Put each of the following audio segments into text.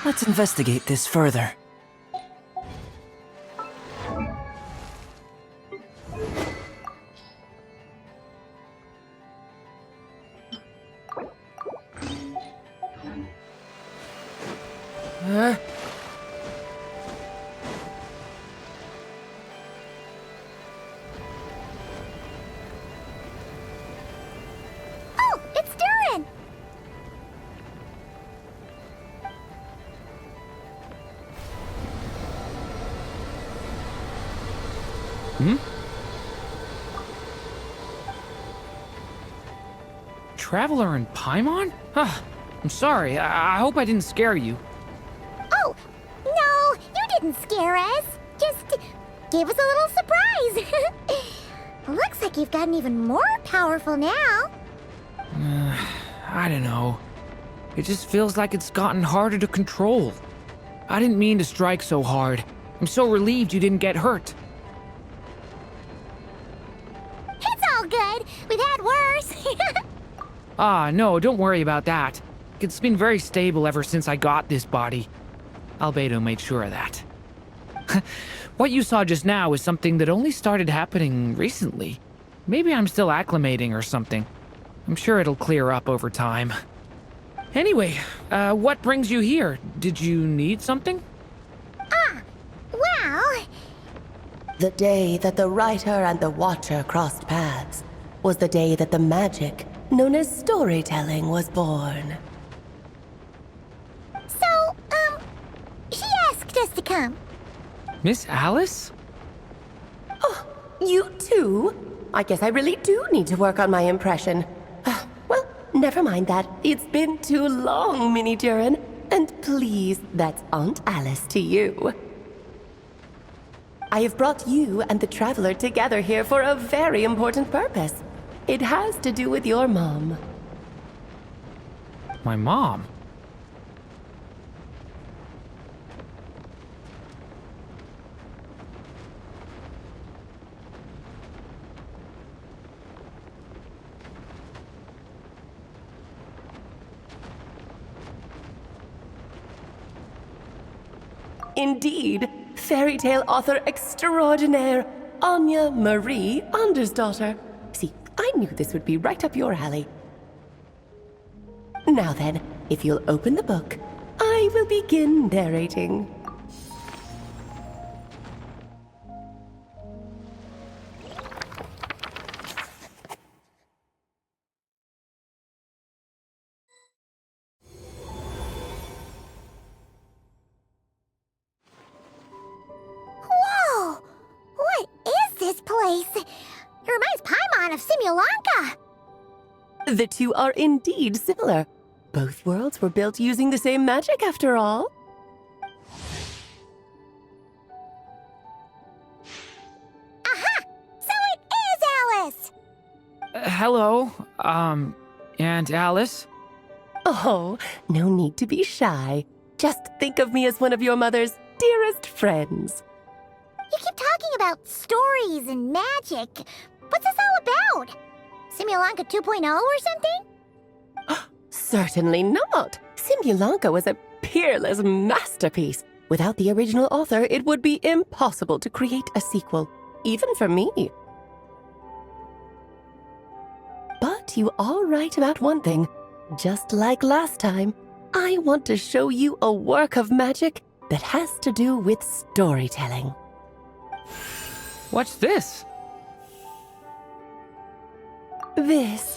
Let's investigate this further. Oh, it's Durin! Traveler in Paimon? I'm sorry. I hope I didn't scare you. Oh, no, you didn't scare us. Just gave us a little surprise. Looks like you've gotten even more powerful now. I don't know. It just feels like it's gotten harder to control. I didn't mean to strike so hard. I'm so relieved you didn't get hurt. It's all good. We've had worse. No, don't worry about that. It's been very stable ever since I got this body. Albedo made sure of that. What you saw just now is something that only started happening recently. Maybe I'm still acclimating or something. I'm sure it'll clear up over time. Anyway, what brings you here? Did you need something? Well, The day that the writer and the watcher crossed paths was the day that the magic known as storytelling was born. so, she asked us to come. Miss Alice? You too? I guess I really do need to work on my impression. Well, never mind that. It's been too long, Mini Durin. And please, that's Aunt Alice to you. I have brought you and the Traveler together here for a very important purpose. It has to do with your mom. My mom? Indeed, fairy tale author extraordinaire, Anya Marie Andersdaughter. See, I knew this would be right up your alley. Now then, if you'll open the book, I will begin narrating. Whoa! What is this place? It reminds Paimon of Simulanka. The two are indeed similar. Both worlds were built using the same magic, after all. Aha! So it is Alice! Hello, Aunt Alice? Oh, no need to be shy. Just think of me as one of your mother's dearest friends. You keep talking about stories and magic. What's this all about? Simulanka 2.0 or something? Certainly not. Simulanka was a peerless masterpiece. Without the original author, it would be impossible to create a sequel, even for me. But you are right about one thing. Just like last time, I want to show you a work of magic that has to do with storytelling. What's this? This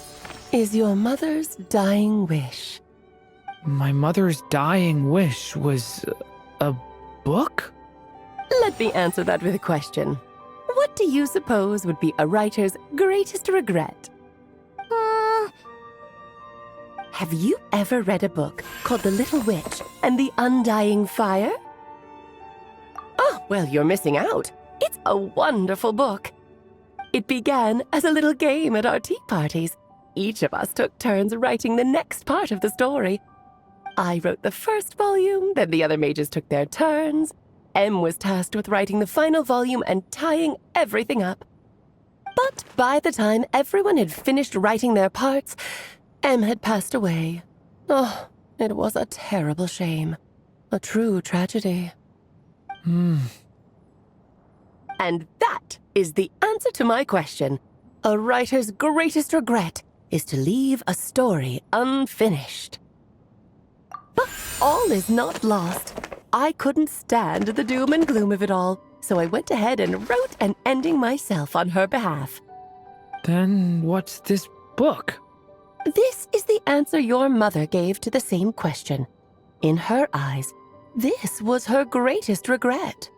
is your mother's dying wish. My mother's dying wish was a book? Let me answer that with a question. What do you suppose would be a writer's greatest regret? Have you ever read a book called The Little Witch and the Undying Fire? Oh, well, you're missing out. It's a wonderful book. It began as a little game at our tea parties. Each of us took turns writing the next part of the story. I wrote the first volume, then the other mages took their turns. Em was tasked with writing the final volume and tying everything up. But by the time everyone had finished writing their parts, Em had passed away. Oh, it was a terrible shame. A true tragedy. And that is the answer to my question. A writer's greatest regret is to leave a story unfinished. But all is not lost. I couldn't stand the doom and gloom of it all, so I went ahead and wrote an ending myself on her behalf. Then what's this book? This is the answer your mother gave to the same question. In her eyes, this was her greatest regret.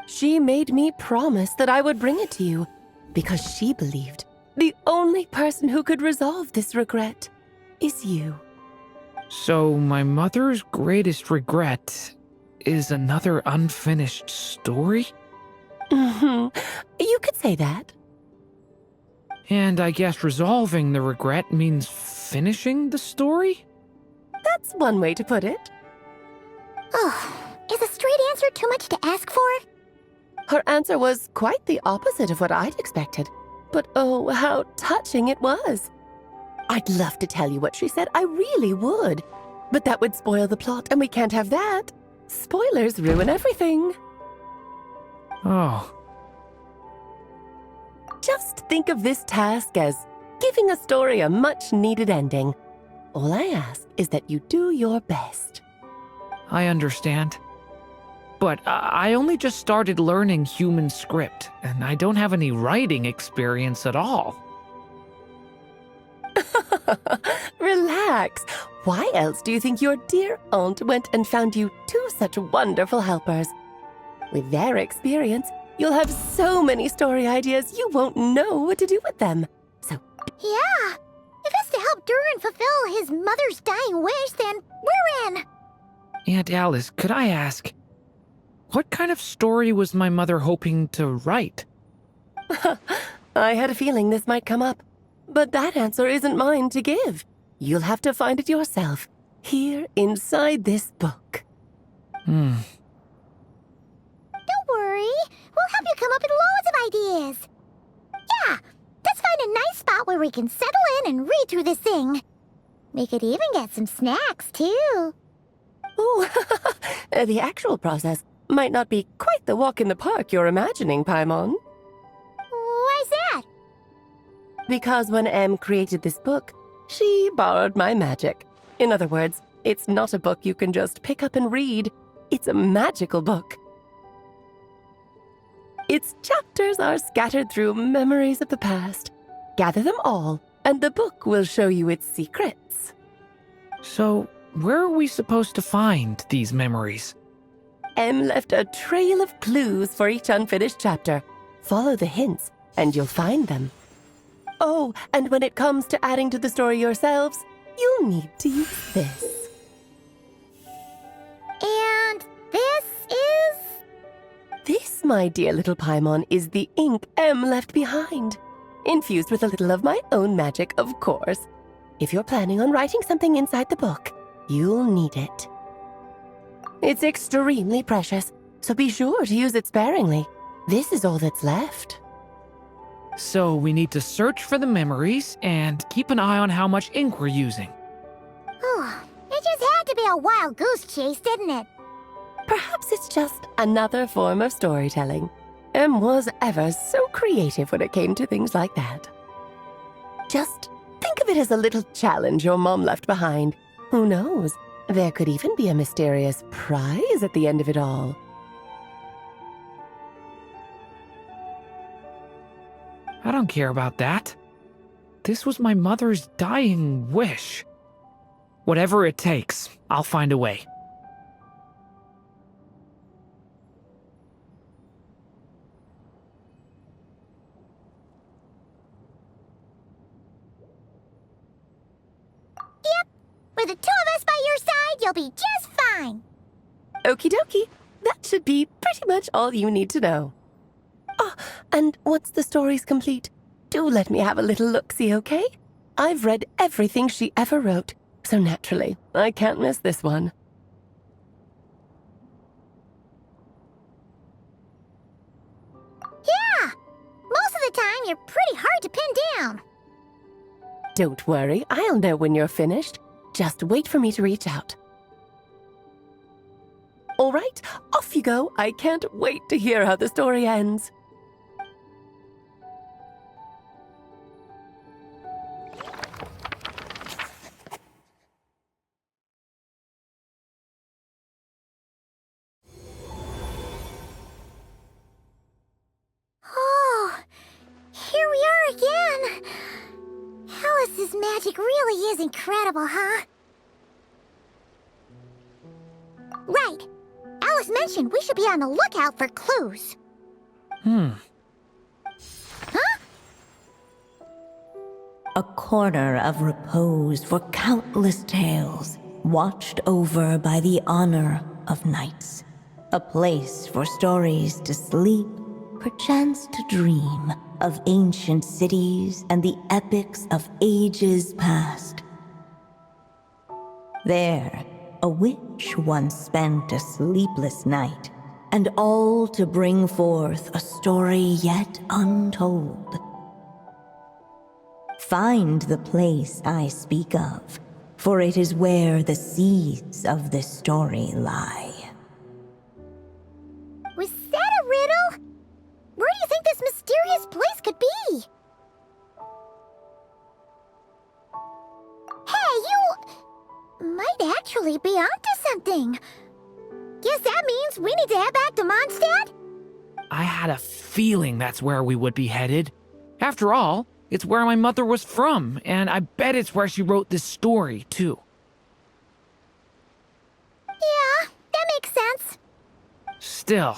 She made me promise that I would bring it to you because she believed the only person who could resolve this regret is you. So my mother's greatest regret is another unfinished story? You could say that. And I guess resolving the regret means finishing the story? That's one way to put it. Oh, is a straight answer too much to ask for? Her answer was quite the opposite of what I'd expected. But oh, how touching it was. I'd love to tell you what she said, I really would. But that would spoil the plot, and we can't have that. Spoilers ruin everything. Oh. Just think of this task as giving a story a much-needed ending. All I ask is that you do your best. I understand. But I only just started learning human script, and I don't have any writing experience at all. Relax. Why else do you think your dear aunt went and found you two such wonderful helpers? With their experience, you'll have so many story ideas you won't know what to do with them. So, Yeah. If it's to help Durin fulfill his mother's dying wish, then we're in. Aunt Alice, could I ask, what kind of story was my mother hoping to write? I had a feeling this might come up. But that answer isn't mine to give. You'll have to find it yourself, here inside this book. Don't worry. We'll help you come up with loads of ideas. Yeah, let's find a nice spot where we can settle in and read through this thing. We could even get some snacks, too. Oh, the actual process might not be quite the walk in the park you're imagining, Paimon. Why's that? Because when Em created this book, she borrowed my magic. In other words, it's not a book you can just pick up and read. It's a magical book. Its chapters are scattered through memories of the past. Gather them all, and the book will show you its secrets. So, where are we supposed to find these memories? Em left a trail of clues for each unfinished chapter. Follow the hints, and you'll find them. Oh, and when it comes to adding to the story yourselves, you'll need to use this. And this is... This, my dear little Paimon, is the ink Em left behind. Infused with a little of my own magic, of course. If you're planning on writing something inside the book, you'll need it. It's extremely precious, so be sure to use it sparingly. This is all that's left. So we need to search for the memories and keep an eye on how much ink we're using. Oh, it just had to be a wild goose chase, didn't it? Perhaps it's just another form of storytelling. Em was ever so creative when it came to things like that. Just think of it as a little challenge your mom left behind. Who knows? There could even be a mysterious prize at the end of it all. I don't care about that. This was my mother's dying wish. Whatever it takes, I'll find a way. Yep. With the two of us by your side, you'll be just fine. Okie dokie. That should be pretty much all you need to know. Oh, and once the story's complete, do let me have a little look-see, okay? I've read everything she ever wrote. So naturally, I can't miss this one. Yeah! Most of the time, you're pretty hard to pin down. Don't worry, I'll know when you're finished. Just wait for me to reach out. All right, off you go. I can't wait to hear how the story ends. Oh, here we are again. Alice's magic really is incredible, huh? Right. Alice mentioned we should be on the lookout for clues. Huh? A corner of repose for countless tales, watched over by the honor of knights. A place for stories to sleep, perchance to dream of ancient cities and the epics of ages past. There, a witch once spent a sleepless night, and all to bring forth a story yet untold. Find the place I speak of, for it is where the seeds of this story lie. Was that a riddle? Where do you think this mysterious place could be? Hey, you might actually be onto something. Guess that means we need to head back to Mondstadt? I had a feeling that's where we would be headed. After all, it's where my mother was from, and I bet it's where she wrote this story, too. Yeah, that makes sense. Still,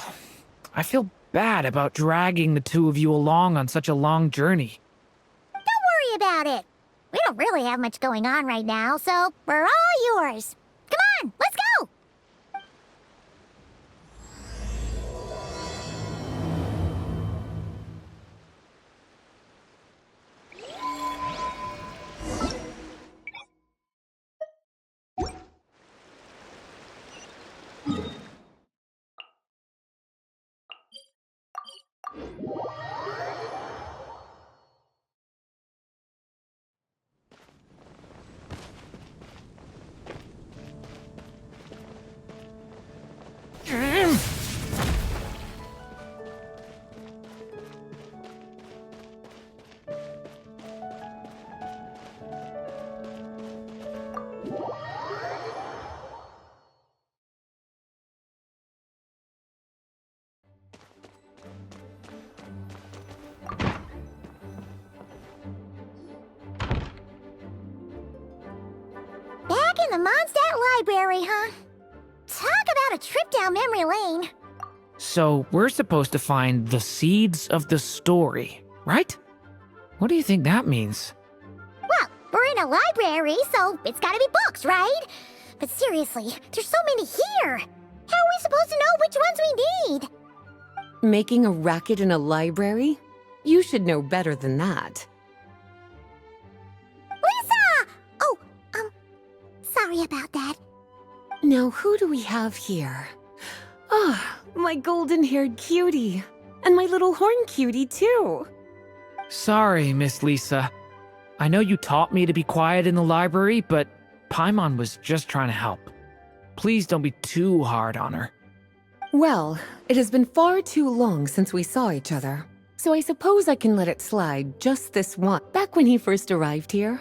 I feel bad about dragging the two of you along on such a long journey. Don't worry about it. We don't really have much going on right now, so we're all yours. Come on, let's go! Back in the Mondstadt Library, huh? Talk about a trip down memory lane. So, we're supposed to find the seeds of the story, right? What do you think that means? Well, we're in a library, so it's gotta be books, right? But seriously, there's so many here. How are we supposed to know which ones we need? Making a racket in a library? You should know better than that. Lisa! Oh, sorry about that. Now, who do we have here? Ah, my golden-haired cutie. And my little horn cutie, too. Sorry, Miss Lisa. I know you taught me to be quiet in the library, but Paimon was just trying to help. Please don't be too hard on her. Well, it has been far too long since we saw each other, so I suppose I can let it slide just this one. Back when he first arrived here,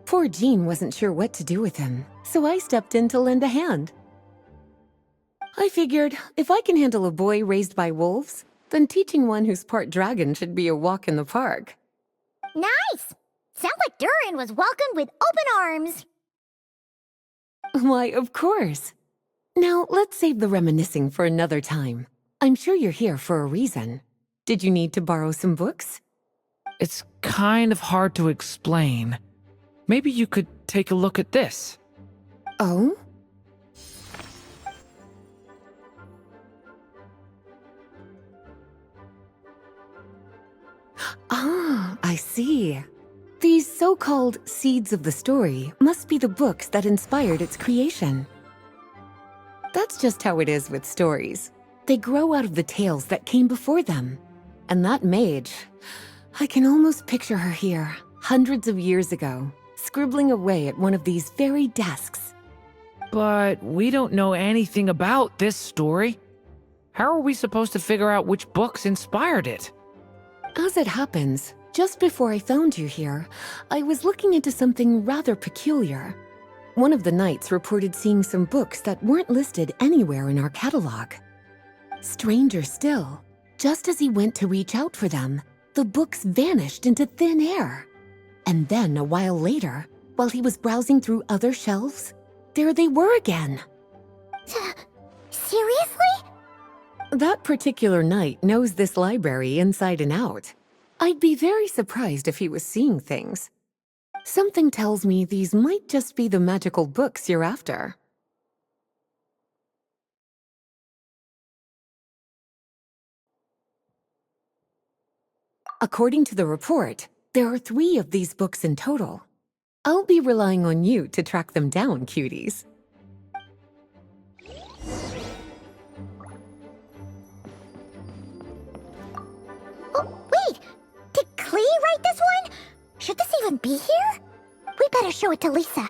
poor Jean wasn't sure what to do with him, so I stepped in to lend a hand. I figured if I can handle a boy raised by wolves, then teaching one who's part dragon should be a walk in the park. Nice! Sounds like Durin was welcomed with open arms. Why, of course. Now, let's save the reminiscing for another time. I'm sure you're here for a reason. Did you need to borrow some books? It's kind of hard to explain. Maybe you could take a look at this. Oh? Ah, I see. These so-called seeds of the story must be the books that inspired its creation. That's just how it is with stories. They grow out of the tales that came before them. And that mage, I can almost picture her here, hundreds of years ago, scribbling away at one of these very desks. But we don't know anything about this story. How are we supposed to figure out which books inspired it? As it happens, just before I found you here, I was looking into something rather peculiar. One of the knights reported seeing some books that weren't listed anywhere in our catalog. Stranger still, just as he went to reach out for them, the books vanished into thin air. And then, a while later, while he was browsing through other shelves, there they were again. Seriously? That particular knight knows this library inside and out. I'd be very surprised if he was seeing things. Something tells me these might just be the magical books you're after. According to the report, there are 3 of these books in total. I'll be relying on you to track them down, cuties. Oh, wait! Did Klee write this one? Should this even be here? We better show it to Lisa.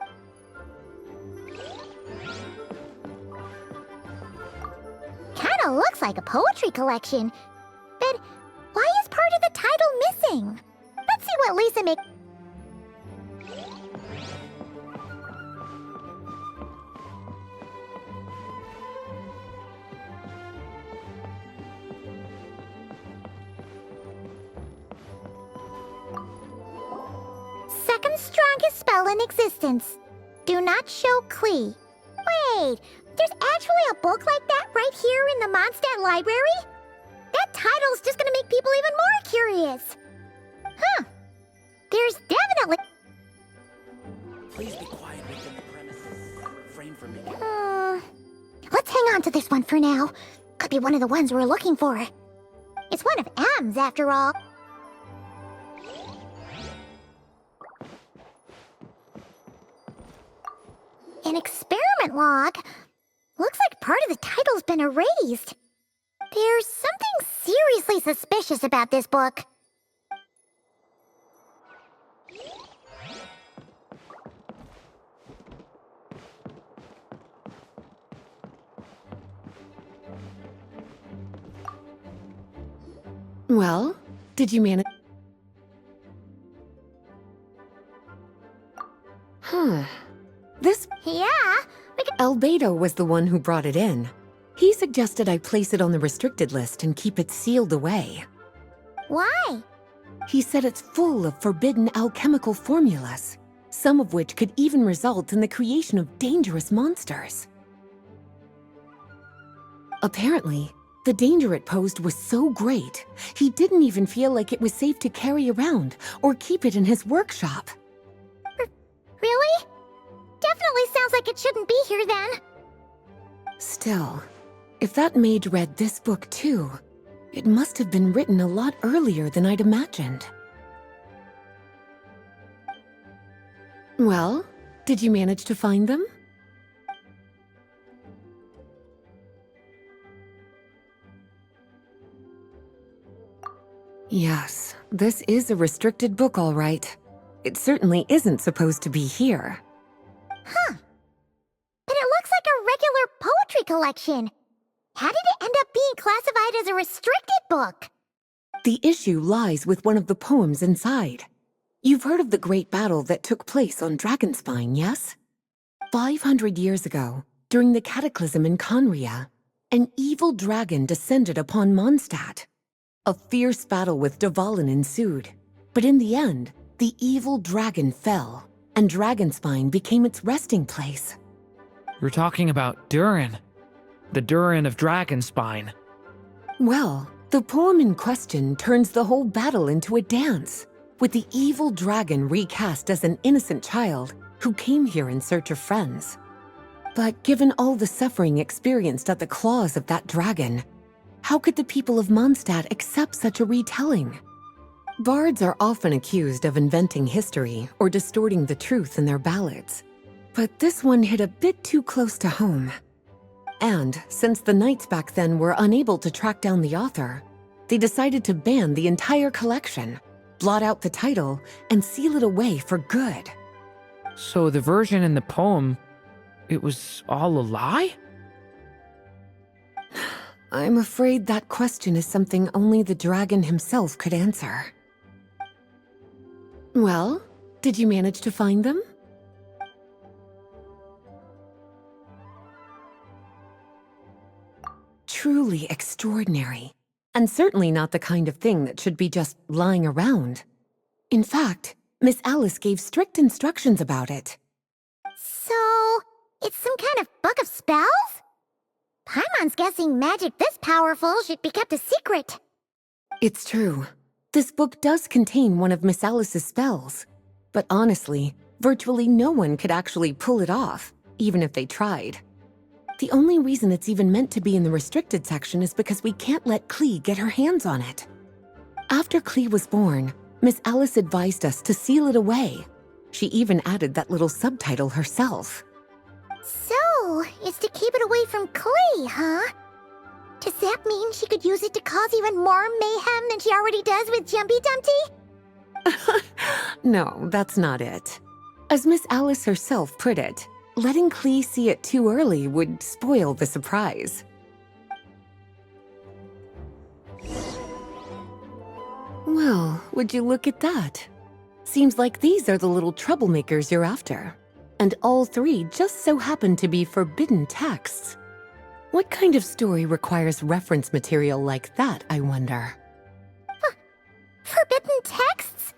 Kinda looks like a poetry collection. But why is part of the title missing? Let's see what Lisa make. Second strongest spell in existence. Do not show Klee. Wait, there's actually a book like that right here in the Mondstadt library? That title's just gonna make people even more curious. Huh. There's definitely... Please be quiet within the premises. Refrain from making... Let's hang on to this one for now. Could be one of the ones we're looking for. It's one of M's, after all. An experiment log? Looks like part of the title's been erased. There's something seriously suspicious about this book. Well, did you manage? This Yeah, Albedo was the one who brought it in. He suggested I place it on the restricted list and keep it sealed away. why? He said it's full of forbidden alchemical formulas, some of which could even result in the creation of dangerous monsters. Apparently, the danger it posed was so great, he didn't even feel like it was safe to carry around or keep it in his workshop. Really? Definitely sounds like it shouldn't be here then. Still, if that mage read this book too, it must have been written a lot earlier than I'd imagined. Well, did you manage to find them? Yes, this is a restricted book, all right. It certainly isn't supposed to be here. Huh. But it looks like a regular poetry collection. How did it end up being classified as a restricted book? The issue lies with one of the poems inside. You've heard of the great battle that took place on Dragonspine, yes? 500 years ago, during the cataclysm in Conria, an evil dragon descended upon Mondstadt. A fierce battle with Dvalin ensued, but in the end, the evil dragon fell, and Dragonspine became its resting place. We're talking about Durin. The Durin of Dragonspine. Well, the poem in question turns the whole battle into a dance, with the evil dragon recast as an innocent child who came here in search of friends. But given all the suffering experienced at the claws of that dragon, how could the people of Mondstadt accept such a retelling? Bards are often accused of inventing history or distorting the truth in their ballads. But this one hit a bit too close to home. And since the knights back then were unable to track down the author, they decided to ban the entire collection, blot out the title, and seal it away for good. So the version in the poem, it was all a lie? I'm afraid that question is something only the dragon himself could answer. Well, did you manage to find them? Truly extraordinary, and certainly not the kind of thing that should be just lying around. In fact, Miss Alice gave strict instructions about it. So, it's some kind of book of spells? Paimon's guessing magic this powerful should be kept a secret. It's true. This book does contain one of Miss Alice's spells. But honestly, virtually no one could actually pull it off, even if they tried. The only reason it's even meant to be in the restricted section is because we can't let Klee get her hands on it. After Klee was born, Miss Alice advised us to seal it away. She even added that little subtitle herself. So, it's to keep it away from Klee, huh? Does that mean she could use it to cause even more mayhem than she already does with Jumpy Dumpty? No, that's not it. As Miss Alice herself put it, letting Klee see it too early would spoil the surprise. Well, would you look at that? Seems like these are the little troublemakers you're after. And all three just so happen to be forbidden texts. What kind of story requires reference material like that, I wonder? Forbidden texts?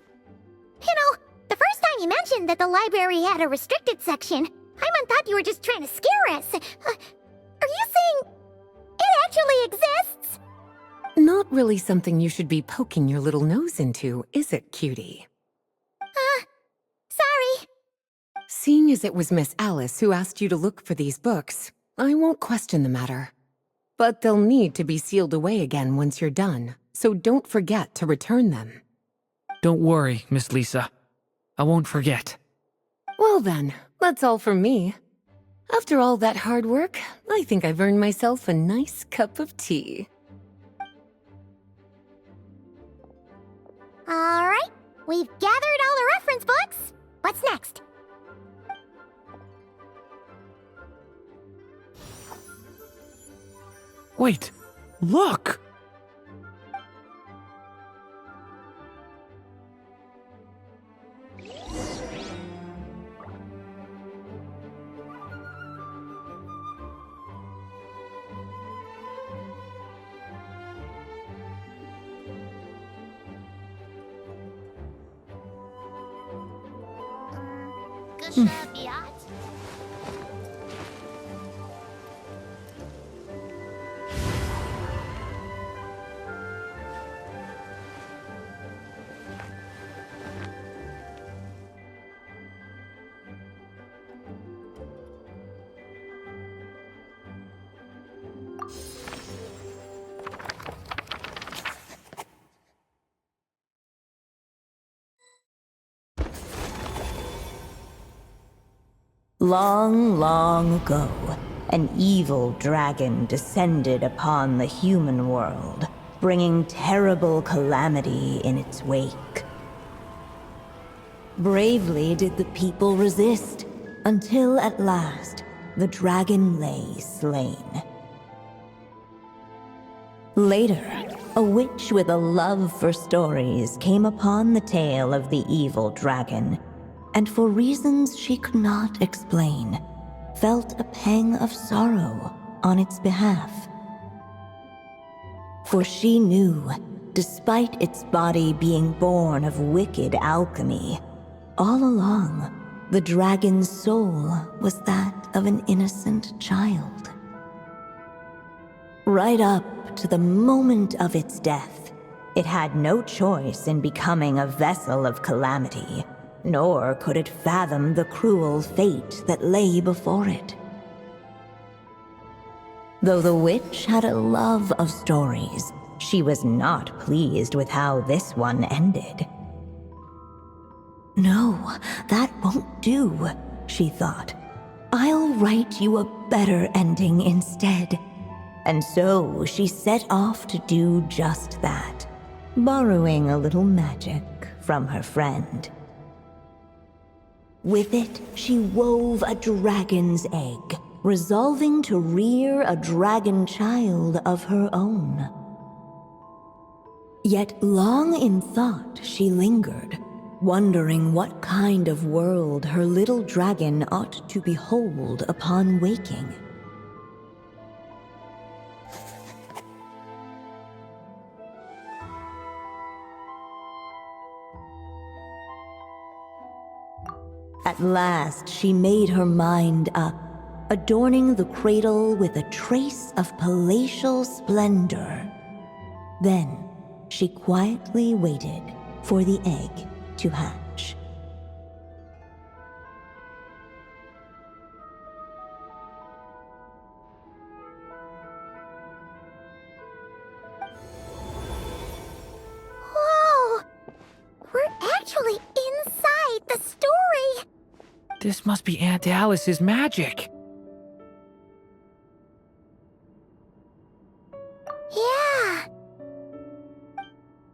You know, the first time you mentioned that the library had a restricted section, Paimon thought you were just trying to scare us. Are you saying it actually exists? Not really something you should be poking your little nose into, is it, cutie? Sorry. Seeing as it was Miss Alice who asked you to look for these books, I won't question the matter. But they'll need to be sealed away again once you're done, so don't forget to return them. Don't worry, Miss Lisa. I won't forget. Well then, that's all from me. After all that hard work, I think I've earned myself a nice cup of tea. Alright, we've gathered all the reference books. What's next? Wait, look! Long, long ago, an evil dragon descended upon the human world, bringing terrible calamity in its wake. Bravely did the people resist, until at last, the dragon lay slain. Later, a witch with a love for stories came upon the tale of the evil dragon, and for reasons she could not explain, felt a pang of sorrow on its behalf. For she knew, despite its body being born of wicked alchemy, all along, the dragon's soul was that of an innocent child. Right up to the moment of its death, it had no choice in becoming a vessel of calamity, nor could it fathom the cruel fate that lay before it. Though the witch had a love of stories, she was not pleased with how this one ended. No, that won't do, she thought. I'll write you a better ending instead. And so she set off to do just that, borrowing a little magic from her friend. With it, she wove a dragon's egg, resolving to rear a dragon child of her own. Yet long in thought she lingered, wondering what kind of world her little dragon ought to behold upon waking. At last she made her mind up, adorning the cradle with a trace of palatial splendor. Then she quietly waited for the egg to hatch. Whoa! We're actually inside the story! This must be Aunt Alice's magic. Yeah.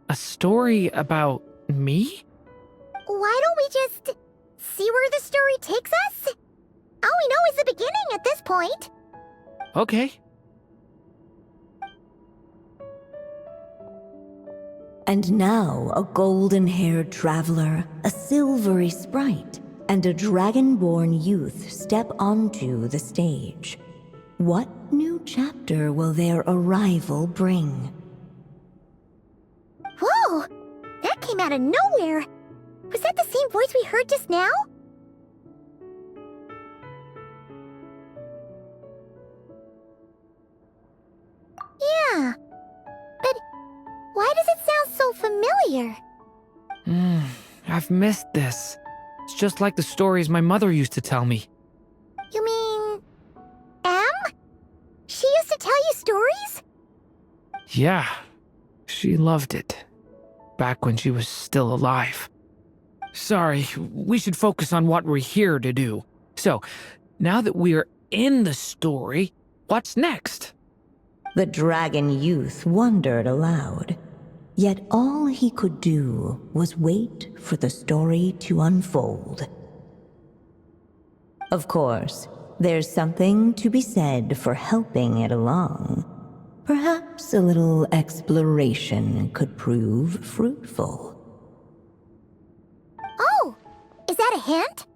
A story about me? Why don't we just see where the story takes us? All we know is the beginning at this point. Okay. And now a golden-haired traveler, a silvery sprite, and a dragon-born youth step onto the stage. What new chapter will their arrival bring? Whoa! That came out of nowhere! Was that the same voice we heard just now? Yeah. But why does it sound so familiar? I've missed this. It's just like the stories my mother used to tell me. You mean... Em? She used to tell you stories? Yeah, she loved it. Back when she was still alive. Sorry, we should focus on what we're here to do. So, now that we're in the story, what's next? The dragon youth wondered aloud. Yet all he could do was wait for the story to unfold. Of course, there's something to be said for helping it along. Perhaps a little exploration could prove fruitful. Oh! Is that a hint?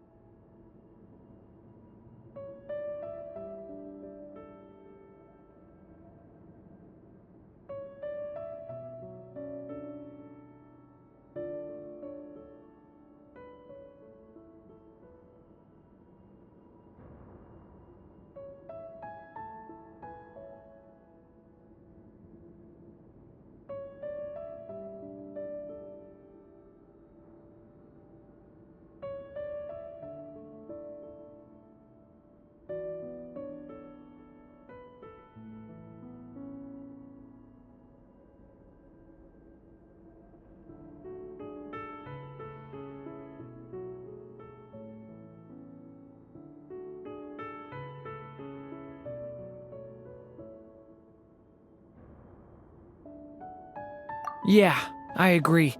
Yeah, I agree.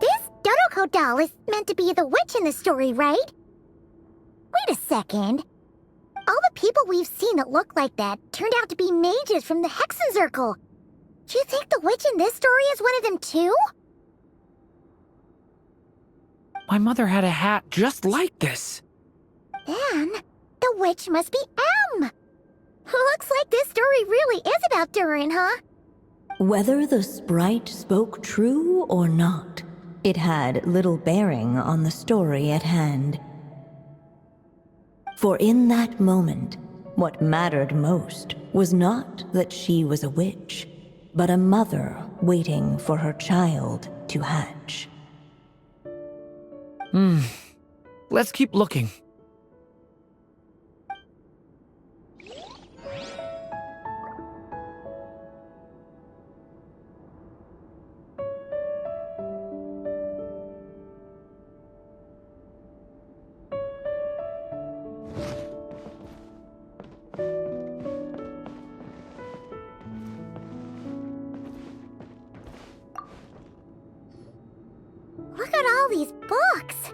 This Dodoko doll is meant to be the witch in the story, right? Wait a second. All the people we've seen that look like that turned out to be mages from the Hexen Circle. Do you think the witch in this story is one of them too? My mother had a hat just like this. Then, the witch must be M. Looks like this story really is about Durin, huh? Whether the sprite spoke true or not, it had little bearing on the story at hand. For in that moment, what mattered most was not that she was a witch, but a mother waiting for her child to hatch. Let's keep looking. Look at all these books.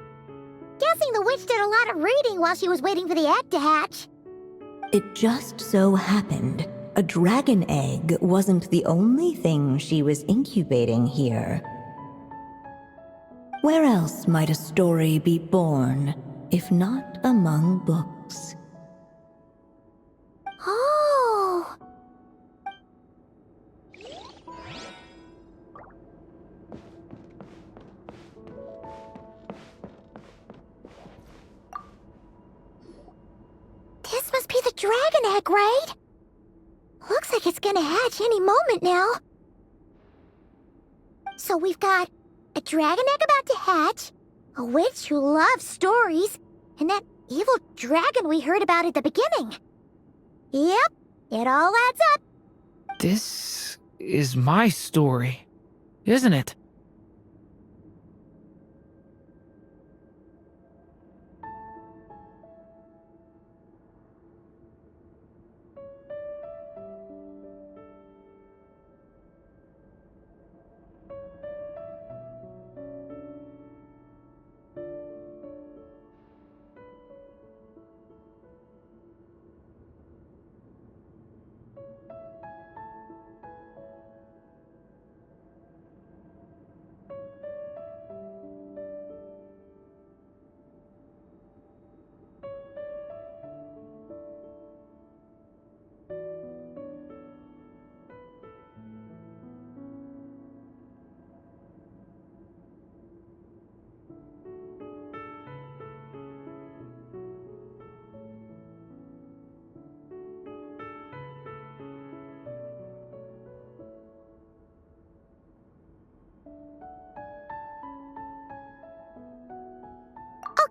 Guessing the witch did a lot of reading while she was waiting for the egg to hatch. It just so happened a dragon egg wasn't the only thing she was incubating here. Where else might a story be born, if not among books? Oh! This must be the dragon egg, right? Looks like it's gonna hatch any moment now. So we've got a dragon egg about to hatch, a witch who loves stories, and that evil dragon we heard about at the beginning. Yep, it all adds up. This is my story, isn't it?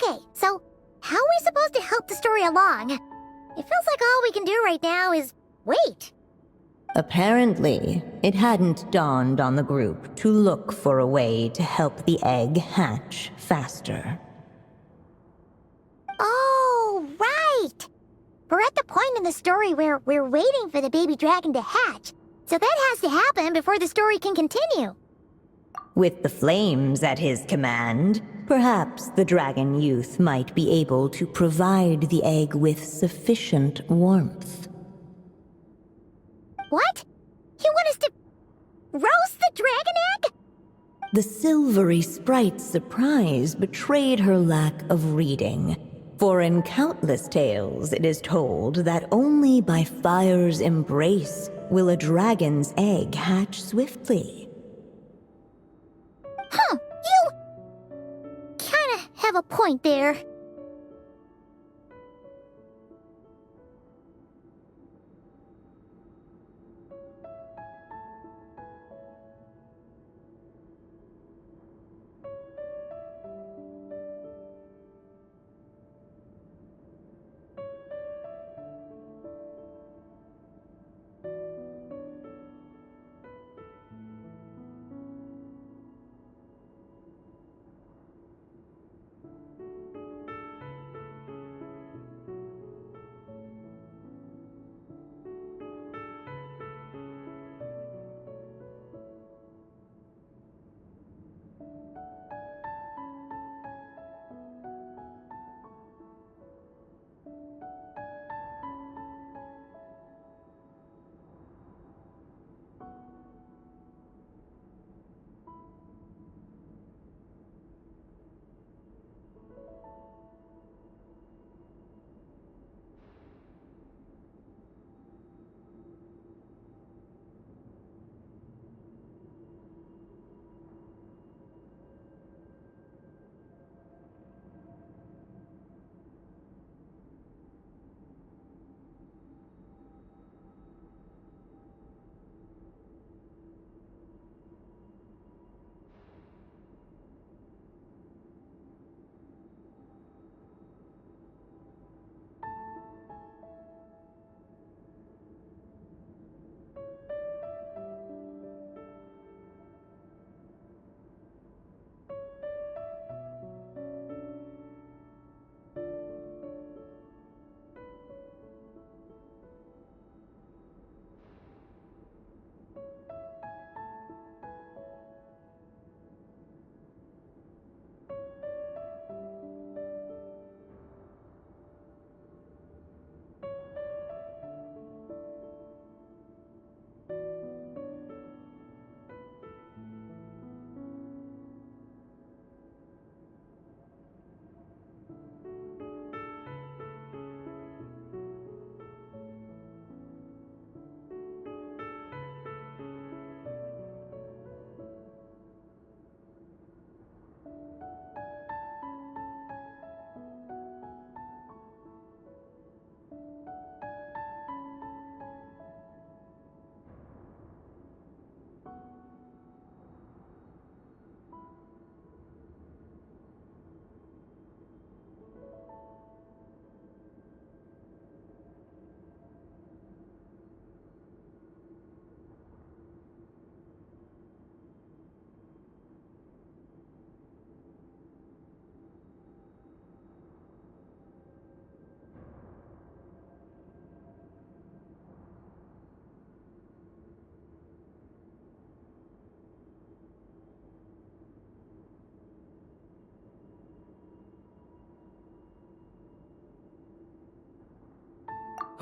Okay, so how are we supposed to help the story along? It feels like all we can do right now is wait. Apparently, it hadn't dawned on the group to look for a way to help the egg hatch faster. Oh, right! We're at the point in the story where we're waiting for the baby dragon to hatch, so that has to happen before the story can continue. With the flames at his command, perhaps the dragon youth might be able to provide the egg with sufficient warmth. What? You want us to roast the dragon egg? The silvery sprite's surprise betrayed her lack of reading, for in countless tales it is told that only by fire's embrace will a dragon's egg hatch swiftly. Huh, you kinda have a point there.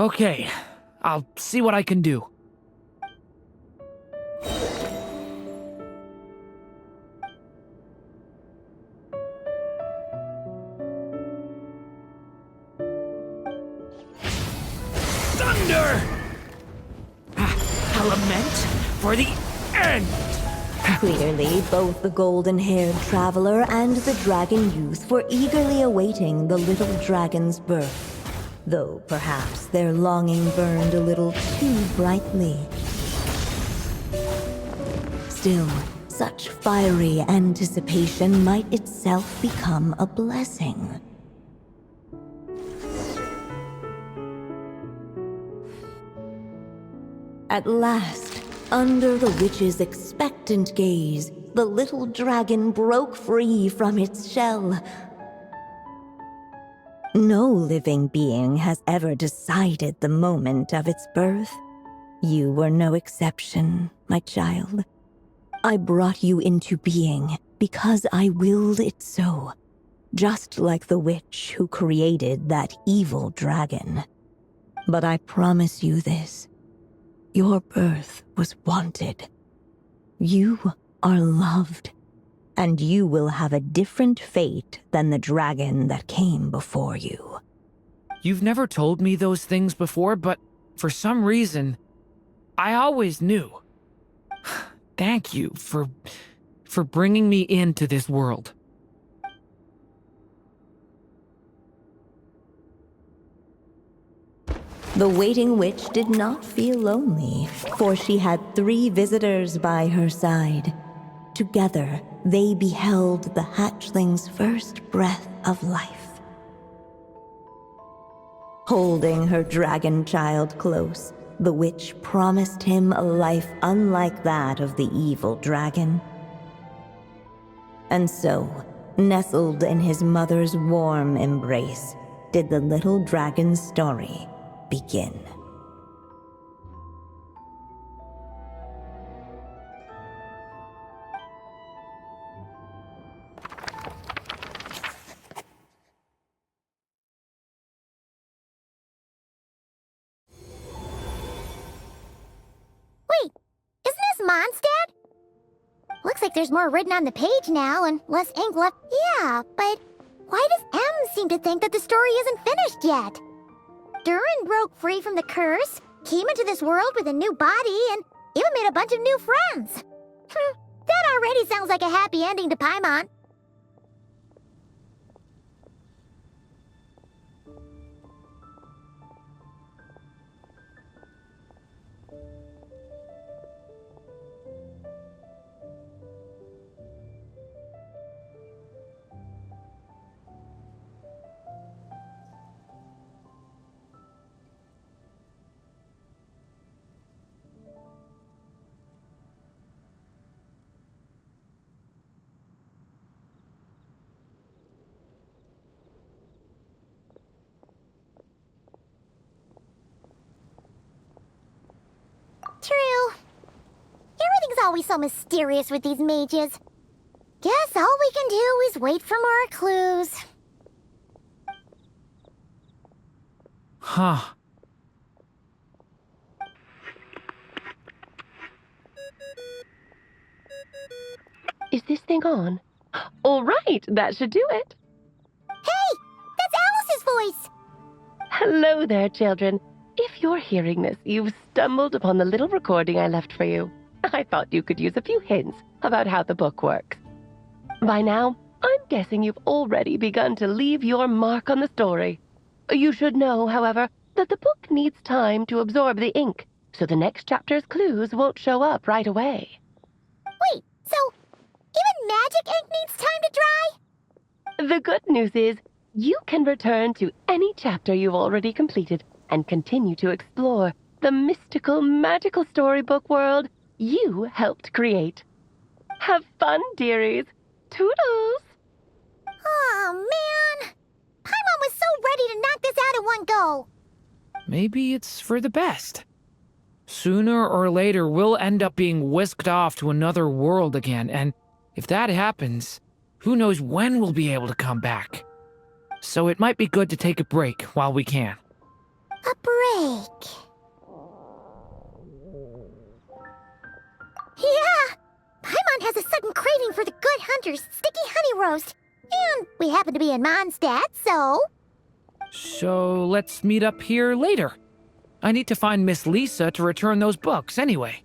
Okay, I'll see what I can do. Thunder! A lament for the end! Clearly, both the golden-haired traveler and the dragon youth were eagerly awaiting the little dragon's birth, though perhaps their longing burned a little too brightly. Still, such fiery anticipation might itself become a blessing. At last, under the witch's expectant gaze, the little dragon broke free from its shell. No living being has ever decided the moment of its birth. You were no exception, my child. I brought you into being because I willed it so, just like the witch who created that evil dragon. But I promise you this. Your birth was wanted. You are loved, and you will have a different fate than the dragon that came before you. You've never told me those things before, but for some reason, I always knew. Thank you for bringing me into this world. The waiting witch did not feel lonely, for she had 3 visitors by her side. Together, they beheld the hatchling's first breath of life. Holding her dragon child close, the witch promised him a life unlike that of the evil dragon. And so, nestled in his mother's warm embrace, did the little dragon's story begin. Wait, isn't this Mondstadt? Looks like there's more written on the page now and less ink left. Yeah, but why does M seem to think that the story isn't finished yet? Durin broke free from the curse, came into this world with a new body, and even made a bunch of new friends. That already sounds like a happy ending to Paimon. True. Everything's always so mysterious with these mages. Guess all we can do is wait for more clues. Huh. Is this thing on? All right, that should do it. Hey! That's Alice's voice! Hello there, children. If you're hearing this, you've stumbled upon the little recording I left for you. I thought you could use a few hints about how the book works. By now, I'm guessing you've already begun to leave your mark on the story. You should know, however, that the book needs time to absorb the ink, so the next chapter's clues won't show up right away. Wait, so even magic ink needs time to dry? The good news is, you can return to any chapter you've already completed and continue to explore the mystical, magical storybook world you helped create. Have fun, dearies. Toodles! Oh, man! Paimon was so ready to knock this out in one go. Maybe it's for the best. Sooner or later, we'll end up being whisked off to another world again, and if that happens, who knows when we'll be able to come back. So it might be good to take a break while we can. A break. Yeah! Paimon has a sudden craving for the Good Hunter's sticky honey roast. And we happen to be in Mondstadt, so... So let's meet up here later. I need to find Miss Lisa to return those books anyway.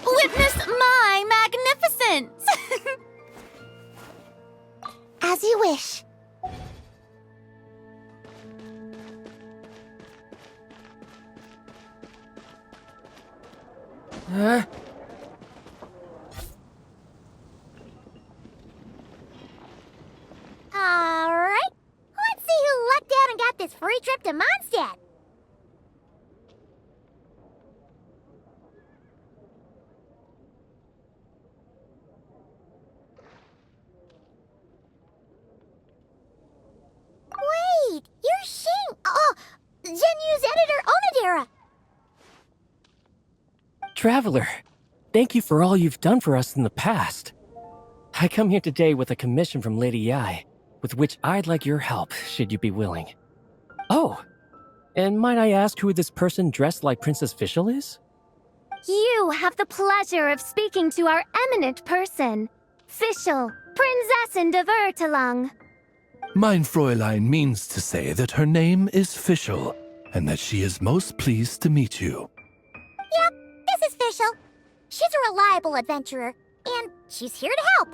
Witness my magnificence! As you wish. Alright, let's see who lucked out and got this free trip to Mondstadt. Wait, you're Shing! Oh, Genu's editor Onodera! Traveler, thank you for all you've done for us in the past. I come here today with a commission from Lady Yai, with which I'd like your help, should you be willing. Oh, and might I ask who this person dressed like Princess Fischl is? You have the pleasure of speaking to our eminent person, Fischl, Prinzessin de Vertelung. Mein Fräulein means to say that her name is Fischl, and that she is most pleased to meet you. Yep, this is Fischl. She's a reliable adventurer, and she's here to help.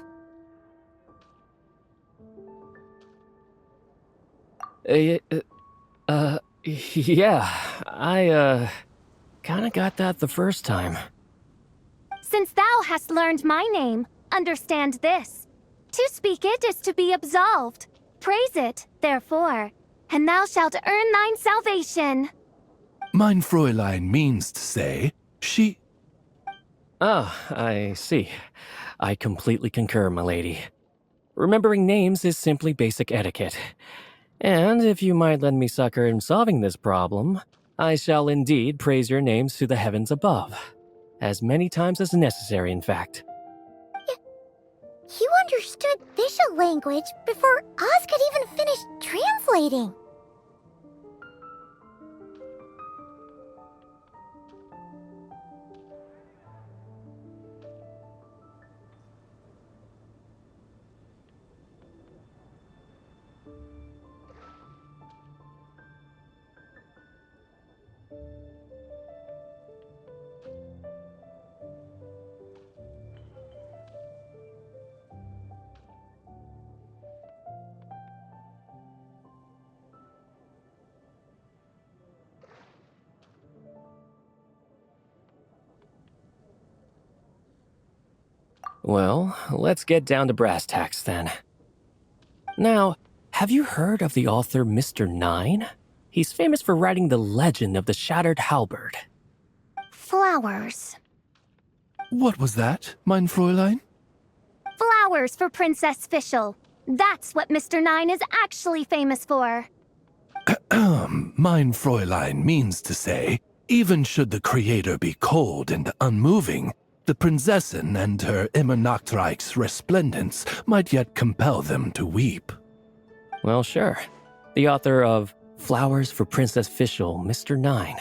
Yeah, I, kinda got that the first time. Since thou hast learned my name, understand this. To speak it is to be absolved. Praise it, therefore, and thou shalt earn thine salvation. Mein Fräulein means to say she... Ah, I see. I completely concur, my lady. Remembering names is simply basic etiquette. And if you might lend me succor in solving this problem, I shall indeed praise your names to the heavens above. As many times as necessary, in fact. You understood Fischl language before Oz could even finish translating. Well, let's get down to brass tacks then. Now, have you heard of the author Mr. Nine? He's famous for writing the legend of the Shattered Halberd. Flowers. What was that, mein Fräulein? Flowers for Princess Fischl. That's what Mr. Nine is actually famous for. Mein Fräulein means to say, even should the creator be cold and unmoving, the Prinzessin and her immer Nachtreich's resplendence might yet compel them to weep. Well, sure. The author of Flowers for Princess Fischl, Mr. Nine.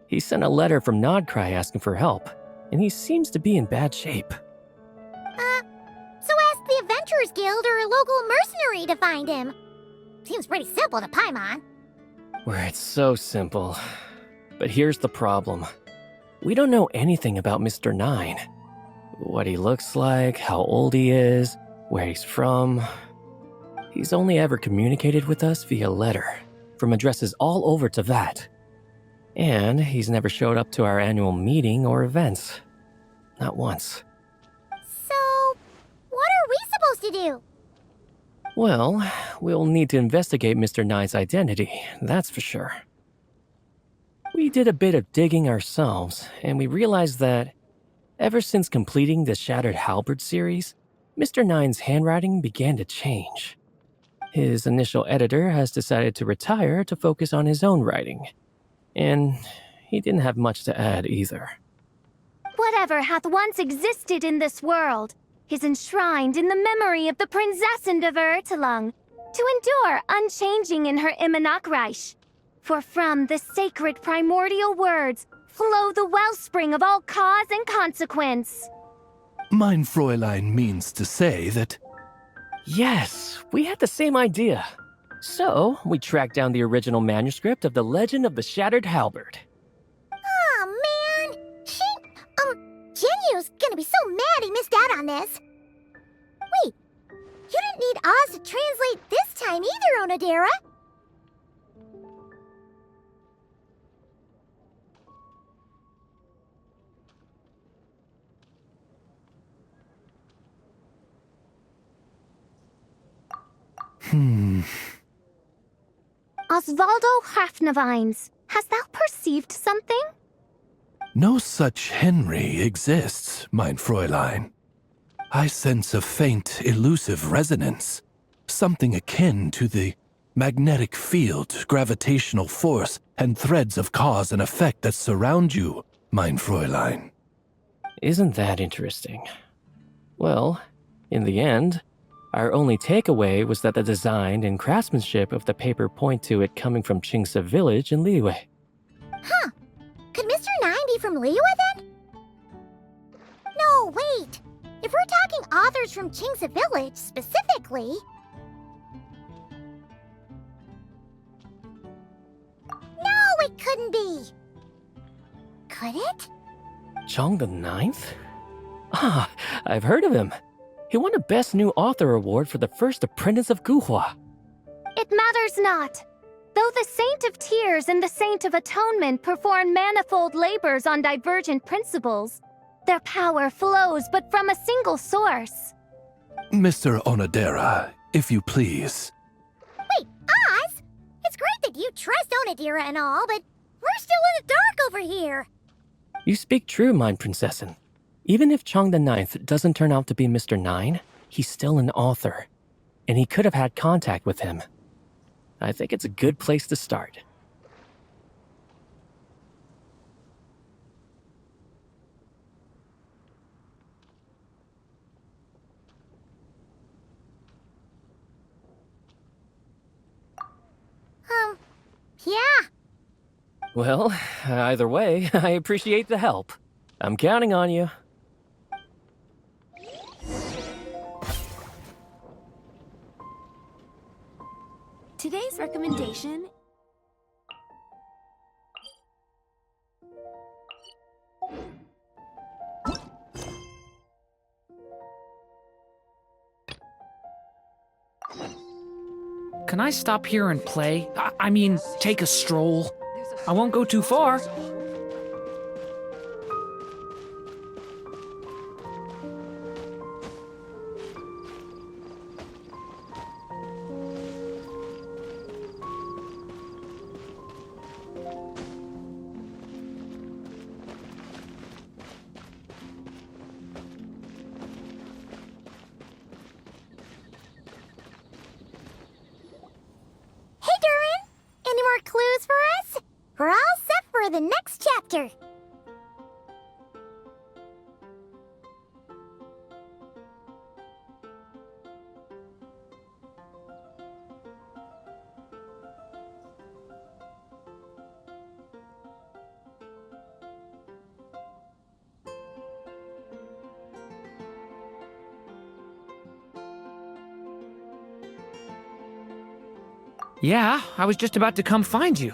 He sent a letter from Nodcry asking for help, and he seems to be in bad shape. So ask the Adventurers Guild or a local mercenary to find him. Seems pretty simple to Paimon. Where it's so simple. But here's the problem. We don't know anything about Mr. Nine. What he looks like, how old he is, where he's from. He's only ever communicated with us via letter, from addresses all over Teyvat. And he's never showed up to our annual meeting or events. Not once. So, what are we supposed to do? Well, we'll need to investigate Mr. Nine's identity, that's for sure. We did a bit of digging ourselves, and we realized that ever since completing the Shattered Halberd series, Mr. Nine's handwriting began to change. His initial editor has decided to retire to focus on his own writing. And he didn't have much to add either. Whatever hath once existed in this world is enshrined in the memory of the Prinzessin de Vertelung, to endure unchanging in her Immanakreich. For from the sacred primordial words flow the wellspring of all cause and consequence. Mein Fräulein means to say that Yes, we had the same idea. So, we tracked down the original manuscript of The Legend of the Shattered Halberd. Aw, man! Genyu's gonna be so mad he missed out on this. Wait, you didn't need Oz to translate this time either, Onodera. Osvaldo Hafnavines, hast thou perceived something? no such Henry exists, mein Fräulein. I sense a faint, elusive resonance, something akin to the magnetic field, gravitational force, and threads of cause and effect that surround you, mein Fräulein. Isn't that interesting? Well, in the end, our only takeaway was that the design and craftsmanship of the paper point to it coming from Qingse village in Liyue. Huh. Could Mr. Nine be from Liyue then? No, wait. If we're talking authors from Qingse village specifically... No, it couldn't be. Could it? Chong the Ninth? Ah, I've heard of him. He won a Best New Author award for the first apprentice of Guhua. It matters not. Though the Saint of Tears and the Saint of Atonement perform manifold labors on divergent principles, their power flows but from a single source. Mr. Onodera, if you please. Wait, Oz? It's great that you trust Onodera and all, but we're still in the dark over here. You speak true, mein Prinzessin. Even if Chong the Ninth doesn't turn out to be Mr. Nine, he's still an author, and he could have had contact with him. I think it's a good place to start. Yeah. Well, either way, I appreciate the help. I'm counting on you. Today's recommendation. Can I stop here and play? I mean, take a stroll. I won't go too far. Hey, Durin! Any more clues for us? We're all set for the next chapter. Yeah, I was just about to come find you.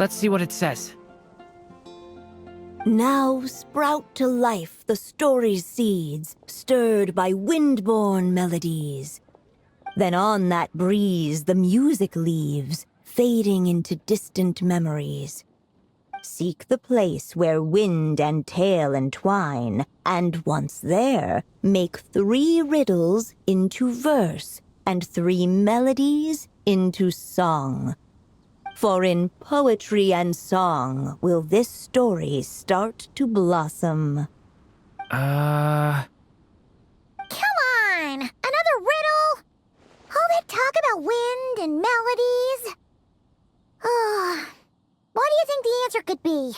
Let's see what it says. Now sprout to life the story's seeds, stirred by wind-borne melodies. Then on that breeze the music leaves, fading into distant memories. Seek the place where wind and tale entwine, and once there, make 3 riddles into verse, and 3 melodies into song. For in poetry and song will this story start to blossom. Come on! Another riddle? All that talk about wind and melodies? What do you think the answer could be?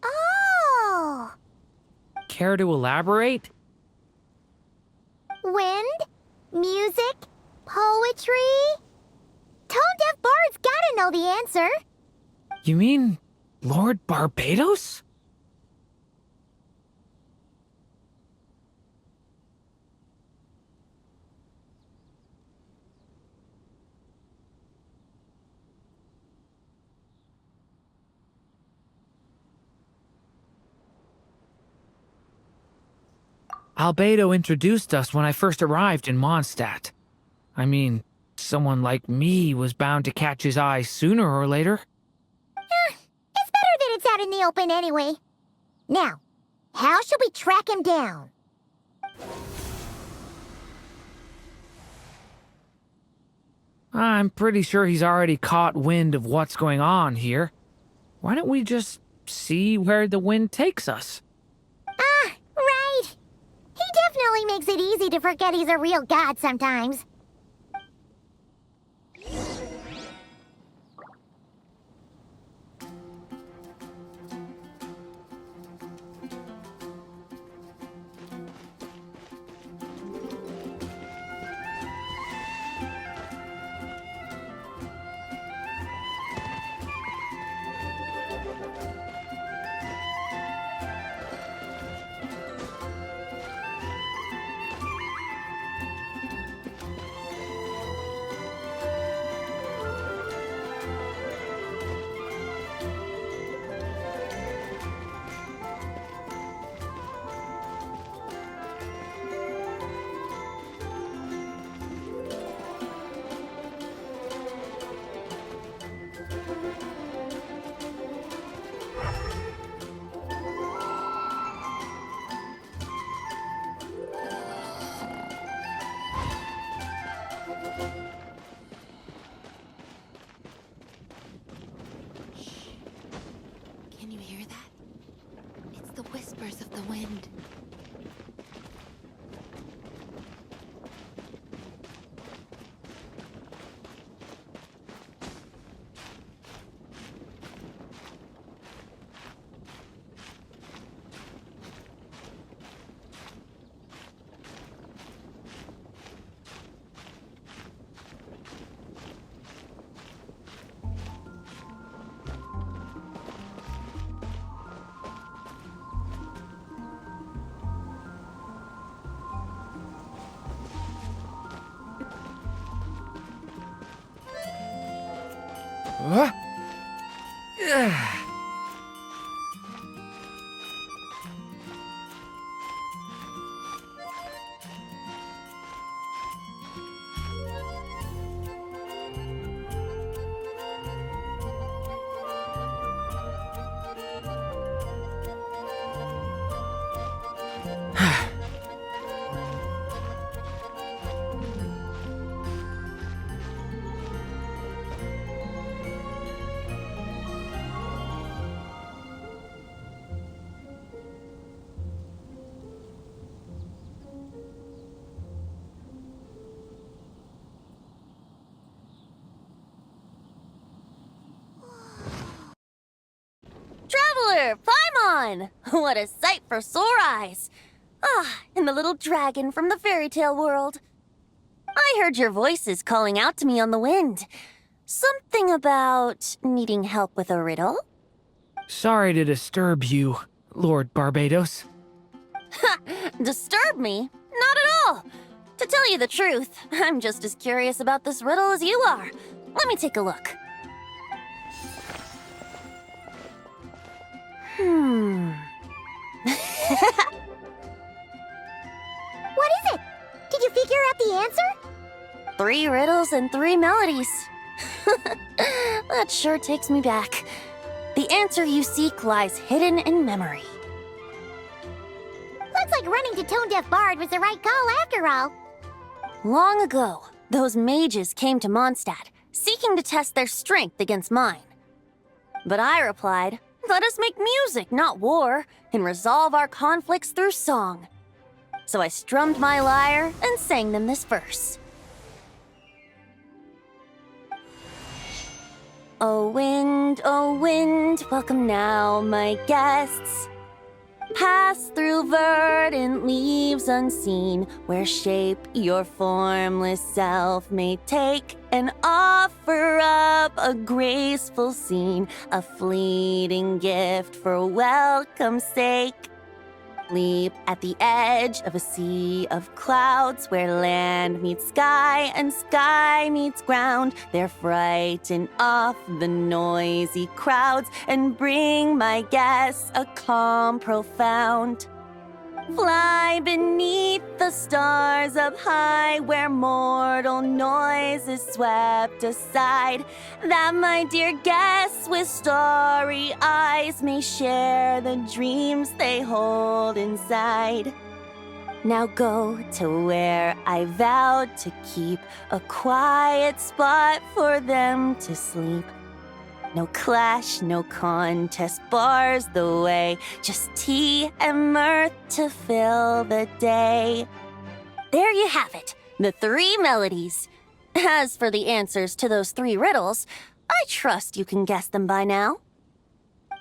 Oh! Care to elaborate? Wind? Music? Poetry? Tone-deaf bards gotta know the answer. You mean Lord Barbados? Albedo introduced us when I first arrived in Mondstadt. I mean, someone like me was bound to catch his eye sooner or later. It's better that it's out in the open anyway. Now, how should we track him down? I'm pretty sure he's already caught wind of what's going on here. Why don't we just see where the wind takes us? Right. He definitely makes it easy to forget he's a real god sometimes. Can you hear that? It's the whispers of the wind. Traveler, Paimon! What a sight for sore eyes! And the little dragon from the fairy tale world. I heard your voices calling out to me on the wind. Something about needing help with a riddle? Sorry to disturb you, Lord Barbados. Disturb me? Not at all! To tell you the truth, I'm just as curious about this riddle as you are. Let me take a look. What is it? Did you figure out the answer? 3 riddles and 3 melodies. That sure takes me back. The answer you seek lies hidden in memory. Looks like running to Tone Deaf Bard was the right call after all. Long ago, those mages came to Mondstadt, seeking to test their strength against mine. But I replied, let us make music, not war, and resolve our conflicts through song. So I strummed my lyre and sang them this verse. O wind, welcome now, my guests. Pass through verdant leaves unseen, where shape your formless self may take, and offer up a graceful scene, a fleeting gift for welcome's sake. Leap at the edge of a sea of clouds, where land meets sky and sky meets ground. There frighten off the noisy crowds and bring my guests a calm profound. Fly beneath the stars up high, where mortal noise is swept aside, that my dear guests with starry eyes may share the dreams they hold inside. Now go to where I vowed to keep a quiet spot for them to sleep. No clash, no contest bars the way, just tea and mirth to fill the day. There you have it, the 3 melodies. As for the answers to those 3 riddles, I trust you can guess them by now.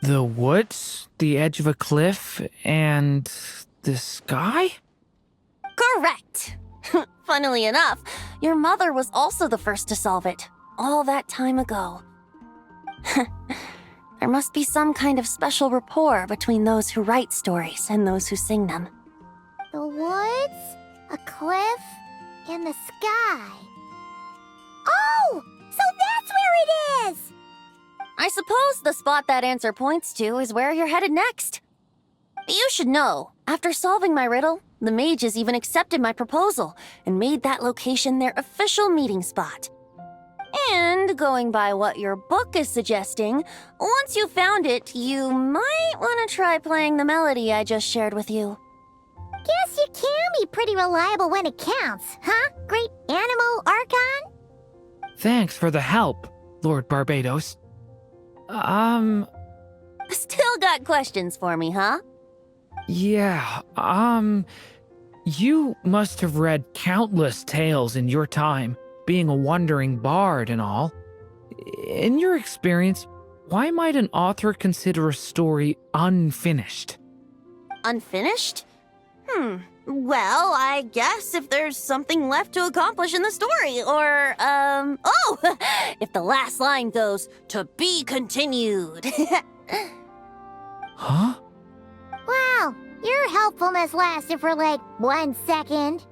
The woods, the edge of a cliff, and the sky? Correct! Funnily enough, your mother was also the first to solve it, all that time ago. There must be some kind of special rapport between those who write stories and those who sing them. The woods, a cliff, and the sky. Oh! So that's where it is! I suppose the spot that answer points to is where you're headed next. You should know, after solving my riddle, the mages even accepted my proposal and made that location their official meeting spot. And going by what your book is suggesting, once you found it, you might want to try playing the melody I just shared with you. Guess you can be pretty reliable when it counts, huh, great animal Archon? Thanks for the help, Lord Barbados. Still got questions for me, huh? Yeah, you must have read countless tales in your time, being a wandering bard and all. In your experience, why might an author consider a story unfinished? Unfinished? Well, I guess if there's something left to accomplish in the story, or, if the last line goes, to be continued. Huh? Wow, your helpfulness lasted for like 1 second.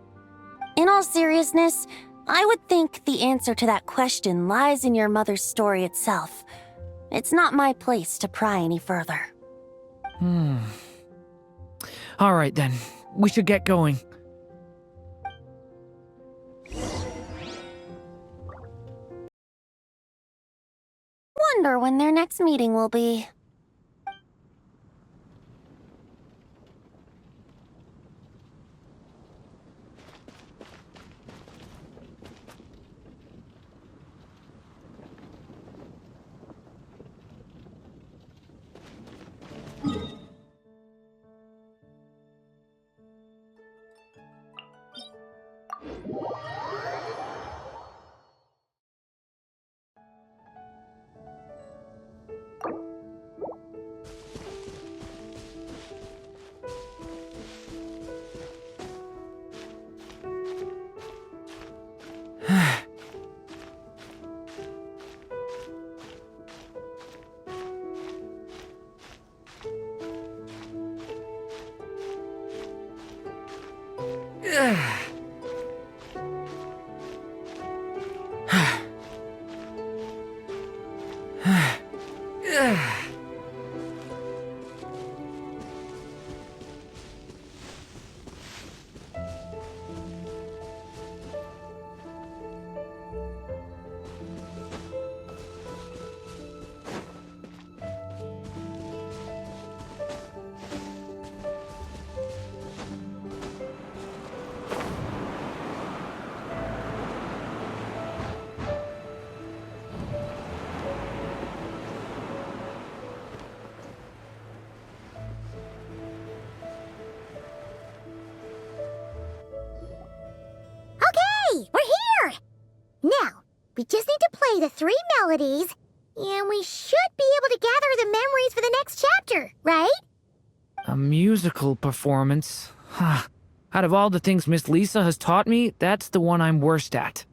In all seriousness, I would think the answer to that question lies in your mother's story itself. It's not my place to pry any further. All right then, we should get going. Wonder when their next meeting will be. the 3 melodies, and we should be able to gather the memories for the next chapter, right? A musical performance. Out of all the things Miss Lisa has taught me, that's the one I'm worst at.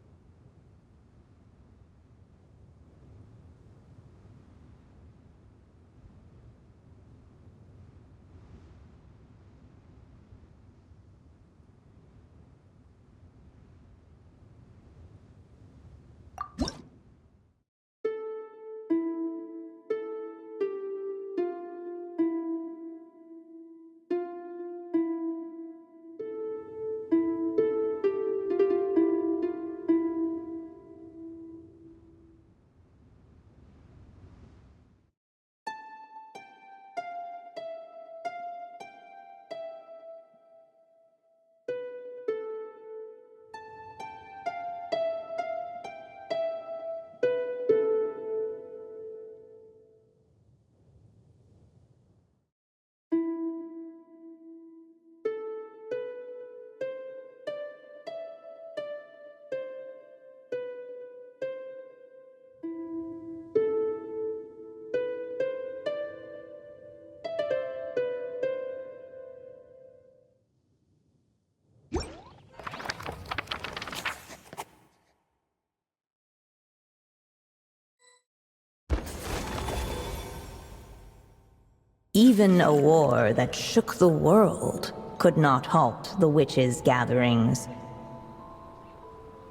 Even a war that shook the world could not halt the witches' gatherings.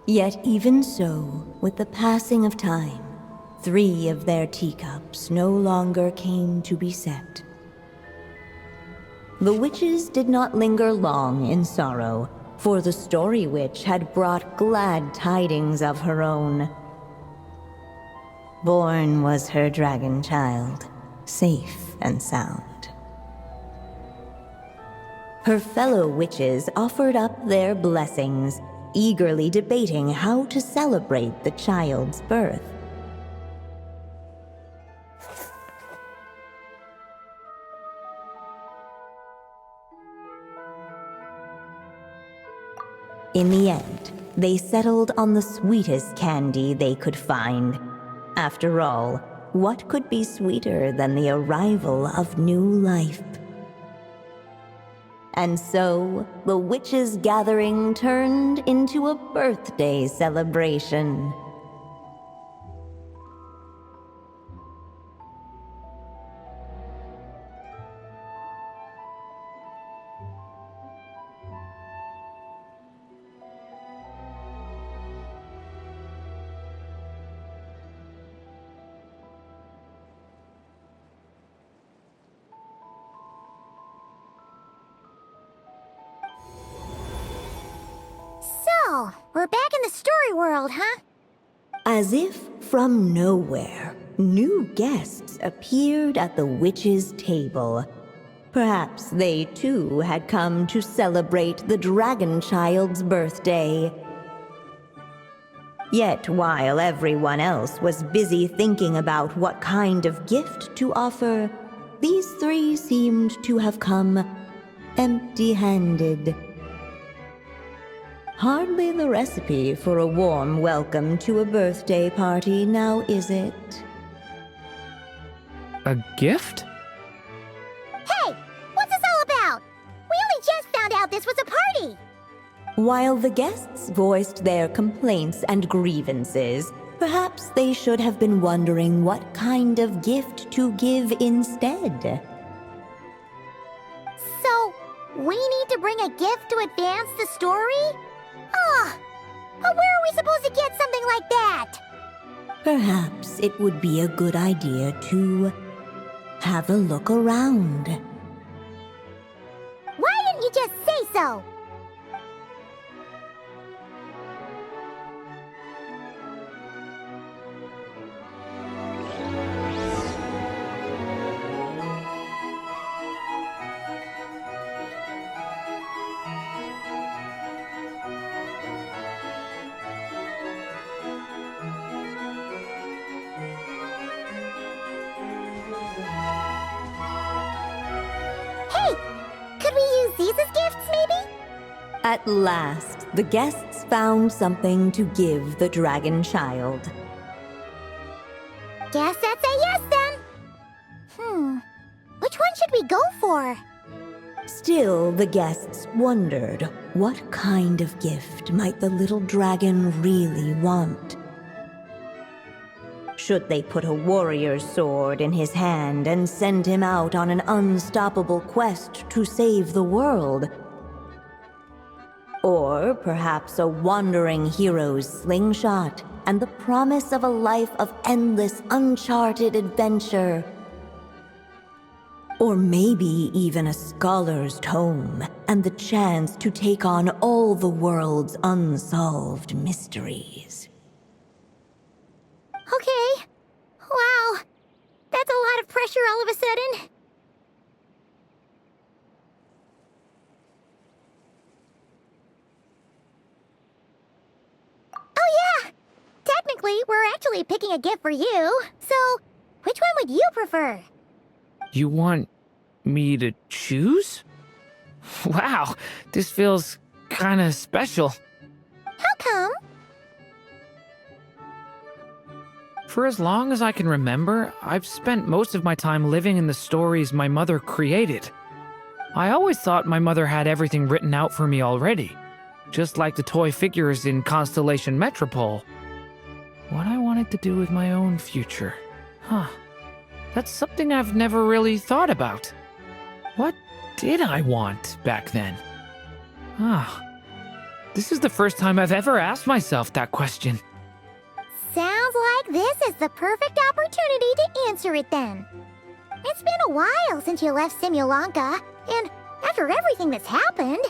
Yet even so, with the passing of time, 3 of their teacups no longer came to be set. The witches did not linger long in sorrow, for the Story Witch had brought glad tidings of her own. Born was her dragon child, safe and sound. Her fellow witches offered up their blessings, eagerly debating how to celebrate the child's birth. In the end, they settled on the sweetest candy they could find. After all, what could be sweeter than the arrival of new life? And so, the witches' gathering turned into a birthday celebration. So, we're back in the story world, huh? As if from nowhere, new guests appeared at the witches' table. Perhaps they too had come to celebrate the dragon child's birthday. Yet while everyone else was busy thinking about what kind of gift to offer, these 3 seemed to have come empty-handed. Hardly the recipe for a warm welcome to a birthday party, now is it? A gift? Hey, what's this all about? We only just found out this was a party! While the guests voiced their complaints and grievances, perhaps they should have been wondering what kind of gift to give instead. So, we need to bring a gift to advance the story? But where are we supposed to get something like that? Perhaps it would be a good idea to have a look around. Why didn't you just say so? These as gifts, maybe? At last, the guests found something to give the dragon child. Guess that's a yes then. Which one should we go for? Still, the guests wondered what kind of gift might the little dragon really want. Should they put a warrior's sword in his hand and send him out on an unstoppable quest to save the world? Or perhaps a wandering hero's slingshot and the promise of a life of endless, uncharted adventure? Or maybe even a scholar's tome and the chance to take on all the world's unsolved mysteries. Okay. Wow. That's a lot of pressure all of a sudden. Oh yeah! Technically, we're actually picking a gift for you. So, which one would you prefer? You want me to choose? Wow, this feels kinda special. How come? For as long as I can remember, I've spent most of my time living in the stories my mother created. I always thought my mother had everything written out for me already, just like the toy figures in Constellation Metropole. What I wanted to do with my own future. That's something I've never really thought about. What did I want back then? This is the first time I've ever asked myself that question. Sounds like this is the perfect opportunity to answer it then. It's been a while since you left Simulanka, and after everything that's happened,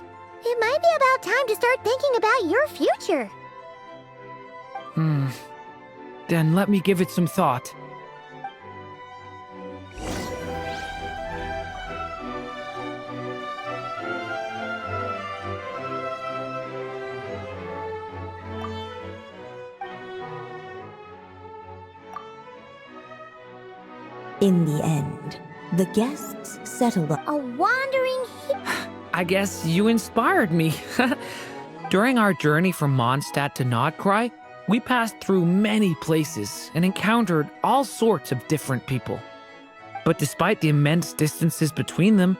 it might be about time to start thinking about your future. Then let me give it some thought. In the end, the guests settled on A wandering I guess you inspired me. During our journey from Mondstadt to Nodcry, we passed through many places and encountered all sorts of different people. But despite the immense distances between them,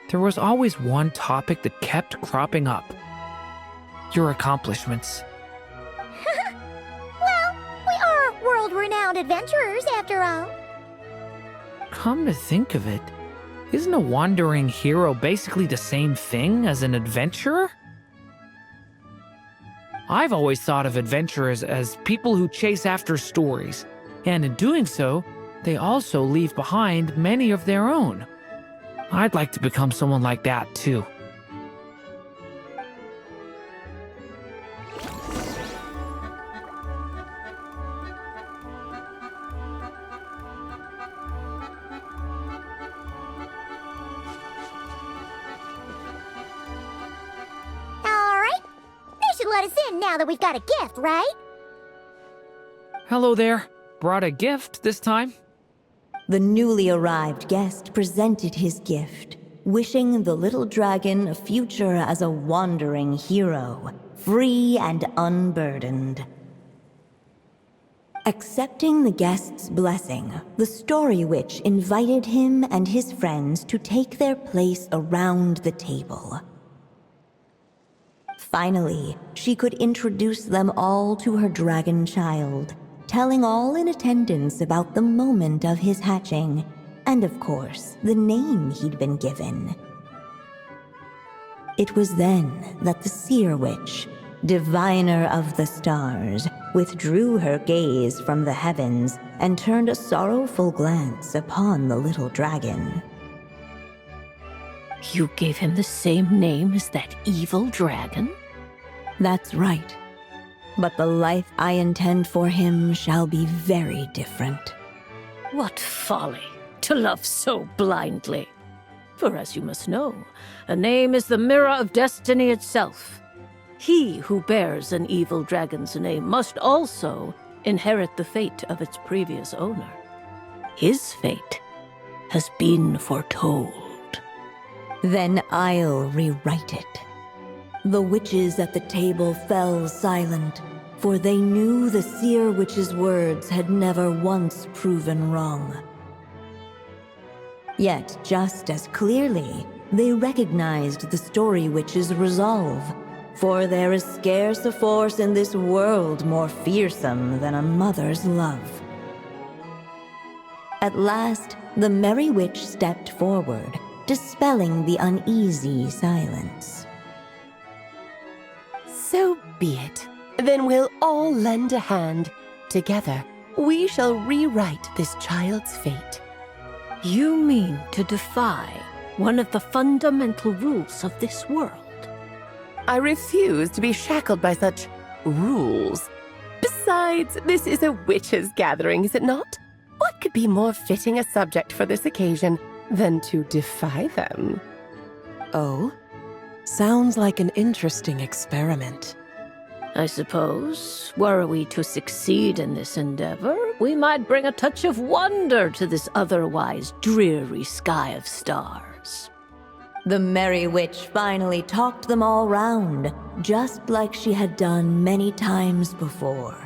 there was always one topic that kept cropping up. Your accomplishments. Well, we are world-renowned adventurers after all. Come to think of it, isn't a wandering hero basically the same thing as an adventurer? I've always thought of adventurers as people who chase after stories, and in doing so, they also leave behind many of their own. I'd like to become someone like that too. Let us in now that we've got a gift, right? Hello there. Brought a gift this time? The newly arrived guest presented his gift, wishing the little dragon a future as a wandering hero, free and unburdened. Accepting the guest's blessing, the Story Witch invited him and his friends to take their place around the table. Finally, she could introduce them all to her dragon child, telling all in attendance about the moment of his hatching, and of course, the name he'd been given. It was then that the Seer Witch, diviner of the stars, withdrew her gaze from the heavens and turned a sorrowful glance upon the little dragon. You gave him the same name as that evil dragon? That's right. But the life I intend for him shall be very different. What folly, to love so blindly. For as you must know, a name is the mirror of destiny itself. He who bears an evil dragon's name must also inherit the fate of its previous owner. His fate has been foretold. Then I'll rewrite it. The witches at the table fell silent, for they knew the seer witch's words had never once proven wrong. Yet, just as clearly, they recognized the story witch's resolve, for there is scarce a force in this world more fearsome than a mother's love. At last, the merry witch stepped forward, dispelling the uneasy silence. So be it. Then we'll all lend a hand. Together, we shall rewrite this child's fate. You mean to defy one of the fundamental rules of this world? I refuse to be shackled by such rules. Besides, this is a witches' gathering, is it not? What could be more fitting a subject for this occasion than to defy them? Oh? Sounds like an interesting experiment. I suppose, were we to succeed in this endeavor, we might bring a touch of wonder to this otherwise dreary sky of stars. The merry witch finally talked them all round, just like she had done many times before.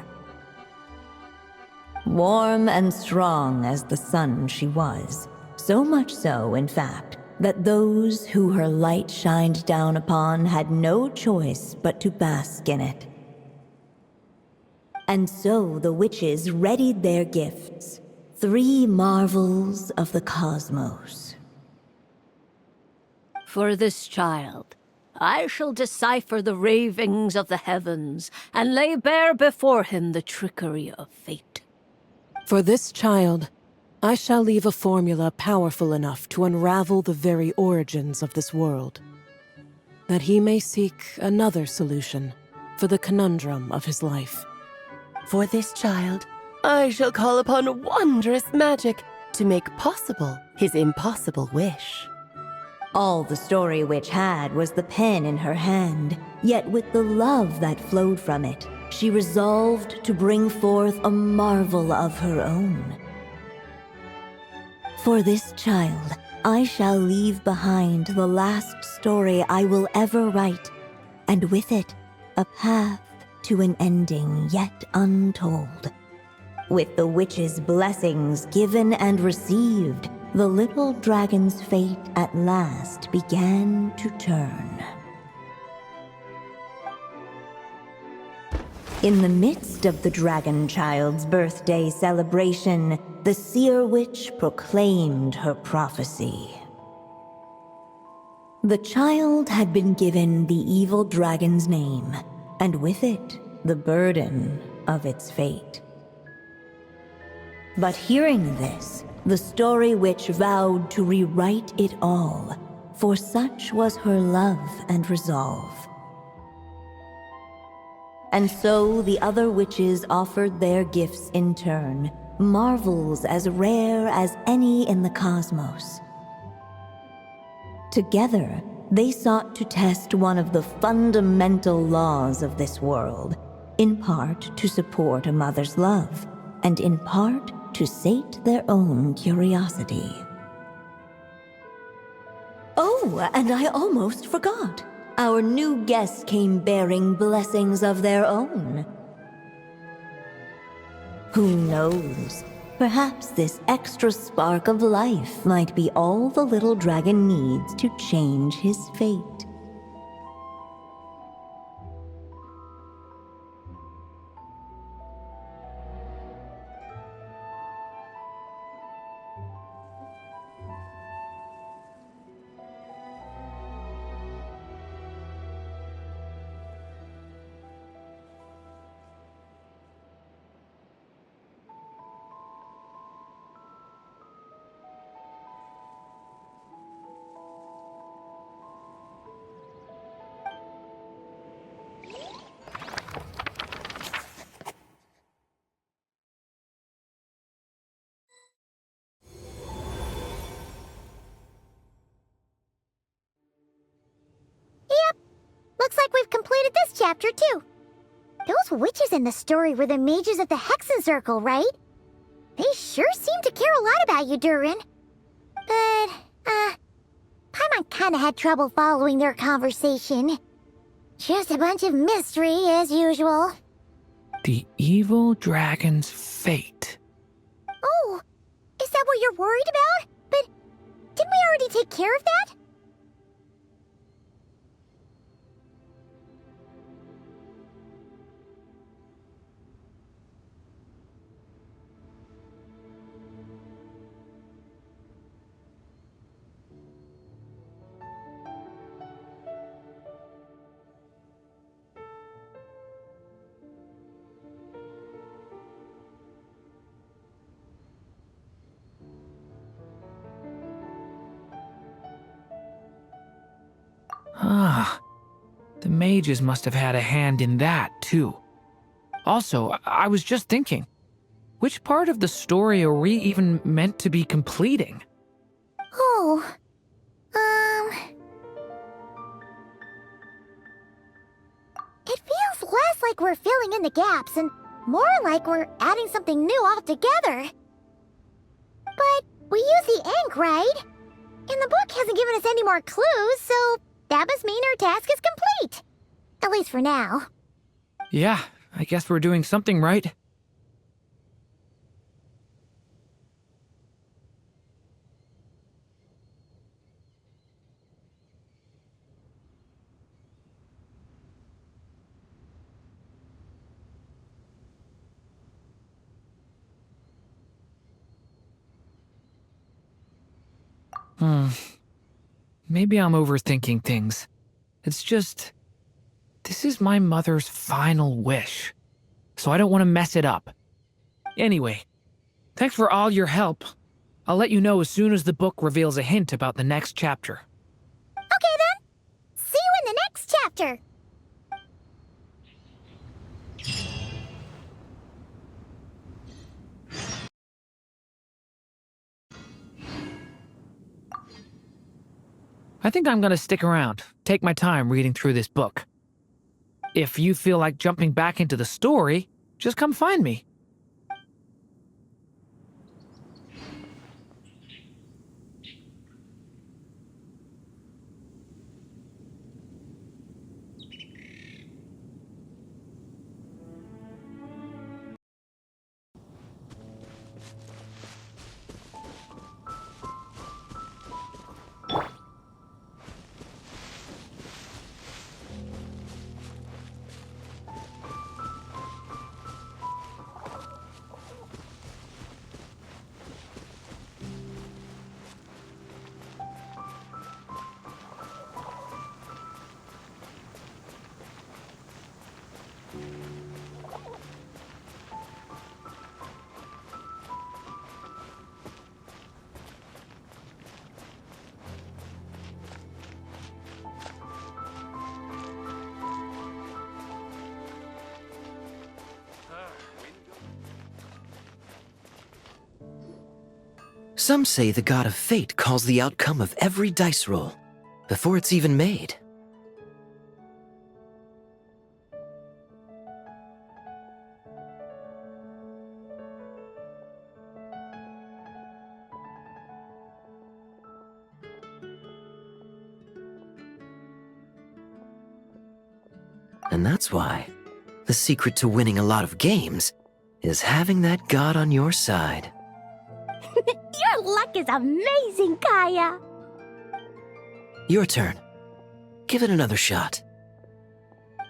Warm and strong as the sun she was, so much so, in fact, that those who her light shined down upon had no choice but to bask in it. And so the witches readied their gifts, 3 marvels of the cosmos. For this child, I shall decipher the ravings of the heavens and lay bare before him the trickery of fate. For this child, I shall leave a formula powerful enough to unravel the very origins of this world, that he may seek another solution for the conundrum of his life. For this child, I shall call upon wondrous magic to make possible his impossible wish. All the story witch had was the pen in her hand, yet with the love that flowed from it, she resolved to bring forth a marvel of her own. For this child, I shall leave behind the last story I will ever write, and with it, a path to an ending yet untold. With the witch's blessings given and received, the little dragon's fate at last began to turn. In the midst of the dragon child's birthday celebration, the seer witch proclaimed her prophecy. The child had been given the evil dragon's name, and with it, the burden of its fate. But hearing this, the story witch vowed to rewrite it all, for such was her love and resolve. And so the other witches offered their gifts in turn, marvels as rare as any in the cosmos. Together, they sought to test one of the fundamental laws of this world, in part to support a mother's love, and in part to sate their own curiosity. Oh, and I almost forgot. Our new guests came bearing blessings of their own. Who knows? Perhaps this extra spark of life might be all the little dragon needs to change his fate. Looks like we've completed this chapter, too. Those witches in the story were the mages of the Hexen Circle, right? They sure seem to care a lot about you, Durin. But, Paimon kinda had trouble following their conversation. Just a bunch of mystery, as usual. The evil dragon's fate. Oh, is that what you're worried about? But didn't we already take care of that? Ah, the mages must have had a hand in that, too. Also, I was just thinking, which part of the story are we even meant to be completing? Oh, it feels less like we're filling in the gaps and more like we're adding something new altogether. But we use the ink, right? And the book hasn't given us any more clues, so that must mean our task is complete. At least for now. Yeah, I guess we're doing something right. Maybe I'm overthinking things. It's just, this is my mother's final wish, so I don't want to mess it up. Anyway, thanks for all your help. I'll let you know as soon as the book reveals a hint about the next chapter. Okay then. See you in the next chapter. I think I'm gonna stick around, take my time reading through this book. If you feel like jumping back into the story, just come find me. Some say the god of fate calls the outcome of every dice roll before it's even made. And that's why the secret to winning a lot of games is having that god on your side. Your luck is amazing, Kaya. Your turn. Give it another shot.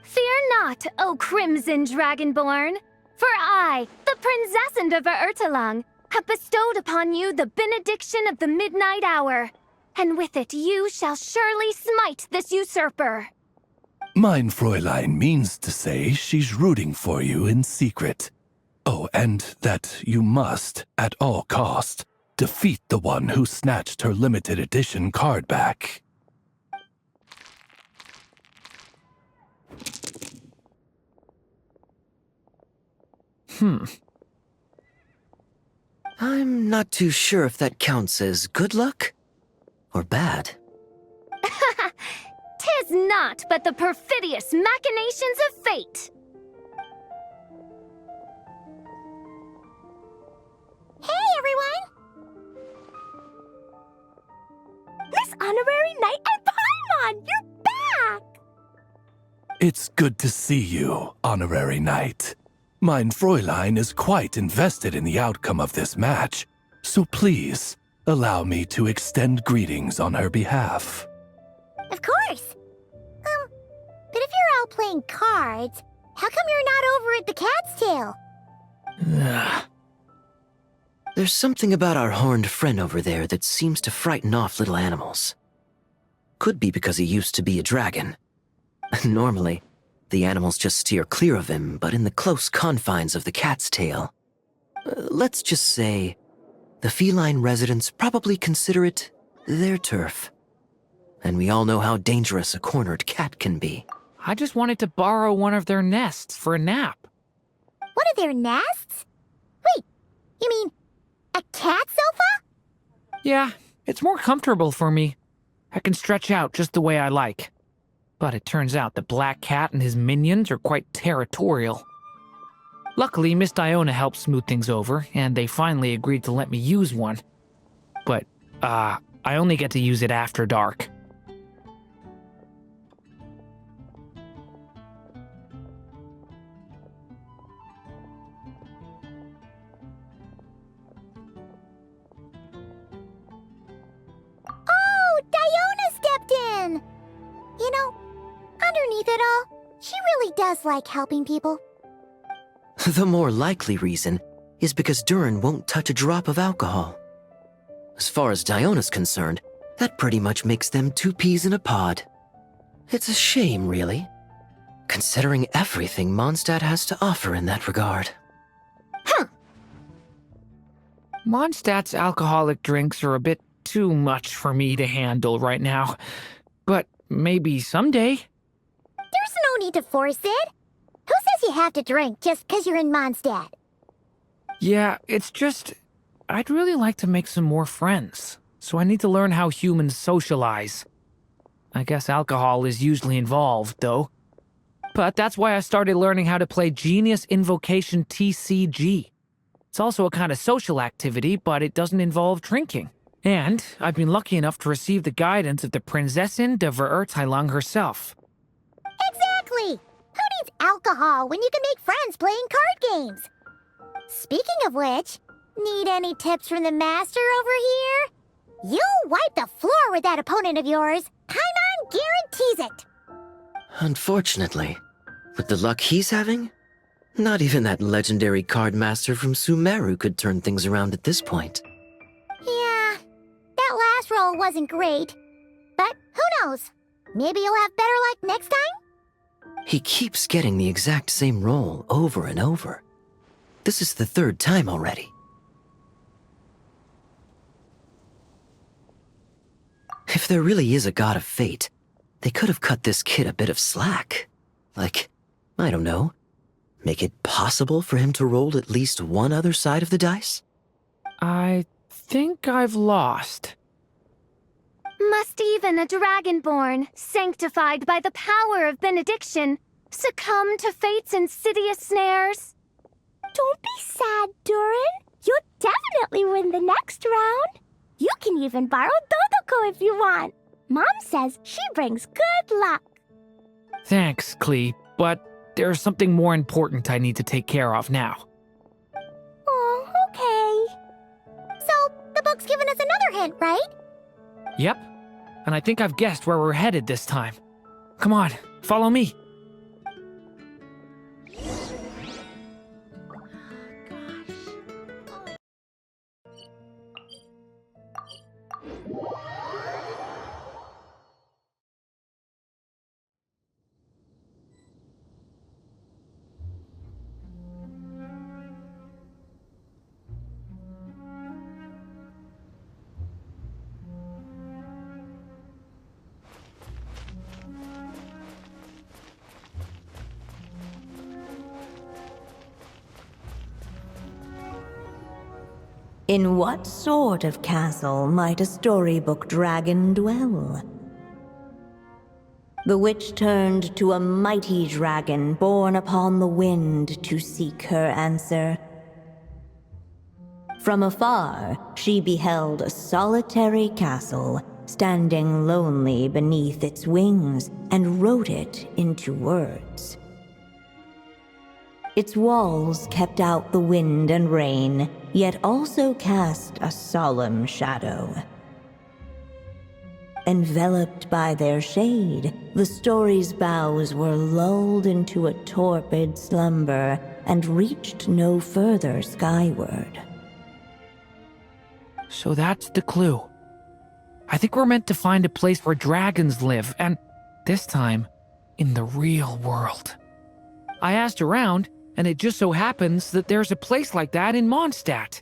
Fear not, O Crimson Dragonborn, for I, the Princess of Ertelung, have bestowed upon you the benediction of the midnight hour, and with it you shall surely smite this usurper. Mein Fräulein means to say she's rooting for you in secret. Oh, and that you must, at all cost, defeat the one who snatched her limited edition card back. I'm not too sure if that counts as good luck or bad. Tis not but the perfidious machinations of fate. Hey, everyone! Miss Honorary Knight and Paimon, you're back! It's good to see you, Honorary Knight. Mein Fräulein is quite invested in the outcome of this match, so please allow me to extend greetings on her behalf. Of course. But if you're out playing cards, how come you're not over at the Cat's Tail? There's something about our horned friend over there that seems to frighten off little animals. Could be because he used to be a dragon. Normally, the animals just steer clear of him, but in the close confines of the Cat's Tail, let's just say, the feline residents probably consider it their turf. And we all know how dangerous a cornered cat can be. I just wanted to borrow one of their nests for a nap. One of their nests? Wait, you mean a cat sofa? Yeah, it's more comfortable for me. I can stretch out just the way I like. But it turns out the Black Cat and his minions are quite territorial. Luckily, Miss Diona helped smooth things over, and they finally agreed to let me use one. But, I only get to use it after dark. Oh, Diona stepped in! You know, underneath it all, she really does like helping people. The more likely reason is because Durin won't touch a drop of alcohol. As far as Diona's concerned, that pretty much makes them two peas in a pod. It's a shame, really, considering everything Mondstadt has to offer in that regard. Mondstadt's alcoholic drinks are a bit too much for me to handle right now. But maybe someday. There's no need to force it. Who says you have to drink just 'cause you're in Mondstadt? Yeah, it's just, I'd really like to make some more friends, so I need to learn how humans socialize. I guess alcohol is usually involved, though. But that's why I started learning how to play Genius Invocation TCG. It's also a kind of social activity, but it doesn't involve drinking. And I've been lucky enough to receive the guidance of the Prinzessin de Verurteilung herself. Exactly! Who needs alcohol when you can make friends playing card games? Speaking of which, need any tips from the master over here? You'll wipe the floor with that opponent of yours. Paimon guarantees it. Unfortunately, with the luck he's having, not even that legendary card master from Sumeru could turn things around at this point. Yeah, that last roll wasn't great. But who knows? Maybe you'll have better luck next time? He keeps getting the exact same roll over and over. This is the third time already. If there really is a god of fate, they could have cut this kid a bit of slack. Like, I don't know, make it possible for him to roll at least one other side of the dice? I think I've lost. Must even a dragonborn, sanctified by the power of benediction, succumb to fate's insidious snares? Don't be sad, Durin. You'll definitely win the next round. You can even borrow Dodoko if you want. Mom says she brings good luck. Thanks, Klee, but there's something more important I need to take care of now. Oh, okay. So, the book's given us another hint, right? Yep, and I think I've guessed where we're headed this time. Come on, follow me. In what sort of castle might a storybook dragon dwell? The witch turned to a mighty dragon born upon the wind to seek her answer. From afar, she beheld a solitary castle, standing lonely beneath its wings, and wrote it into words. Its walls kept out the wind and rain, yet also cast a solemn shadow. Enveloped by their shade, the story's boughs were lulled into a torpid slumber and reached no further skyward. So that's the clue. I think we're meant to find a place where dragons live, and this time, in the real world. I asked around, and it just so happens that there's a place like that in Mondstadt.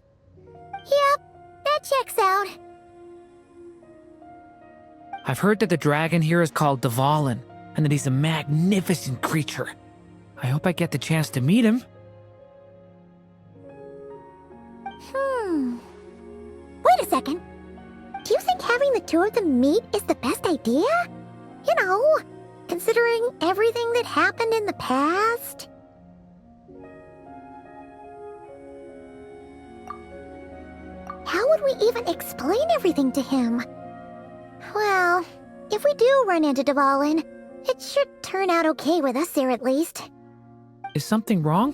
Yep, that checks out. I've heard that the dragon here is called Durin, and that he's a magnificent creature. I hope I get the chance to meet him. Wait a second. Do you think having the two of them meet is the best idea? You know, considering everything that happened in the past? How would we even explain everything to him? Well, if we do run into Durin, it should turn out okay with us there at least. Is something wrong?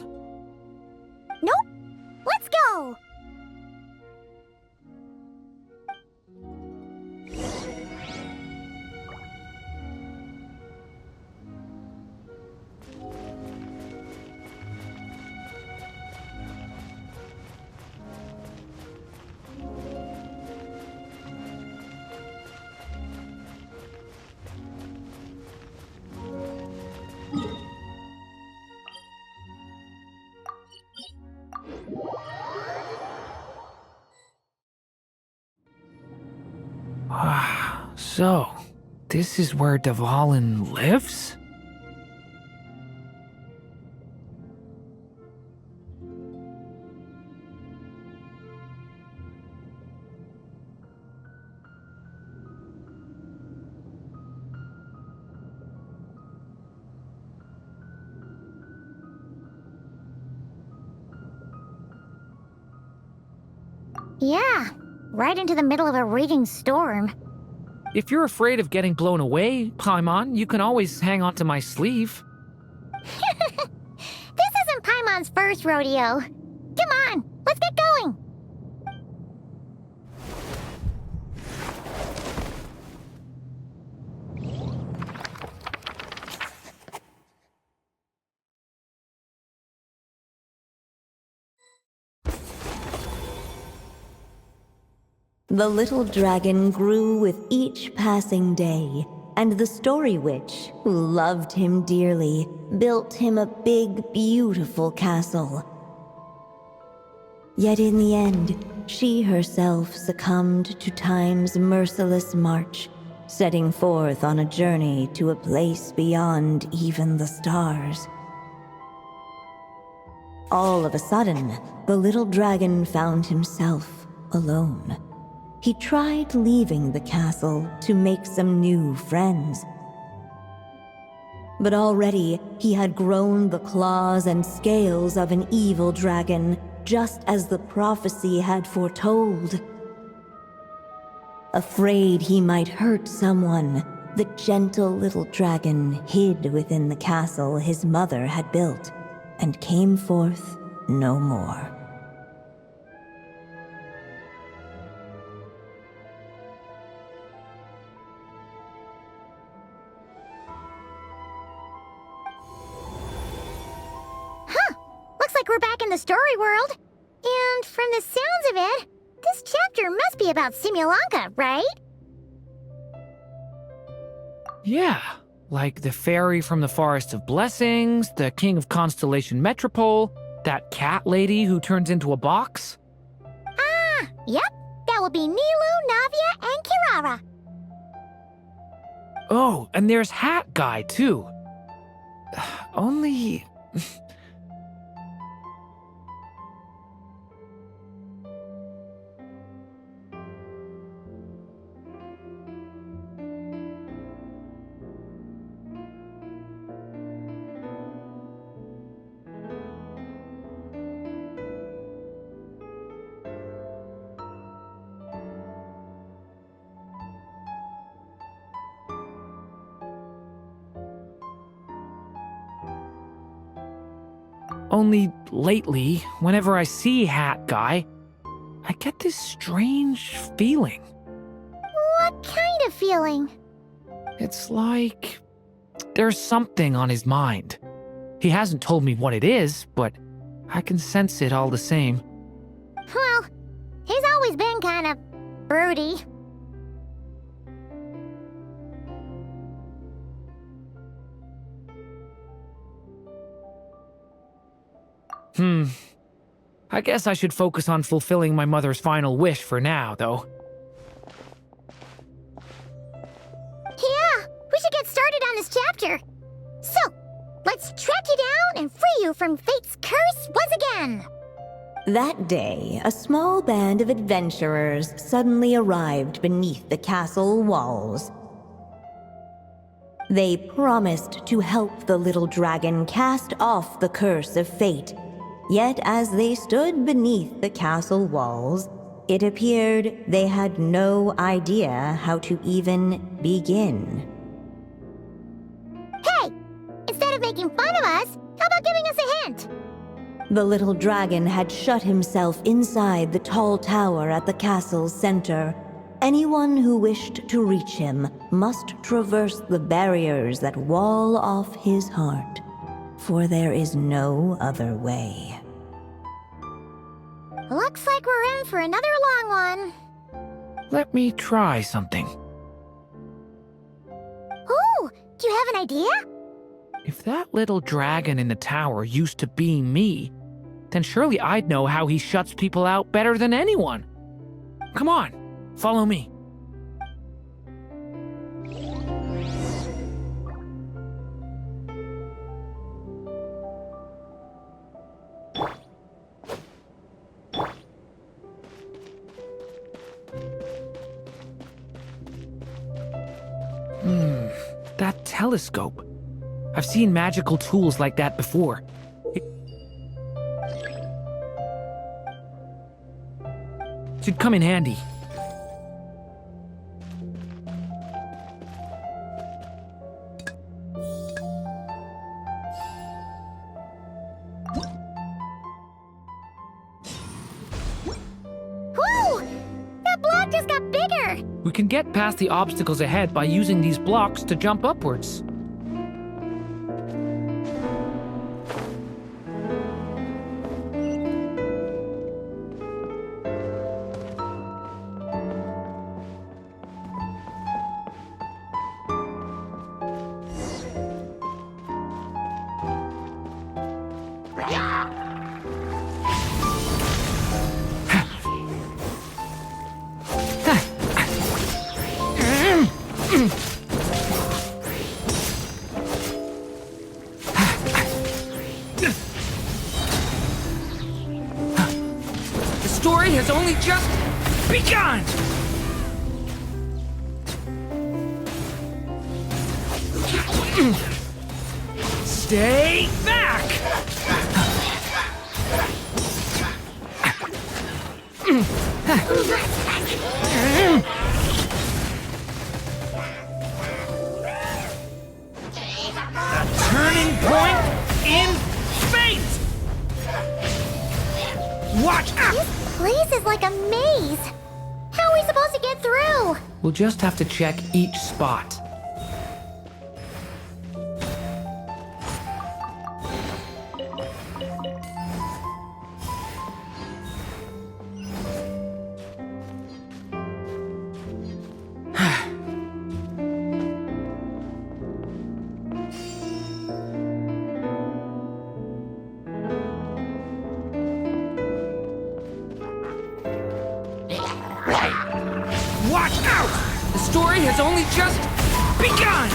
Nope. Let's go! So, this is where Durin lives? Yeah, right into the middle of a raging storm. If you're afraid of getting blown away, Paimon, you can always hang onto my sleeve. This isn't Paimon's first rodeo. Come on, let's get going! The little dragon grew with each passing day, and the Story Witch, who loved him dearly, built him a big, beautiful castle. Yet in the end, she herself succumbed to time's merciless march, setting forth on a journey to a place beyond even the stars. All of a sudden, the little dragon found himself alone. He tried leaving the castle to make some new friends. But already he had grown the claws and scales of an evil dragon, just as the prophecy had foretold. Afraid he might hurt someone, the gentle little dragon hid within the castle his mother had built, and came forth no more. Looks like we're back in the story world. And from the sounds of it, this chapter must be about Simulanka, right? Yeah, like the fairy from the Forest of Blessings, the king of Constellation Metropole, that cat lady who turns into a box. Ah, yep. That will be Nilu, Navia, and Kirara. Oh, and there's Hat Guy, too. Only... Only lately, whenever I see Hat Guy, I get this strange feeling. What kind of feeling? It's like there's something on his mind. He hasn't told me what it is, but I can sense it all the same. Well, he's always been kind of broody. I guess I should focus on fulfilling my mother's final wish for now, though. Yeah, we should get started on this chapter. So, let's track you down and free you from fate's curse once again. That day, a small band of adventurers suddenly arrived beneath the castle walls. They promised to help the little dragon cast off the curse of fate. Yet as they stood beneath the castle walls, it appeared they had no idea how to even begin. Hey! Instead of making fun of us, how about giving us a hint? The little dragon had shut himself inside the tall tower at the castle's center. Anyone who wished to reach him must traverse the barriers that wall off his heart, for there is no other way. Looks like we're in for another long one. Let me try something. Ooh, do you have an idea? If that little dragon in the tower used to be me, then surely I'd know how he shuts people out better than anyone. Come on, follow me. That telescope. I've seen magical tools like that before. It should come in handy. Whoa! That block just got bigger! We can get past the obstacles ahead by using these blocks to jump upwards. The story has only just begun! Stay back! The turning point in fate! Watch out! This place is like a maze. How are we supposed to get through? We'll just have to check each spot. Watch out! The story has only just begun!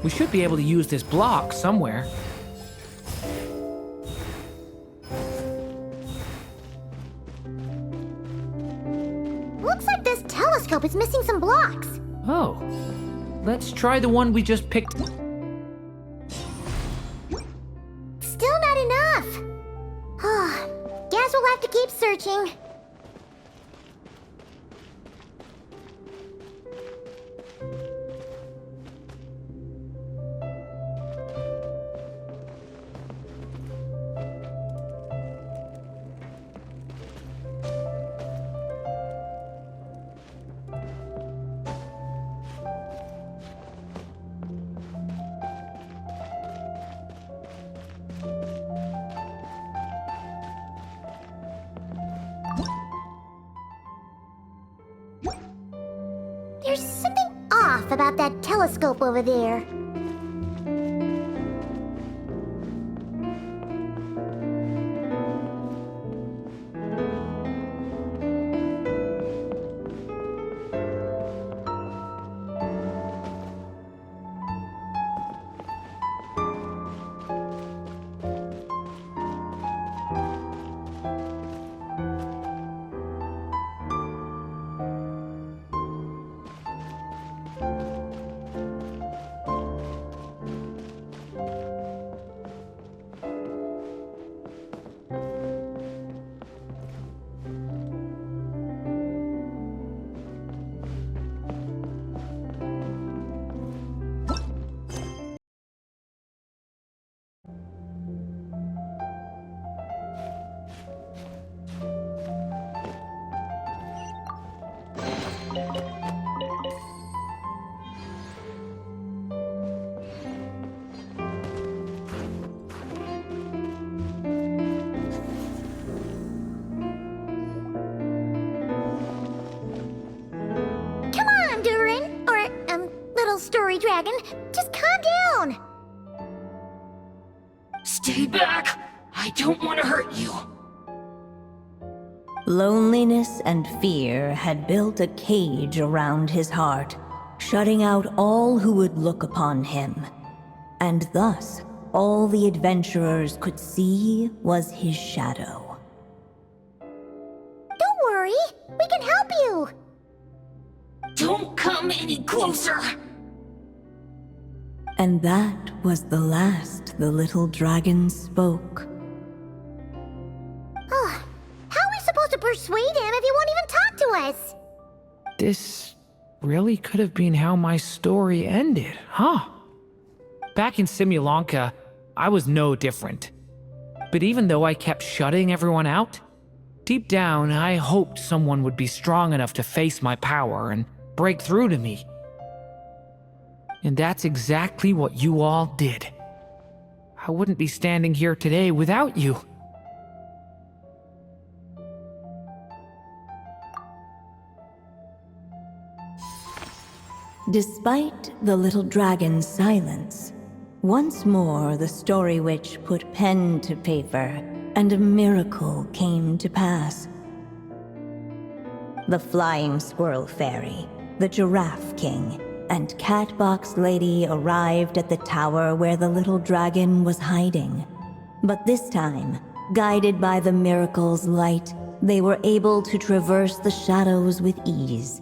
We should be able to use this block somewhere. Looks like this telescope is missing some blocks. Oh. Let's try the one we just picked. Still not enough. Guess Guess we'll have to keep searching. There's something off about that telescope over there. Come on, Durin! Or, little story dragon. Just calm down! Stay back! I don't want to hurt you. Loneliness and fear had built a cage around his heart, shutting out all who would look upon him. And thus, all the adventurers could see was his shadow. Don't worry, we can help you! Don't come any closer! And that was the last the little dragon spoke. How are we supposed to persuade him if he won't even talk to us? This really could have been how my story ended, huh? Back in Simulanka, I was no different. But even though I kept shutting everyone out, deep down I hoped someone would be strong enough to face my power and break through to me. And that's exactly what you all did. I wouldn't be standing here today without you. Despite the little dragon's silence, once more the story witch put pen to paper, and a miracle came to pass. The flying squirrel fairy, the giraffe king, and Catbox Lady arrived at the tower where the little dragon was hiding. But this time, guided by the miracle's light, they were able to traverse the shadows with ease.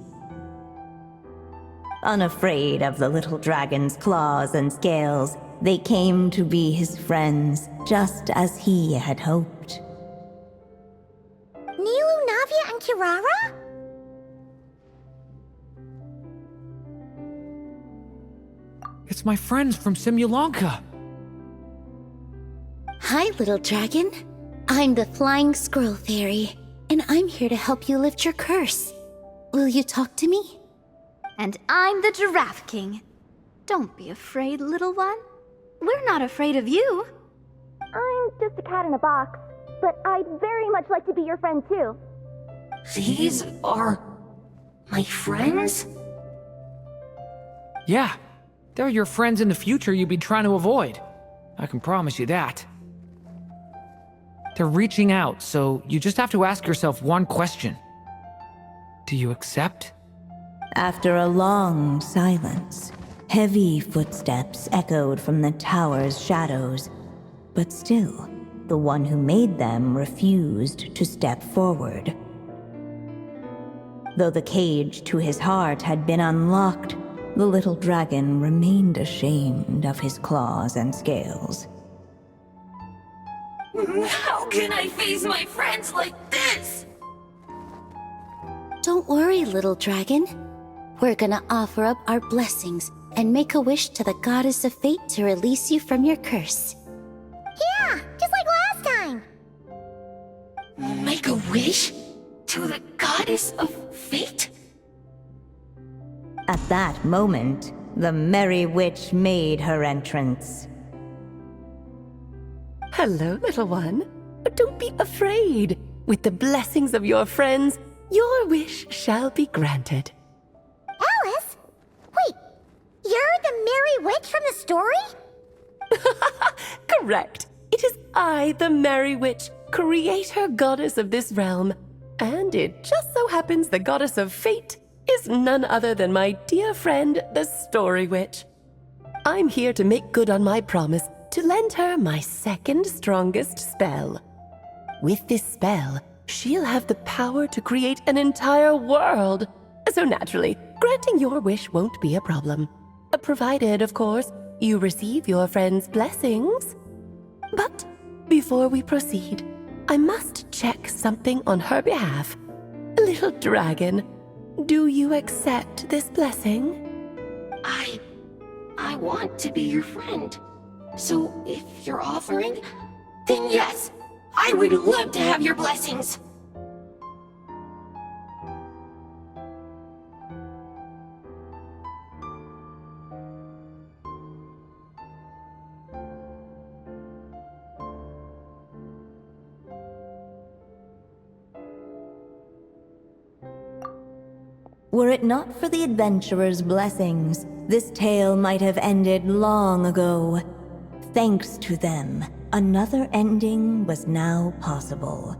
Unafraid of the little dragon's claws and scales, they came to be his friends, just as he had hoped. Nilu, Navia, and Kirara? It's my friends from Simulanka. Hi, little dragon. I'm the Flying Squirrel Fairy, and I'm here to help you lift your curse. Will you talk to me? And I'm the Giraffe King. Don't be afraid, little one. We're not afraid of you. I'm just a cat in a box, but I'd very much like to be your friend too. These are my friends? Yeah, they're your friends in the future you'd be trying to avoid. I can promise you that. They're reaching out, so you just have to ask yourself one question. Do you accept? After a long silence, heavy footsteps echoed from the tower's shadows, but still, the one who made them refused to step forward. Though the cage to his heart had been unlocked, the little dragon remained ashamed of his claws and scales. How can I face my friends like this? Don't worry, little dragon. We're gonna offer up our blessings and make a wish to the goddess of fate to release you from your curse. Yeah, just like last time. Make a wish? To the goddess of fate? At that moment, the Merry Witch made her entrance. Hello, little one. Don't be afraid. With the blessings of your friends, your wish shall be granted. Alice? Wait, you're the Merry Witch from the story? Correct. It is I, the Merry Witch, creator goddess of this realm. And it just so happens the goddess of fate is none other than my dear friend, the Story Witch. I'm here to make good on my promise to lend her my second strongest spell. With this spell, she'll have the power to create an entire world. So naturally, granting your wish won't be a problem. Provided, of course, you receive your friend's blessings. But before we proceed, I must check something on her behalf. Little dragon, do you accept this blessing? I want to be your friend. So if you're offering, then yes, I would love to have your blessings. Were it not for the adventurer's blessings, this tale might have ended long ago. Thanks to them, another ending was now possible.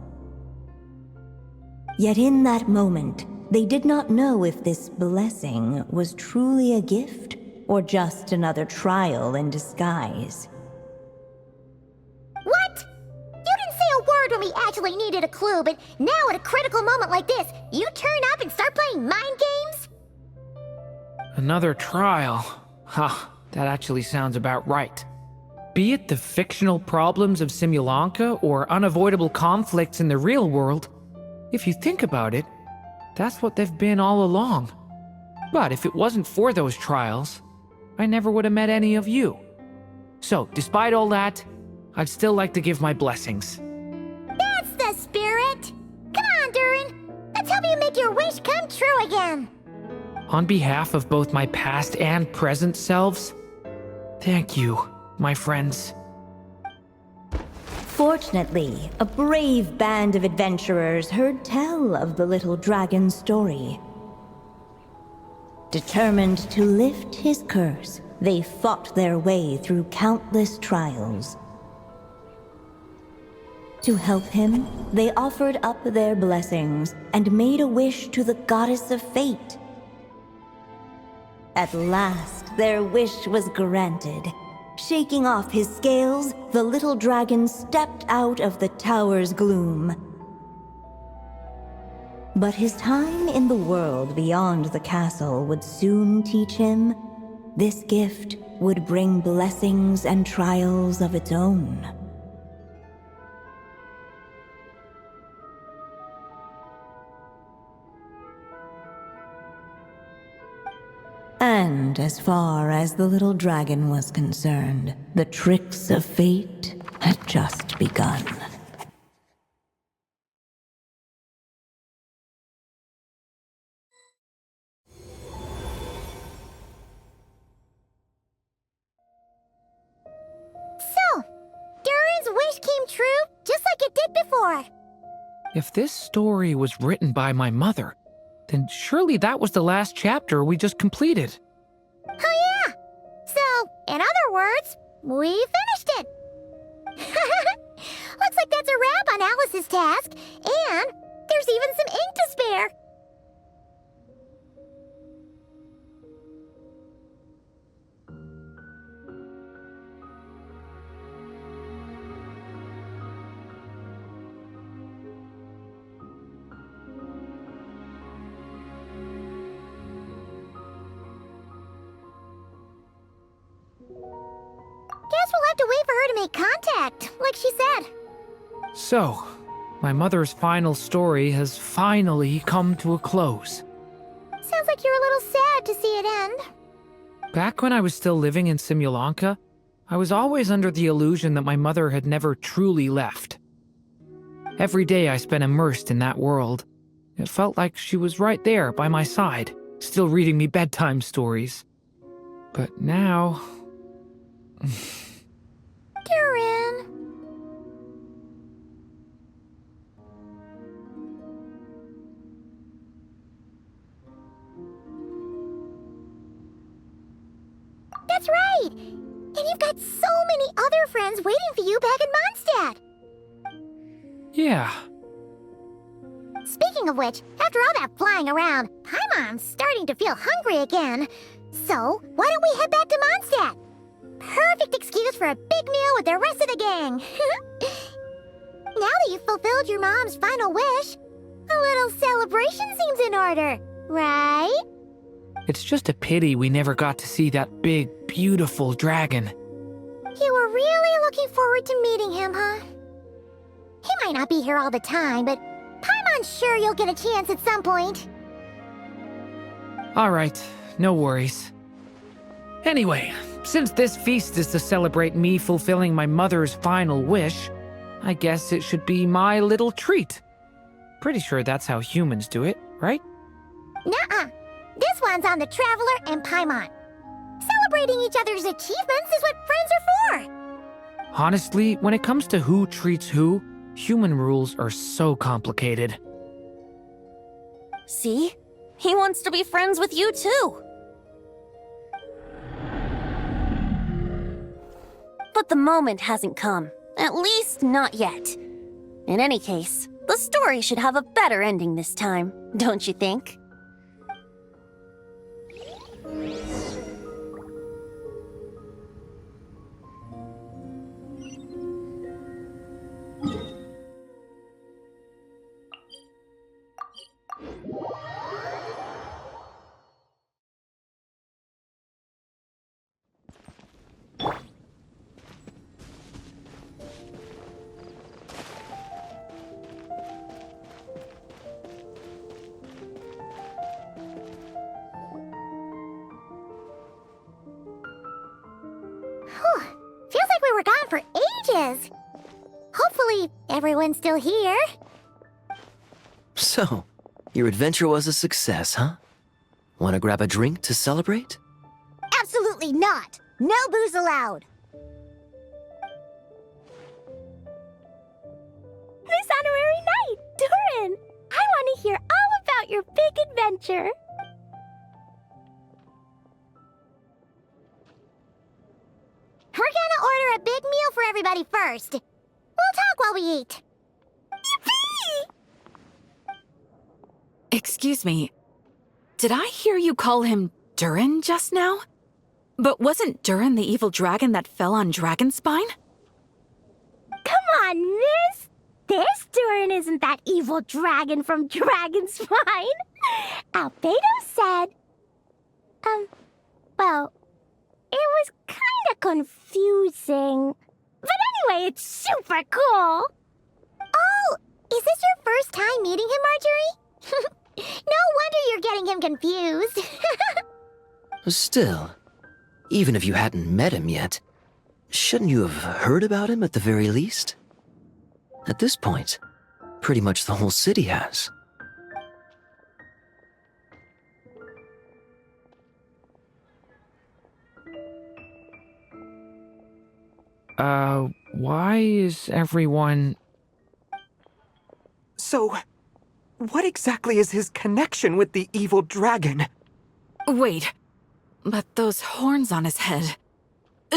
Yet in that moment, they did not know if this blessing was truly a gift or just another trial in disguise. What? You didn't say a word when we actually needed a clue, but now at a critical moment like this, you turn up and start playing mind games? Another trial. Huh, that actually sounds about right. Be it the fictional problems of Simulanka or unavoidable conflicts in the real world, if you think about it, that's what they've been all along. But if it wasn't for those trials, I never would have met any of you. So, despite all that, I'd still like to give my blessings. That's the spirit! Come on, Durin! Let's help you make your wish come true again! On behalf of both my past and present selves, thank you, my friends. Fortunately, a brave band of adventurers heard tell of the little dragon's story. Determined to lift his curse, they fought their way through countless trials. To help him, they offered up their blessings and made a wish to the goddess of fate. At last, their wish was granted. Shaking off his scales, the little dragon stepped out of the tower's gloom. But his time in the world beyond the castle would soon teach him this gift would bring blessings and trials of its own. And as far as the little dragon was concerned, the tricks of fate had just begun. So, Durin's wish came true just like it did before. If this story was written by my mother, then surely that was the last chapter we just completed. Oh yeah! So, in other words, we finished it! Looks like that's a wrap on Alice's task, and there's even some ink to spare! Guess we'll have to wait for her to make contact, like she said. So, my mother's final story has finally come to a close. Sounds like you're a little sad to see it end. Back when I was still living in Simulanka, I was always under the illusion that my mother had never truly left. Every day I spent immersed in that world. It felt like she was right there by my side, still reading me bedtime stories. But now... Durin. That's right! And you've got so many other friends waiting for you back in Mondstadt! Yeah. Speaking of which, after all that flying around, Paimon's starting to feel hungry again. So, why don't we head back to Mondstadt? Perfect excuse for a big meal with the rest of the gang. Now that you've fulfilled your mom's final wish, a little celebration seems in order, right? It's just a pity we never got to see that big, beautiful dragon. You were really looking forward to meeting him, huh? He might not be here all the time, but Paimon's sure you'll get a chance at some point. Alright, no worries. Anyway, since this feast is to celebrate me fulfilling my mother's final wish, I guess it should be my little treat. Pretty sure that's how humans do it, right? Nuh-uh. This one's on the Traveler and Paimon. Celebrating each other's achievements is what friends are for. Honestly, when it comes to who treats who, human rules are so complicated. See? He wants to be friends with you too. But the moment hasn't come. At least not yet. In any case, the story should have a better ending this time, don't you think? Feels like we were gone for ages. Hopefully, everyone's still here. So, your adventure was a success, huh? Want to grab a drink to celebrate? Absolutely not. No booze allowed. This honorary knight, Durin. I want to hear all about your big adventure. We're gonna order a big meal for everybody first. We'll talk while we eat. Yippee! Excuse me. Did I hear you call him Durin just now? But wasn't Durin the evil dragon that fell on Dragonspine? Come on, miss. This Durin isn't that evil dragon from Dragonspine. Albedo said... well, it was kinda confusing. But anyway, it's super cool. Oh, is this your first time meeting him, Marjorie? No wonder you're getting him confused. Still, even if you hadn't met him yet, shouldn't you have heard about him at the very least? At this point, pretty much the whole city has. Why is everyone... So, what exactly is his connection with the evil dragon? Wait, but those horns on his head...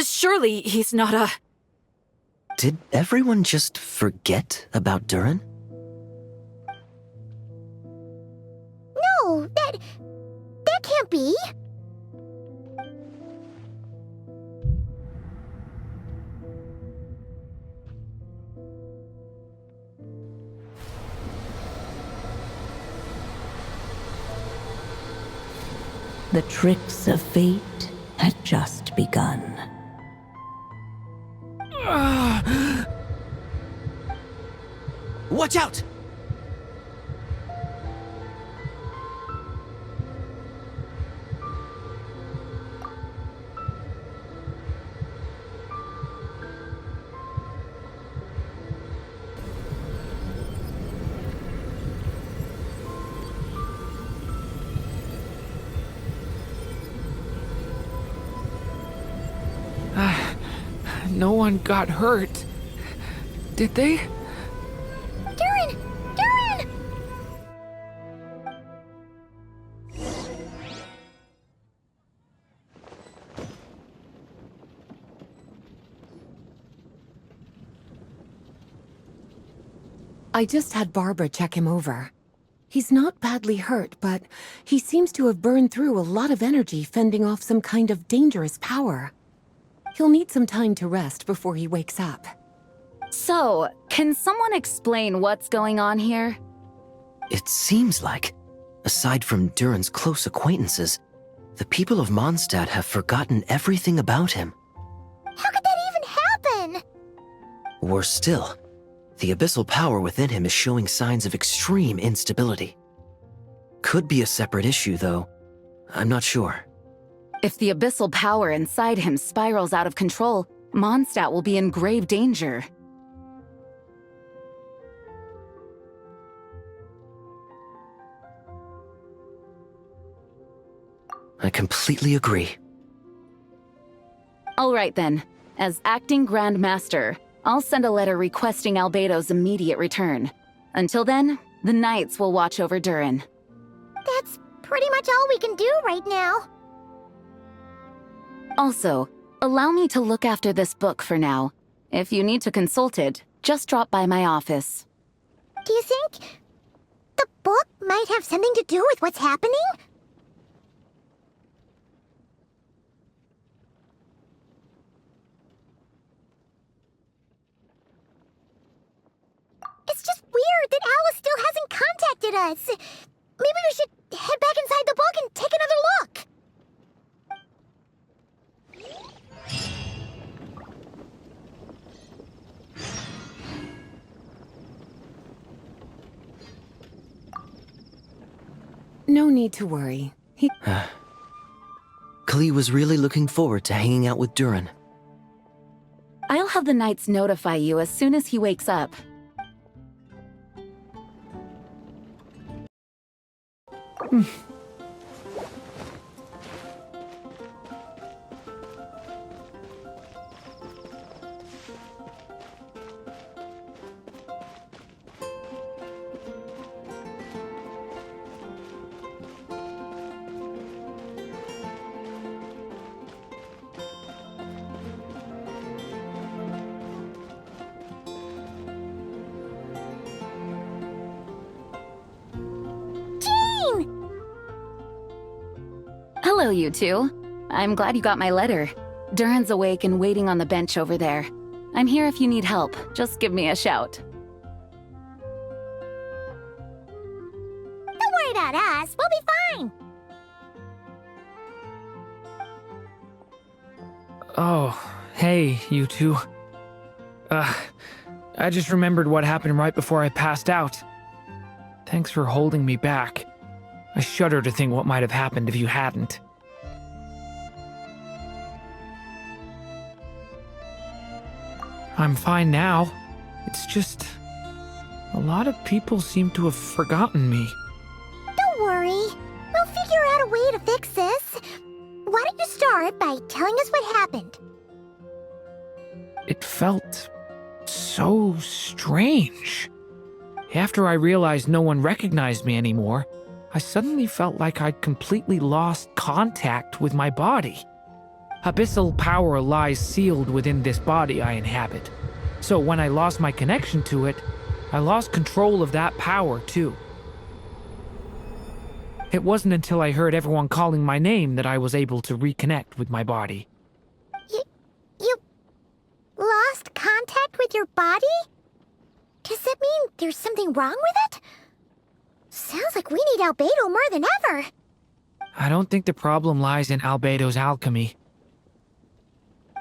Surely he's not a... Did everyone just forget about Durin? No, that can't be. The tricks of fate had just begun. Watch out! No one got hurt. Did they? Durin! Durin! I just had Barbara check him over. He's not badly hurt, but he seems to have burned through a lot of energy fending off some kind of dangerous power. He'll need some time to rest before he wakes up. So, can someone explain what's going on here? It seems like, aside from Durin's close acquaintances, the people of Mondstadt have forgotten everything about him. How could that even happen? Worse still, the abyssal power within him is showing signs of extreme instability. Could be a separate issue, though. I'm not sure. If the abyssal power inside him spirals out of control, Mondstadt will be in grave danger. I completely agree. All right then. As acting Grand Master, I'll send a letter requesting Albedo's immediate return. Until then, the Knights will watch over Durin. That's pretty much all we can do right now. Also, allow me to look after this book for now. If you need to consult it, just drop by my office. Do you think the book might have something to do with what's happening? It's just weird that Alice still hasn't contacted us. Maybe we should head back inside the book and take another look. No need to worry. Klee was really looking forward to hanging out with Durin. I'll have the Knights notify you as soon as he wakes up. Hello, you two. I'm glad you got my letter. Durin's awake and waiting on the bench over there. I'm here if you need help. Just give me a shout. Don't worry about us. We'll be fine. Oh, hey, you two. I just remembered what happened right before I passed out. Thanks for holding me back. I shudder to think what might have happened if you hadn't. I'm fine now. It's just... a lot of people seem to have forgotten me. Don't worry. We'll figure out a way to fix this. Why don't you start by telling us what happened? It felt so strange. After I realized no one recognized me anymore, I suddenly felt like I'd completely lost contact with my body. Abyssal power lies sealed within this body I inhabit. So when I lost my connection to it, I lost control of that power too. It wasn't until I heard everyone calling my name that I was able to reconnect with my body. You lost contact with your body? Does that mean there's something wrong with it? Sounds like we need Albedo more than ever. I don't think the problem lies in Albedo's alchemy.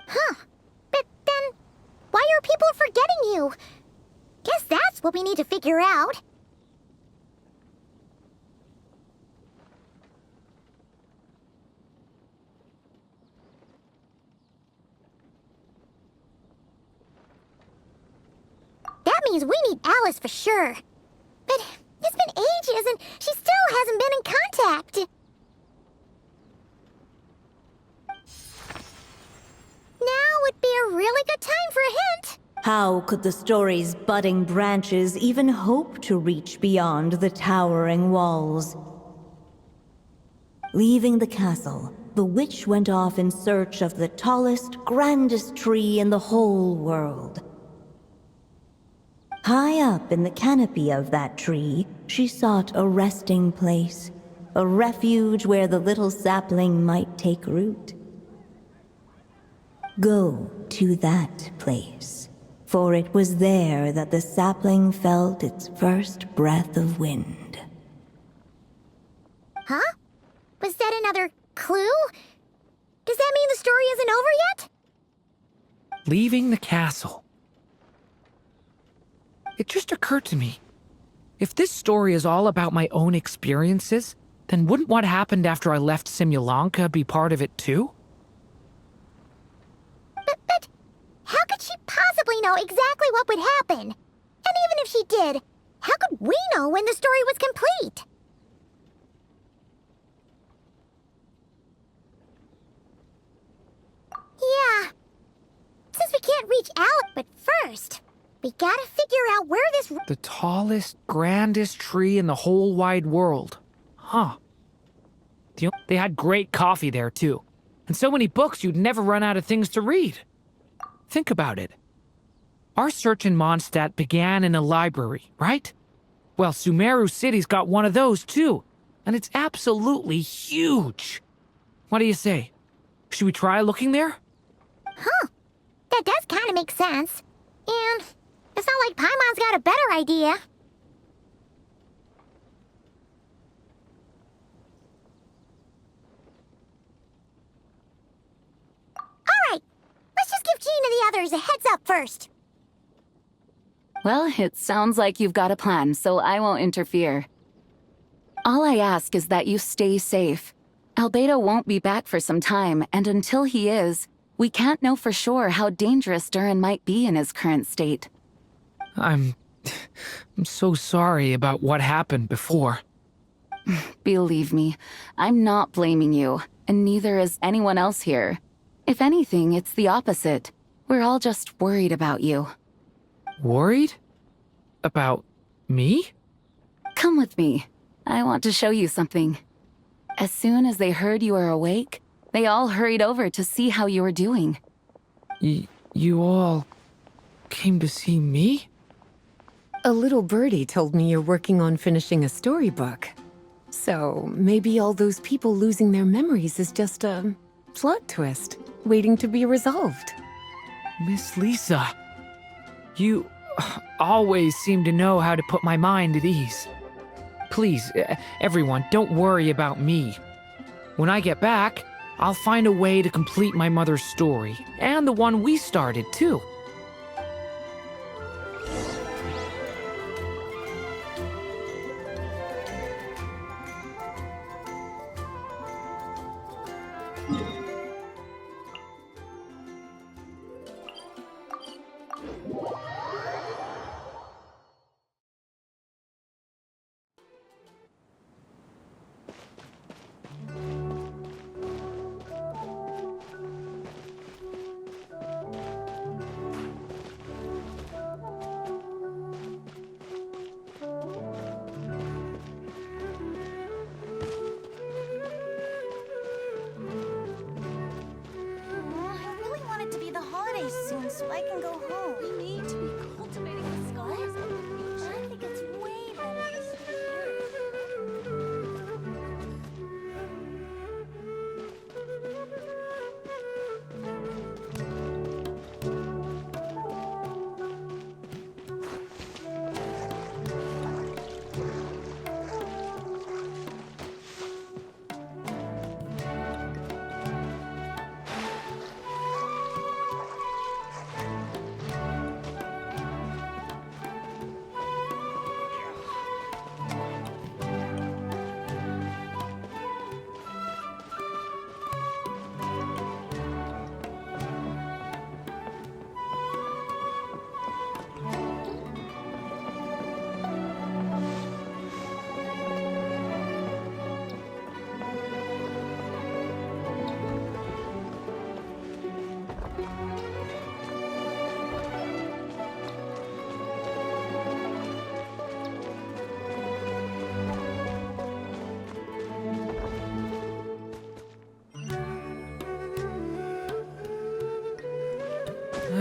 Huh. But then, why are people forgetting you? Guess that's what we need to figure out. That means we need Alice for sure. But it's been ages and she still hasn't been in contact. Now would be a really good time for a hint. How could the story's budding branches even hope to reach beyond the towering walls? Leaving the castle, the witch went off in search of the tallest, grandest tree in the whole world. High up in the canopy of that tree, she sought a resting place, a refuge where the little sapling might take root. Go to that place, for it was there that the sapling felt its first breath of wind. Huh? Was that another clue? Does that mean the story isn't over yet? Leaving the castle. It just occurred to me. If this story is all about my own experiences, then wouldn't what happened after I left Simulanka be part of it too? But how could she possibly know exactly what would happen? And even if she did, how could we know when the story was complete? Yeah. Since we can't reach Alec, but first, we gotta figure out where this... The tallest, grandest tree in the whole wide world. Huh. They had great coffee there, too. And so many books you'd never run out of things to read. Think about it. Our search in Mondstadt began in a library, right? Well, Sumeru City's got one of those, too. And it's absolutely huge. What do you say? Should we try looking there? Huh. That does kind of make sense. And it's not like Paimon's got a better idea. Alright, let's just give Jean and the others a heads up first. Well, it sounds like you've got a plan, so I won't interfere. All I ask is that you stay safe. Albedo won't be back for some time, and until he is, we can't know for sure how dangerous Durin might be in his current state. I'm so sorry about what happened before. Believe me, I'm not blaming you, and neither is anyone else here. If anything, it's the opposite. We're all just worried about you. Worried? About me? Come with me. I want to show you something. As soon as they heard you were awake, they all hurried over to see how you were doing. You all came to see me? A little birdie told me you're working on finishing a storybook. So maybe all those people losing their memories is just a plot twist, waiting to be resolved. Miss Lisa, you always seem to know how to put my mind at ease. Please, everyone, don't worry about me. When I get back, I'll find a way to complete my mother's story, and the one we started, too.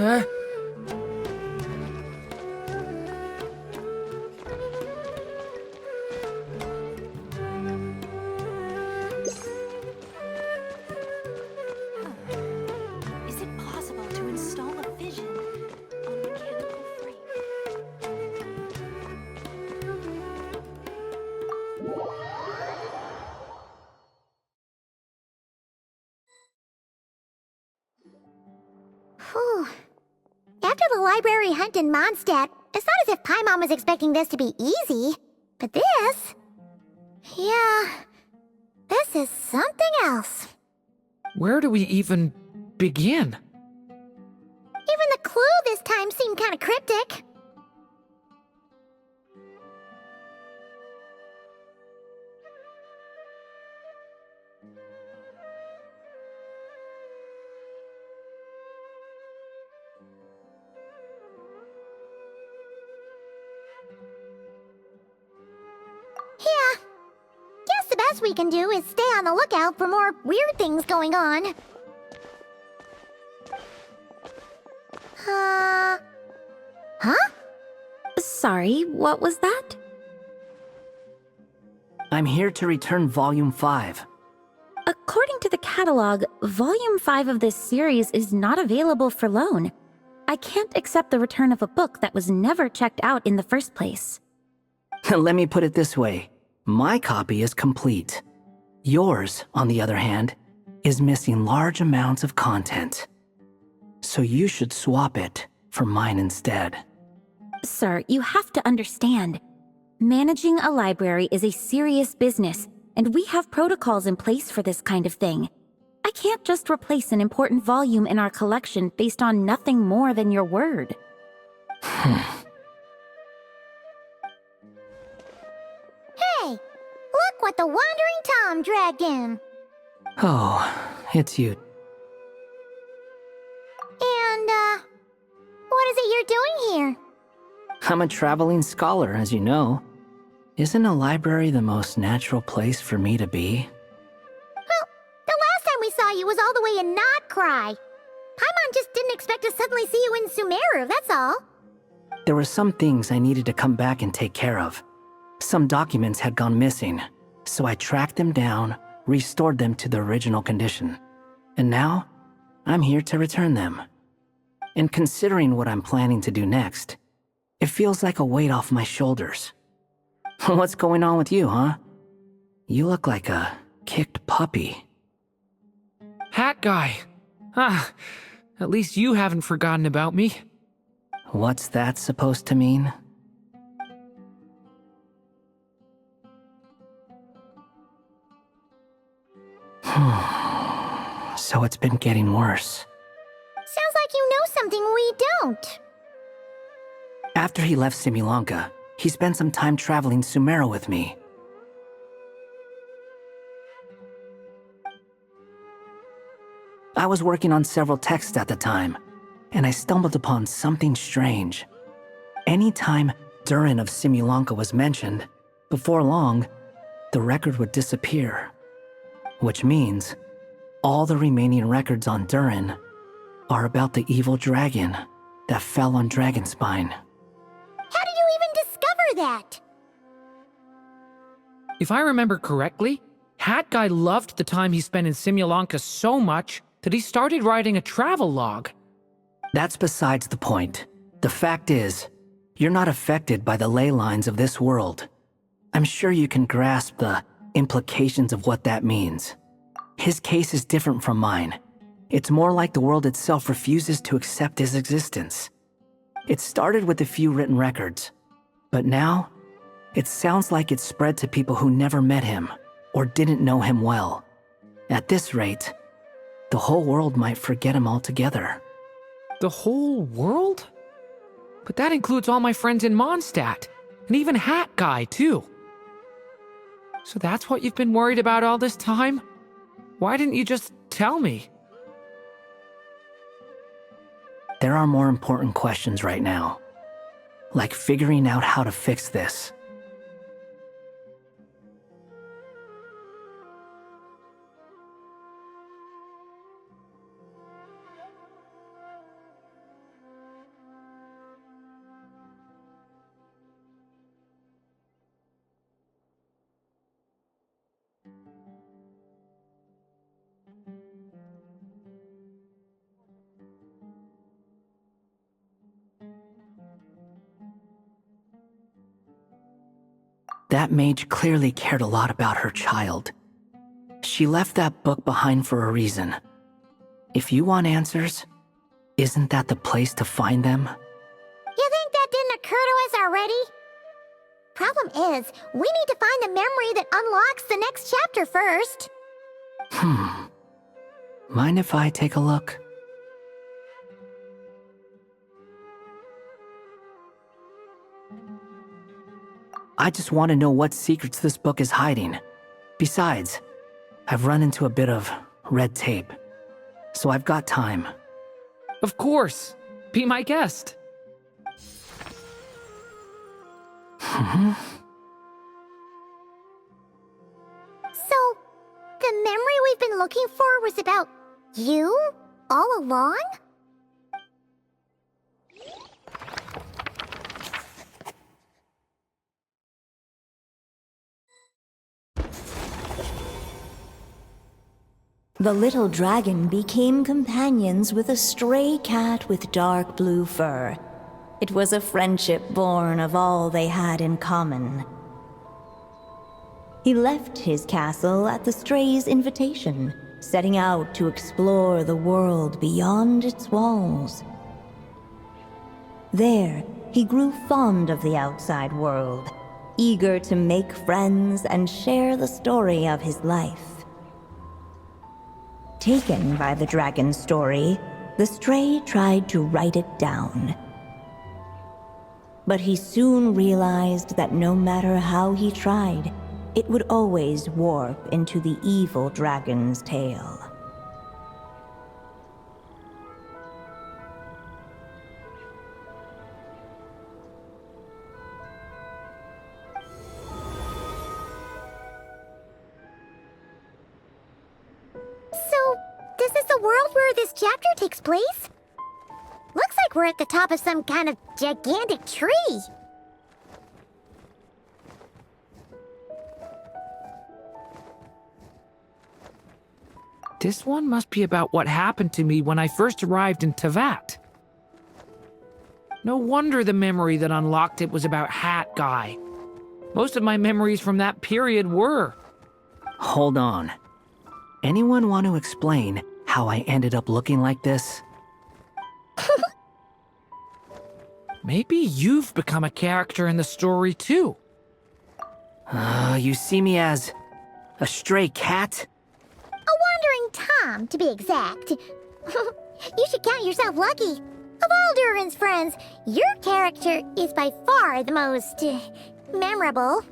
Is it possible to install a vision on a mechanical frame? Whew. After the library hunt in Mondstadt, it's not as if Paimon was expecting this to be easy. But this... yeah... this is something else. Where do we even begin? Even the clue this time seemed kind of cryptic. Yeah. Guess the best we can do is stay on the lookout for more weird things going on. Huh? Sorry, what was that? I'm here to return Volume 5. According to the catalog, Volume 5 of this series is not available for loan. I can't accept the return of a book that was never checked out in the first place. Let me put it this way. My copy is complete. Yours, on the other hand, is missing large amounts of content. So you should swap it for mine instead. Sir, you have to understand. Managing a library is a serious business, and we have protocols in place for this kind of thing. I can't just replace an important volume in our collection based on nothing more than your word. Hey, look what the Wandering Tom dragged in. Oh, it's you. And, what is it you're doing here? I'm a traveling scholar, as you know. Isn't a library the most natural place for me to be? Well, the last time we saw you was all the way in Notcry. Paimon just didn't expect to suddenly see you in Sumeru, that's all. There were some things I needed to come back and take care of. Some documents had gone missing, so I tracked them down, restored them to their original condition. And now, I'm here to return them. And considering what I'm planning to do next, it feels like a weight off my shoulders. What's going on with you, huh? You look like a kicked puppy. Hat guy. Ah, at least you haven't forgotten about me. What's that supposed to mean? So it's been getting worse. Sounds like you know something we don't. After he left Similanka, he spent some time traveling Sumeru with me. I was working on several texts at the time, and I stumbled upon something strange. Anytime Durin of Similanka was mentioned, before long, the record would disappear. Which means, all the remaining records on Durin are about the evil dragon that fell on Dragonspine. How did you even discover that? If I remember correctly, Hat Guy loved the time he spent in Simulanka so much that he started writing a travel log. That's besides the point. The fact is, you're not affected by the ley lines of this world. I'm sure you can grasp the implications of what that means. His case is different from mine. It's more like the world itself refuses to accept his existence. It started with a few written records, but now, it sounds like it's spread to people who never met him or didn't know him well. At this rate, the whole world might forget him altogether. The whole world? But that includes all my friends in Mondstadt, and even Hat Guy, too. So that's what you've been worried about all this time? Why didn't you just tell me? There are more important questions right now, like figuring out how to fix this. That mage clearly cared a lot about her child. She left that book behind for a reason. If you want answers, isn't that the place to find them? You think that didn't occur to us already? Problem is, we need to find the memory that unlocks the next chapter first. Mind if I take a look? I just want to know what secrets this book is hiding. Besides, I've run into a bit of red tape, so I've got time. Of course. Be my guest. So, the memory we've been looking for was about you all along? The little dragon became companions with a stray cat with dark blue fur. It was a friendship born of all they had in common. He left his castle at the stray's invitation, setting out to explore the world beyond its walls. There, he grew fond of the outside world, eager to make friends and share the story of his life. Taken by the dragon's story, the stray tried to write it down. But he soon realized that no matter how he tried, it would always warp into the evil dragon's tale. So, this is the world where this chapter takes place? Looks like we're at the top of some kind of gigantic tree. This one must be about what happened to me when I first arrived in Tevat. No wonder the memory that unlocked it was about Hat Guy. Most of my memories from that period were. Hold on. Anyone want to explain how I ended up looking like this? Maybe you've become a character in the story too. You see me as a stray cat? A wandering Tom, to be exact. You should count yourself lucky. Of all Durin's friends, your character is by far the most memorable.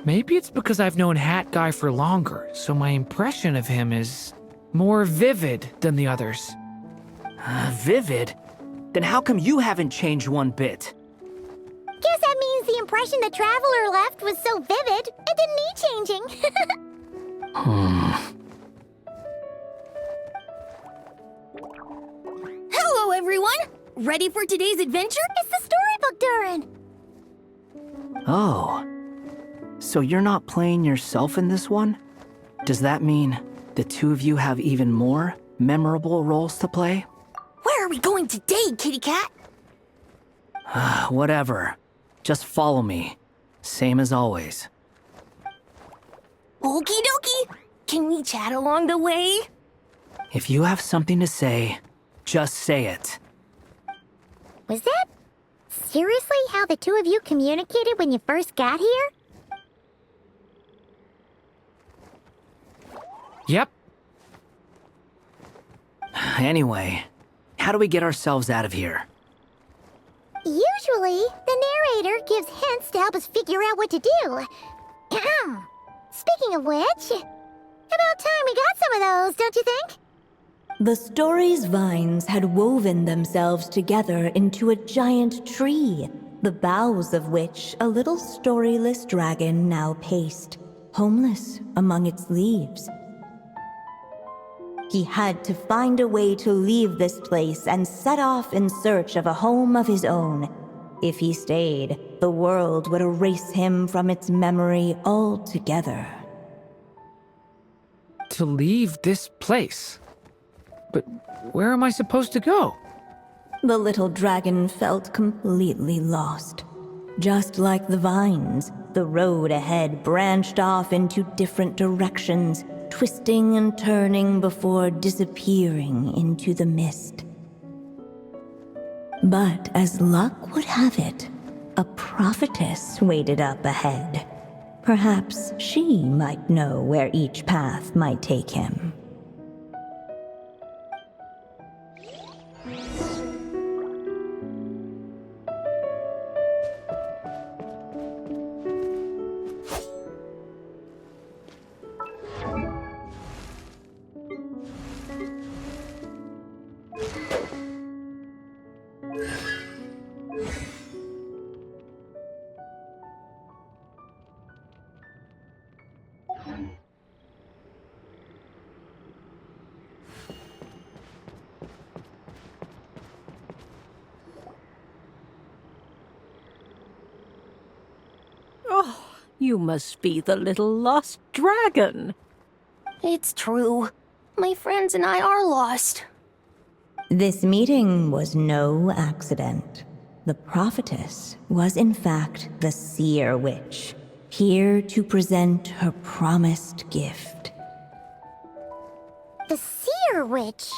Maybe it's because I've known Hat Guy for longer, so my impression of him is more vivid than the others. Vivid? Then how come you haven't changed one bit? Guess that means the impression the Traveler left was so vivid, it didn't need changing. Hello, everyone! Ready for today's adventure? It's the storybook, Durin! Oh. So you're not playing yourself in this one? Does that mean the two of you have even more memorable roles to play? Where are we going today, kitty cat? Whatever. Just follow me. Same as always. Okie dokie! Can we chat along the way? If you have something to say, just say it. Was that seriously how the two of you communicated when you first got here? Yep. Anyway, how do we get ourselves out of here? Usually, the narrator gives hints to help us figure out what to do. Speaking of which, about time we got some of those, don't you think? The story's vines had woven themselves together into a giant tree, the boughs of which a little storyless dragon now paced, homeless among its leaves. He had to find a way to leave this place and set off in search of a home of his own. If he stayed, the world would erase him from its memory altogether. To leave this place? But where am I supposed to go? The little dragon felt completely lost. Just like the vines, the road ahead branched off into different directions, twisting and turning before disappearing into the mist. But as luck would have it, a prophetess waited up ahead. Perhaps she might know where each path might take him. Oh, you must be the little lost dragon. It's true. My friends and I are lost. This meeting was no accident. The prophetess was in fact the seer witch, here to present her promised gift. The seer witch?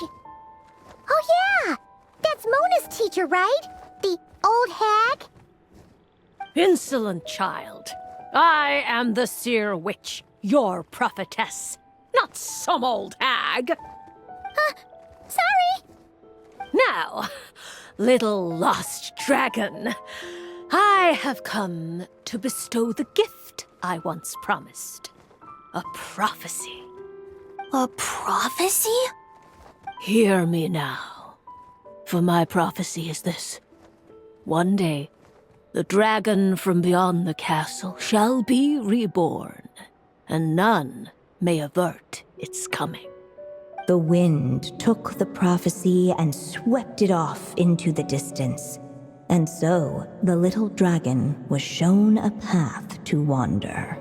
Oh yeah! That's Mona's teacher, right? The old hag? Insolent child. I am the seer witch, your prophetess, not some old hag. Sorry! Now, little lost dragon, I have come to bestow the gift I once promised. A prophecy. A prophecy? Hear me now, for my prophecy is this. One day, the dragon from beyond the castle shall be reborn, and none may avert its coming. The wind took the prophecy and swept it off into the distance. And so, the little dragon was shown a path to wander.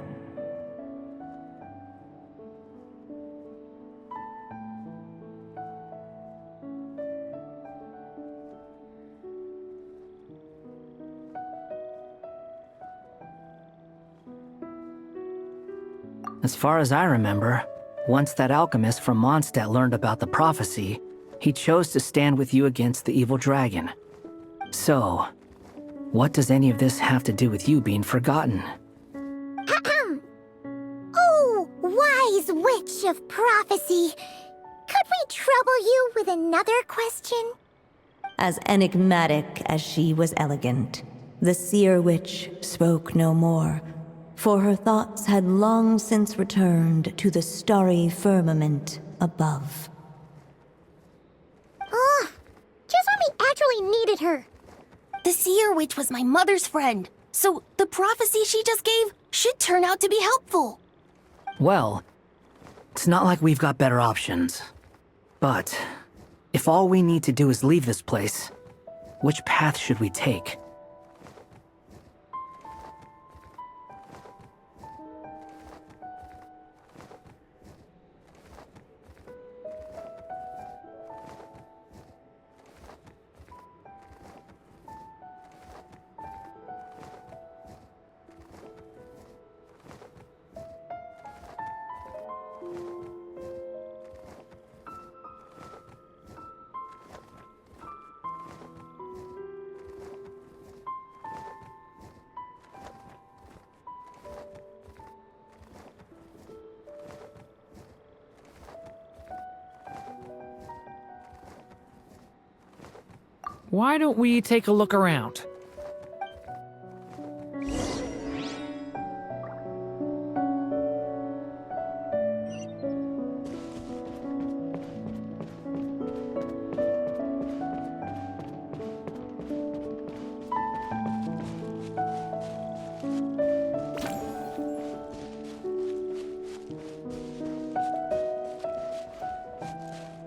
As far as I remember, once that alchemist from Mondstadt learned about the prophecy, he chose to stand with you against the evil dragon. So, what does any of this have to do with you being forgotten? Oh, wise witch of prophecy! Could we trouble you with another question? As enigmatic as she was elegant, the seer witch spoke no more, for her thoughts had long since returned to the starry firmament above. Ugh! Just when we actually needed her! The seer witch was my mother's friend, so the prophecy she just gave should turn out to be helpful. Well, it's not like we've got better options. But, if all we need to do is leave this place, which path should we take? Why don't we take a look around?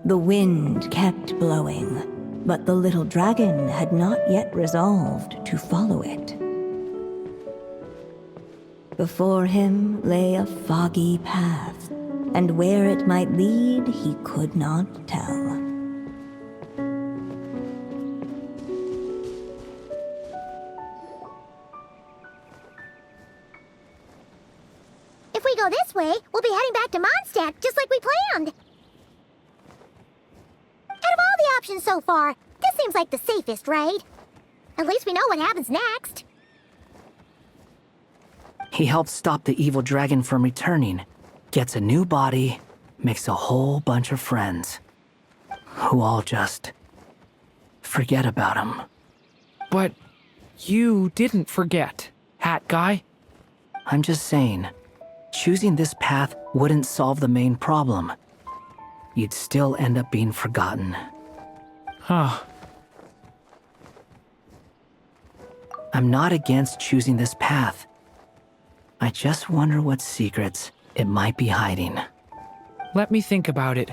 The wind kept blowing, but the little dragon had not yet resolved to follow it. Before him lay a foggy path, and where it might lead he could not tell. we go this way, we'll be heading back to Mondstadt just like we planned. Out of all the options so far, this seems like the safest, right? At least we know what happens next. He helps stop the evil dragon from returning, gets a new body, makes a whole bunch of friends, who all just forget about him. But you didn't forget, Hat Guy. I'm just saying, choosing this path wouldn't solve the main problem. You'd still end up being forgotten. Huh. I'm not against choosing this path. I just wonder what secrets it might be hiding. Let me think about it.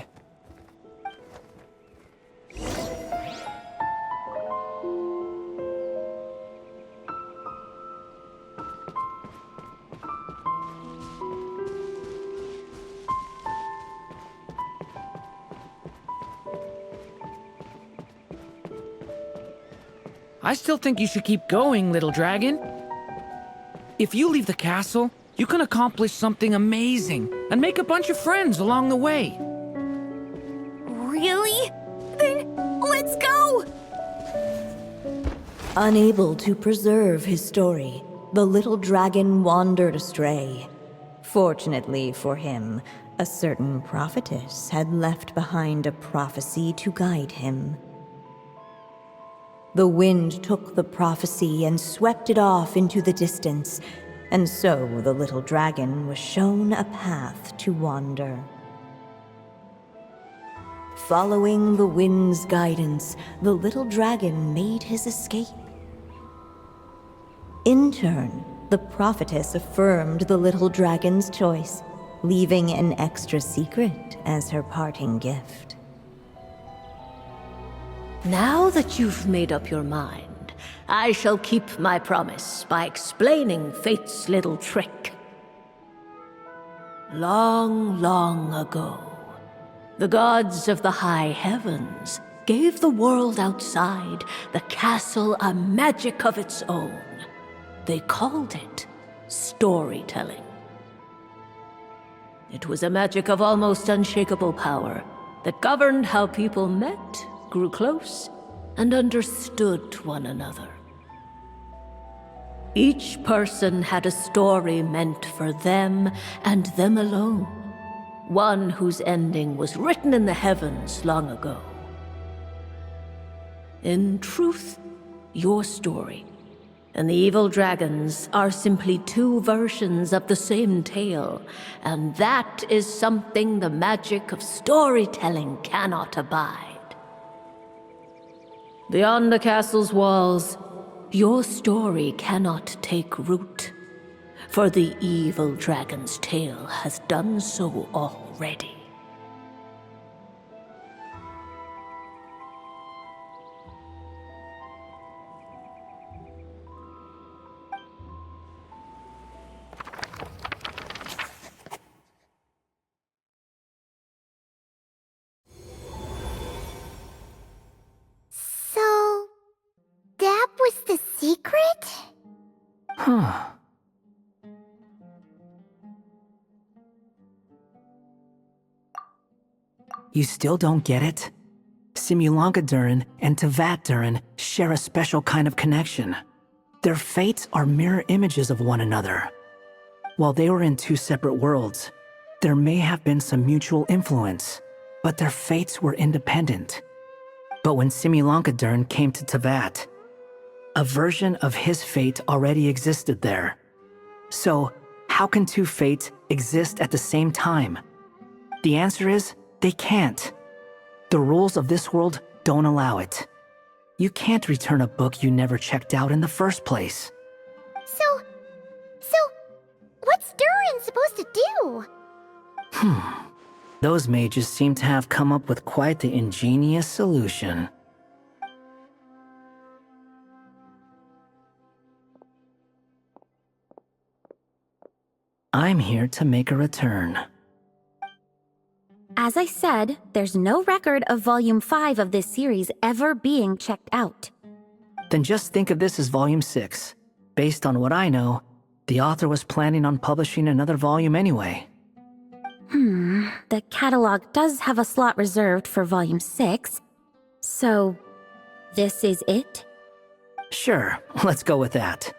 I still think you should keep going, little dragon. If you leave the castle, you can accomplish something amazing and make a bunch of friends along the way. Really? Then let's go! Unable to preserve his story, the little dragon wandered astray. Fortunately for him, a certain prophetess had left behind a prophecy to guide him. The wind took the prophecy and swept it off into the distance, and so the little dragon was shown a path to wander. Following the wind's guidance, the little dragon made his escape. In turn, the prophetess affirmed the little dragon's choice, leaving an extra secret as her parting gift. Now that you've made up your mind, I shall keep my promise by explaining fate's little trick. Long, long ago, the gods of the high heavens gave the world outside the castle a magic of its own. They called it storytelling. It was a magic of almost unshakable power that governed how people met, grew close, and understood one another. Each person had a story meant for them and them alone, one whose ending was written in the heavens long ago. In truth, your story and the evil dragons are simply two versions of the same tale, and that is something the magic of storytelling cannot abide. Beyond the castle's walls, your story cannot take root, for the evil dragon's tale has done so already. So, that was the secret? Huh. You still don't get it? Simulanka Durin and Tevat Durin share a special kind of connection. Their fates are mirror images of one another. While they were in two separate worlds, there may have been some mutual influence, but their fates were independent. But when Simulanka Durin came to Tevat, a version of his fate already existed there. So, how can two fates exist at the same time? The answer is, they can't. The rules of this world don't allow it. You can't return a book you never checked out in the first place. So, what's Durin supposed to do? Those mages seem to have come up with quite the ingenious solution. I'm here to make a return. As I said, there's no record of Volume 5 of this series ever being checked out. Then just think of this as Volume 6. Based on what I know, The author was planning on publishing another volume anyway. The catalog does have a slot reserved for Volume 6. So, this is it? Sure, let's go with that.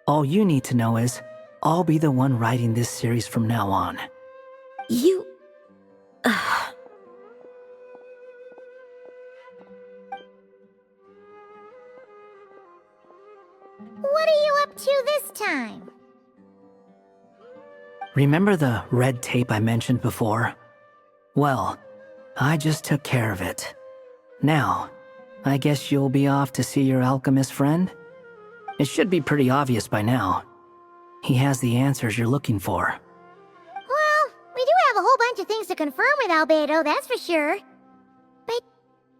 All you need to know is, I'll be the one writing this series from now on. You... What are you up to this time? Remember the red tape I mentioned before? Well, I just took care of it. Now, I guess you'll be off to see your alchemist friend? It should be pretty obvious by now. He has the answers you're looking for. Well, we do have a whole bunch of things to confirm with Albedo, that's for sure. But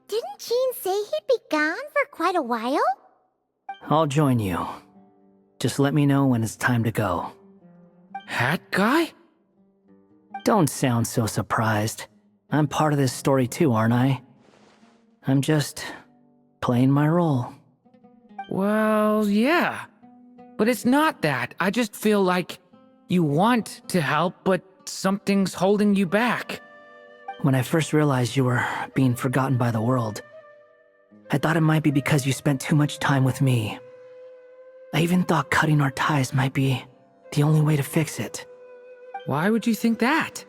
didn't Jean say he'd be gone for quite a while? I'll join you. Just let me know when it's time to go. Hat guy? Don't sound so surprised. I'm part of this story too, aren't I? I'm just playing my role. Well, yeah. But it's not that. I just feel like you want to help, but something's holding you back. When I first realized you were being forgotten by the world, I thought it might be because you spent too much time with me. I even thought cutting our ties might be the only way to fix it. Why would you think that?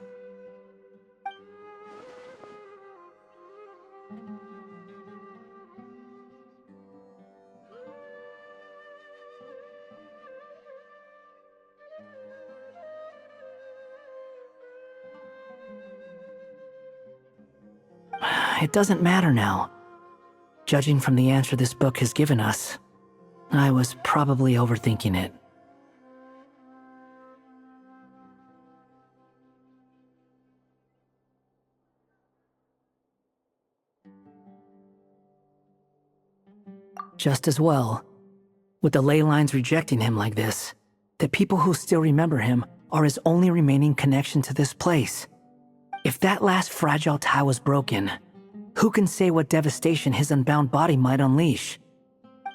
It doesn't matter now. Judging from the answer this book has given us, I was probably overthinking it. Just as well. With the ley lines rejecting him like this, the people who still remember him are his only remaining connection to this place. If that last fragile tie was broken, who can say what devastation his unbound body might unleash?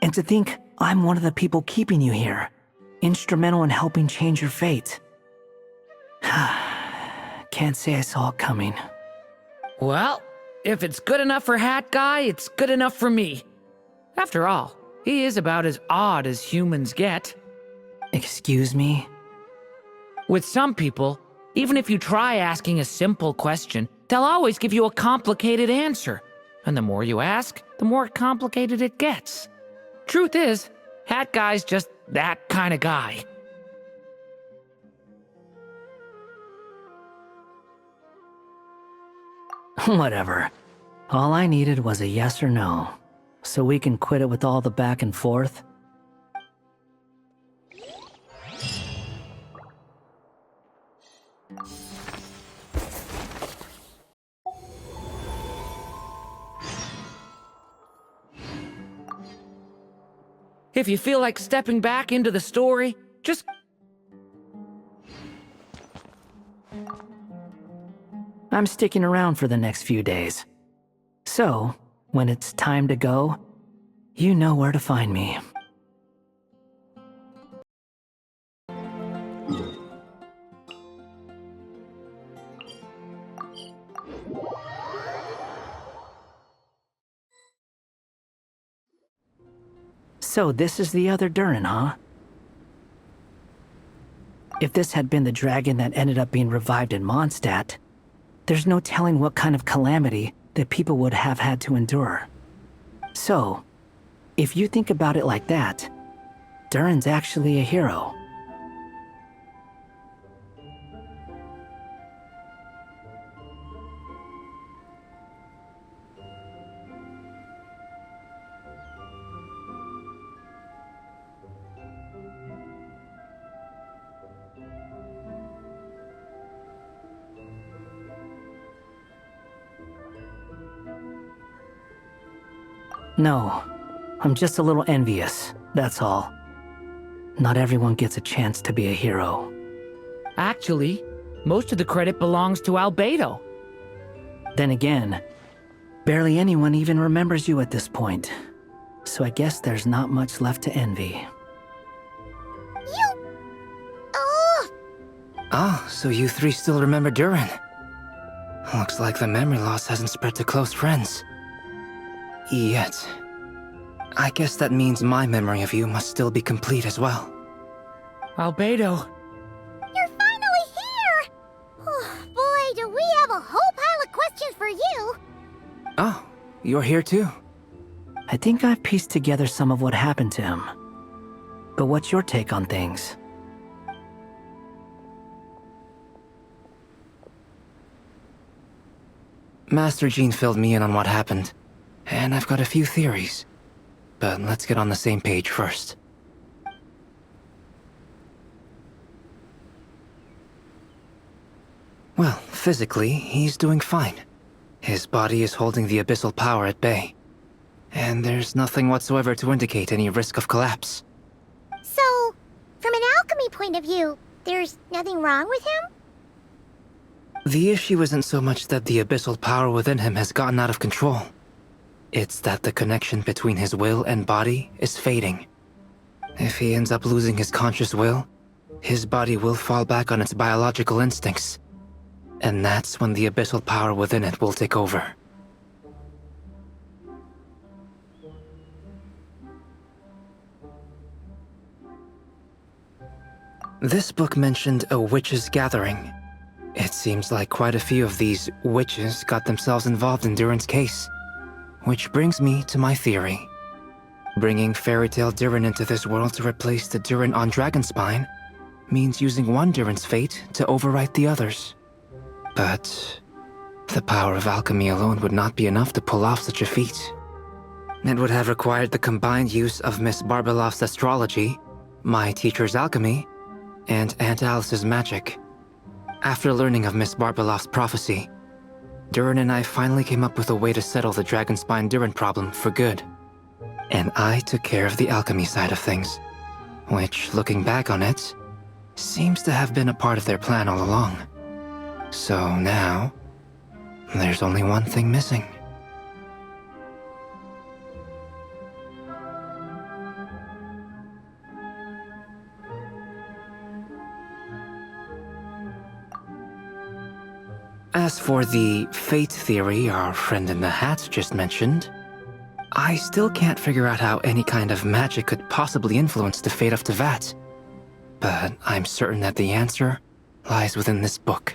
And to think I'm one of the people keeping you here, instrumental in helping change your fate. Can't say I saw it coming. Well, if it's good enough for Hat Guy, it's good enough for me. After all, he is about as odd as humans get. Excuse me? With some people, even if you try asking a simple question, they'll always give you a complicated answer. And the more you ask, the more complicated it gets. Truth is, Hat Guy's just that kind of guy. Whatever. All I needed was a yes or no, so we can quit it with all the back and forth. If you feel like stepping back into the story, just... I'm sticking around for the next few days. So, when it's time to go, you know where to find me. So this is the other Durin, huh? If this had been the dragon that ended up being revived in Mondstadt, there's no telling what kind of calamity that people would have had to endure. So, if you think about it like that, Durin's actually a hero. No, I'm just a little envious, that's all. Not everyone gets a chance to be a hero. Actually, most of the credit belongs to Albedo. Then again, barely anyone even remembers you at this point. So I guess there's not much left to envy. Ah, so you three still remember Durin. Looks like the memory loss hasn't spread to close friends. Yet. I guess that means my memory of you must still be complete as well. Albedo! You're finally here! Oh, boy, do we have a whole pile of questions for you! Oh, you're here too? I think I've pieced together some of what happened to him. But what's your take on things? Master Jean filled me in on what happened, and I've got a few theories. But let's get on the same page first. Well, physically, he's doing fine. His body is holding the abyssal power at bay. And there's nothing whatsoever to indicate any risk of collapse. So, from an alchemy point of view, there's nothing wrong with him? The issue isn't so much that the abyssal power within him has gotten out of control. It's that the connection between his will and body is fading. If he ends up losing his conscious will, his body will fall back on its biological instincts. And that's when the abyssal power within it will take over. This book mentioned a witches' gathering. It seems like quite a few of these witches got themselves involved in Durin's case. Which brings me to my theory. Bringing fairy tale Durin into this world to replace the Durin on Dragonspine means using one Durin's fate to overwrite the others. But the power of alchemy alone would not be enough to pull off such a feat. It would have required the combined use of Miss Barbeloff's astrology, my teacher's alchemy, and Aunt Alice's magic. After learning of Miss Barbeloff's prophecy, Durin and I finally came up with a way to settle the Dragonspine Durin problem for good. And I took care of the alchemy side of things, which, looking back on it, seems to have been a part of their plan all along. So now, there's only one thing missing. As for the fate theory our friend in the hat just mentioned, I still can't figure out how any kind of magic could possibly influence the fate of Tevat. But I'm certain that the answer lies within this book.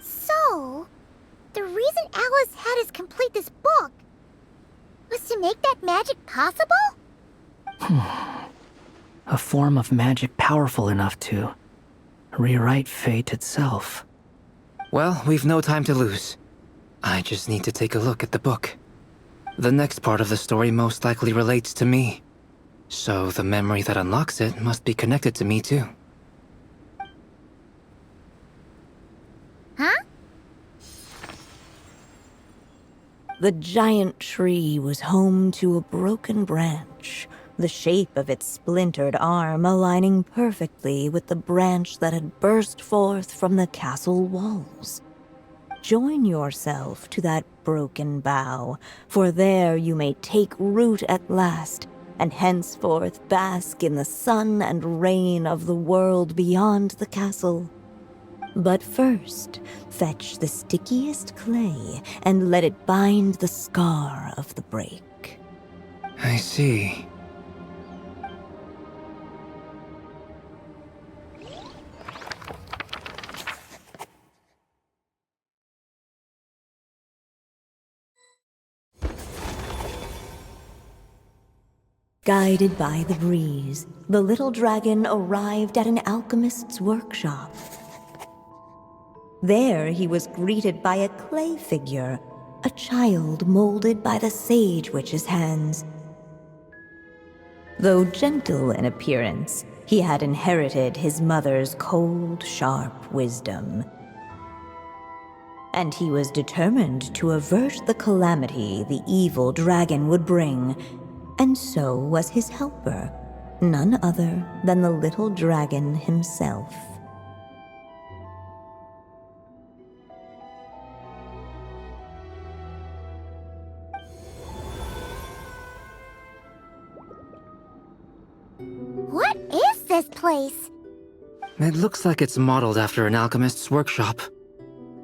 So, the reason Alice had us complete this book was to make that magic possible? A form of magic powerful enough to rewrite fate itself. Well, we've no time to lose. I just need to take a look at the book. The next part of the story most likely relates to me. So the memory that unlocks it must be connected to me too. Huh? The giant tree was home to a broken branch, the shape of its splintered arm aligning perfectly with the branch that had burst forth from the castle walls. Join yourself to that broken bough, for there you may take root at last, and henceforth bask in the sun and rain of the world beyond the castle. But first, fetch the stickiest clay and let it bind the scar of the break. I see. Guided by the breeze, the little dragon arrived at an alchemist's workshop. There he was greeted by a clay figure, a child molded by the sage witch's hands. Though gentle in appearance, he had inherited his mother's cold, sharp wisdom. And he was determined to avert the calamity the evil dragon would bring. And so was his helper, none other than the little dragon himself. What is this place? It looks like it's modeled after an alchemist's workshop.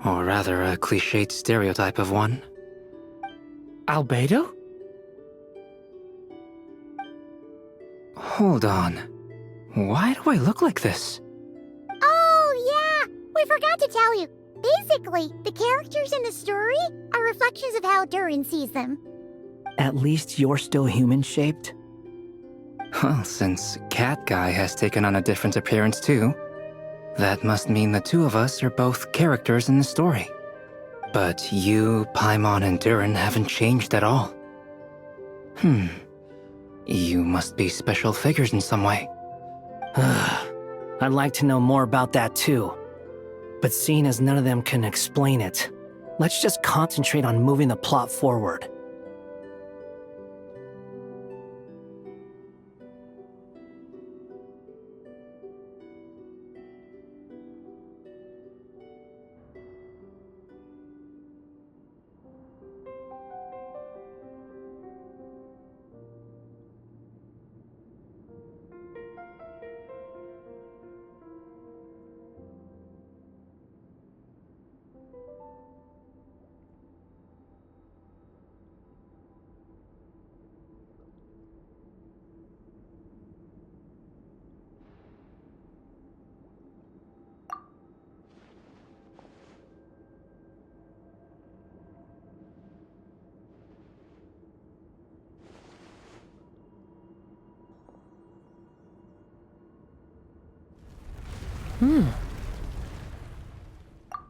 Or rather, a cliched stereotype of one. Albedo? Hold on. Why do I look like this? Oh, yeah! We forgot to tell you. Basically, the characters in the story are reflections of how Durin sees them. At least you're still human-shaped? Well, since Cat Guy has taken on a different appearance too, that must mean the two of us are both characters in the story. But you, Paimon, and Durin haven't changed at all. You must be special figures in some way. I'd like to know more about that too. But seeing as none of them can explain it, let's just concentrate on moving the plot forward.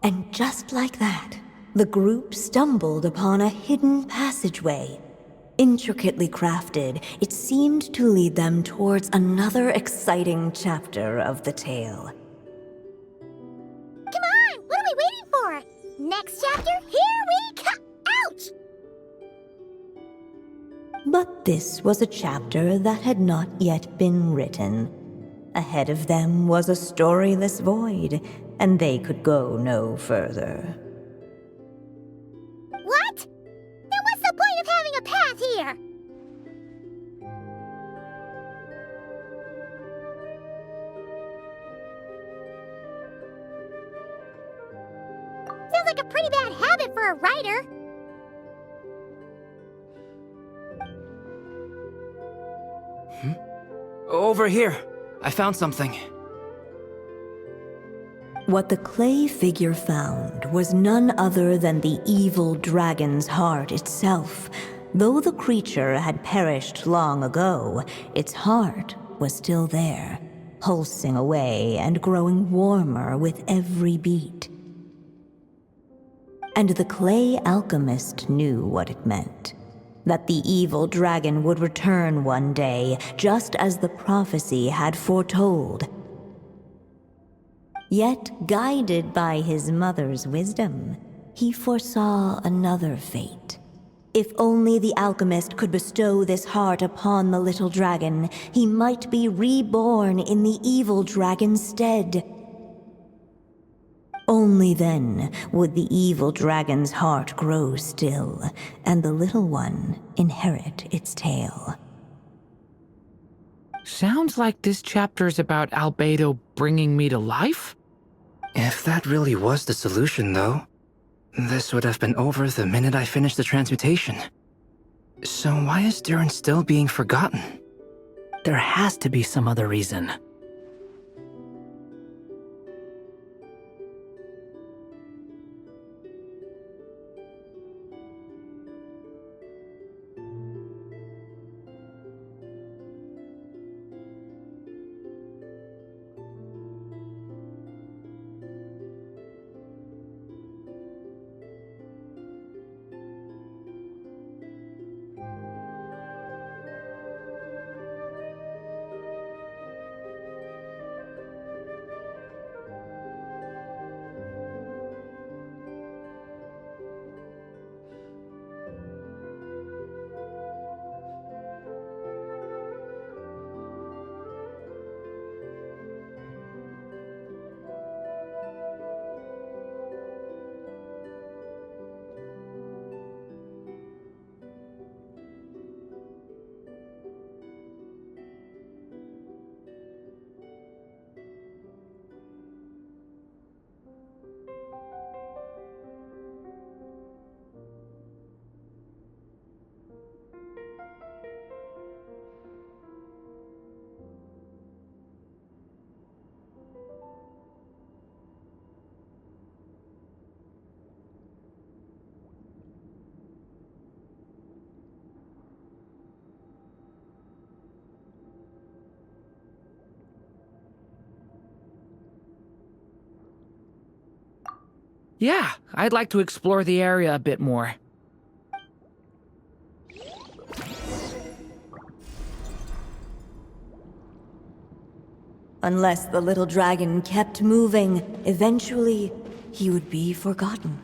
And just like that, the group stumbled upon a hidden passageway. Intricately crafted, it seemed to lead them towards another exciting chapter of the tale. Come on! What are we waiting for? Next chapter, here we come! Ouch! But this was a chapter that had not yet been written. Ahead of them was a storyless void, and they could go no further. What? Then what's the point of having a path here? Sounds like a pretty bad habit for a writer. Over here. I found something. What the clay figure found was none other than the evil dragon's heart itself. Though the creature had perished long ago, its heart was still there, pulsing away and growing warmer with every beat. And the clay alchemist knew what it meant. That the evil dragon would return one day, just as the prophecy had foretold. Yet, guided by his mother's wisdom, he foresaw another fate. If only the alchemist could bestow this heart upon the little dragon, he might be reborn in the evil dragon's stead. Only then would the evil dragon's heart grow still, and the little one inherit its tale. Sounds like this chapter's about Albedo bringing me to life? If that really was the solution, though, this would have been over the minute I finished the transmutation. So why is Durin still being forgotten? There has to be some other reason. Yeah, I'd like to explore the area a bit more. Unless the little dragon kept moving, eventually he would be forgotten.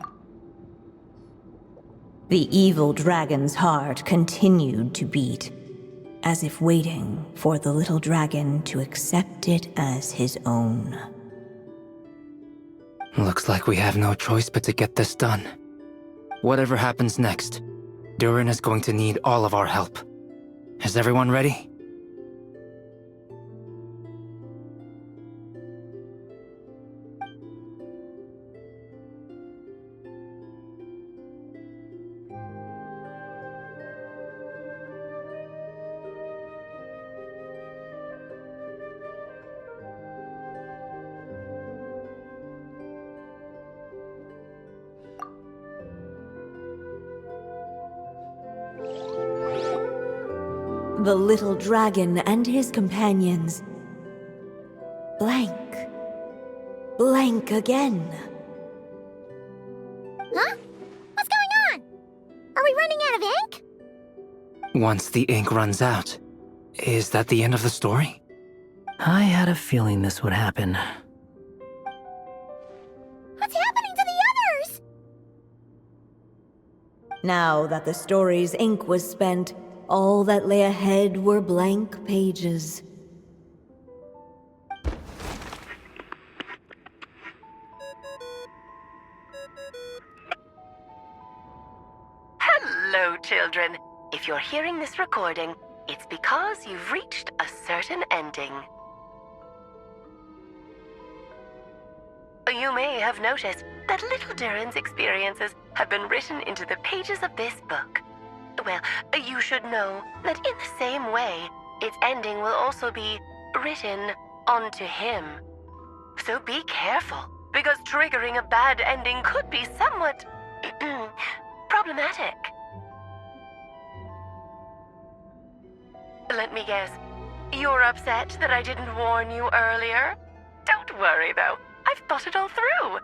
The evil dragon's heart continued to beat, as if waiting for the little dragon to accept it as his own. Looks like we have no choice but to get this done. Whatever happens next, Durin is going to need all of our help. Is everyone ready? The little dragon and his companions. Blank. Blank again. Huh? What's going on? Are we running out of ink? Once the ink runs out, is that the end of the story? I had a feeling this would happen. What's happening to the others? Now that the story's ink was spent, all that lay ahead were blank pages. Hello, children. If you're hearing this recording, it's because you've reached a certain ending. You may have noticed that little Durin's experiences have been written into the pages of this book. Well, you should know that in the same way, its ending will also be written onto him. So be careful, because triggering a bad ending could be somewhat problematic. Let me guess, you're upset that I didn't warn you earlier? Don't worry, though. I've thought it all through.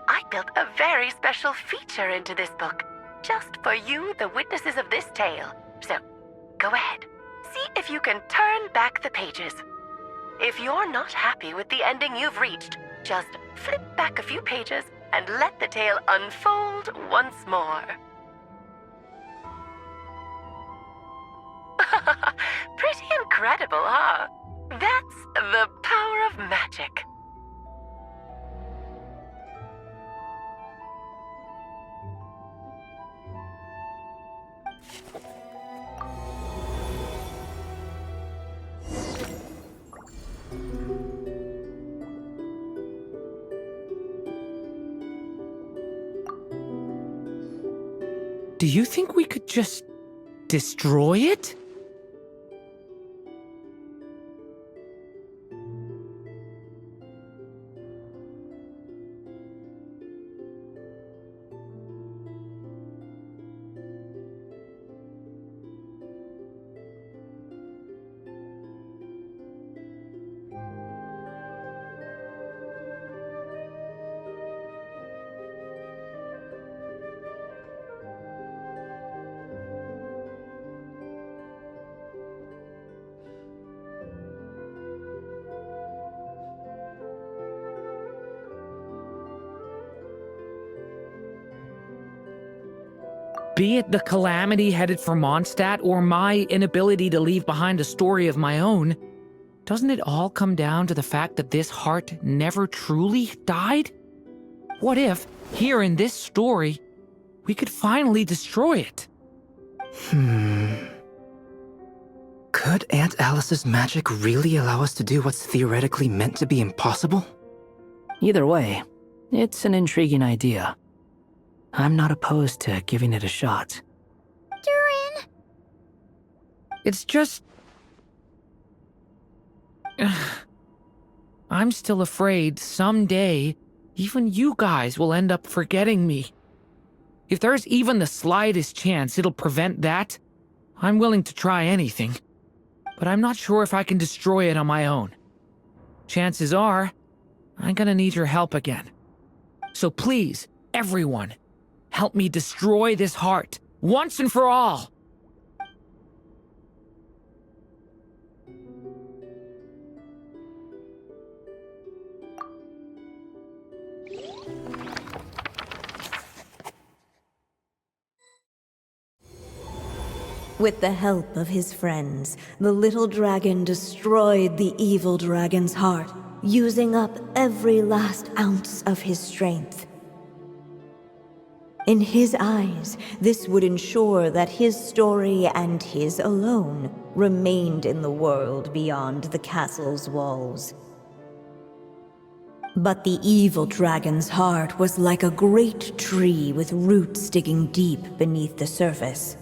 I built a very special feature into this book, just for you, the witnesses of this tale. So, go ahead. See if you can turn back the pages. If you're not happy with the ending you've reached, just flip back a few pages and let the tale unfold once more. Pretty incredible, huh? That's the power of magic. Do you think we could just destroy it? Be it the calamity headed for Mondstadt or my inability to leave behind a story of my own, doesn't it all come down to the fact that this heart never truly died? What if, here in this story, we could finally destroy it? Could Aunt Alice's magic really allow us to do what's theoretically meant to be impossible? Either way, it's an intriguing idea. I'm not opposed to giving it a shot. Durin! It's just... I'm still afraid someday, even you guys will end up forgetting me. If there's even the slightest chance it'll prevent that, I'm willing to try anything. But I'm not sure if I can destroy it on my own. Chances are, I'm gonna need your help again. So please, Everyone, help me destroy this heart, once and for all. With the help of his friends, the little dragon destroyed the evil dragon's heart, using up every last ounce of his strength. In his eyes, this would ensure that his story and his alone remained in the world beyond the castle's walls. But the evil dragon's heart was like a great tree with roots digging deep beneath the surface.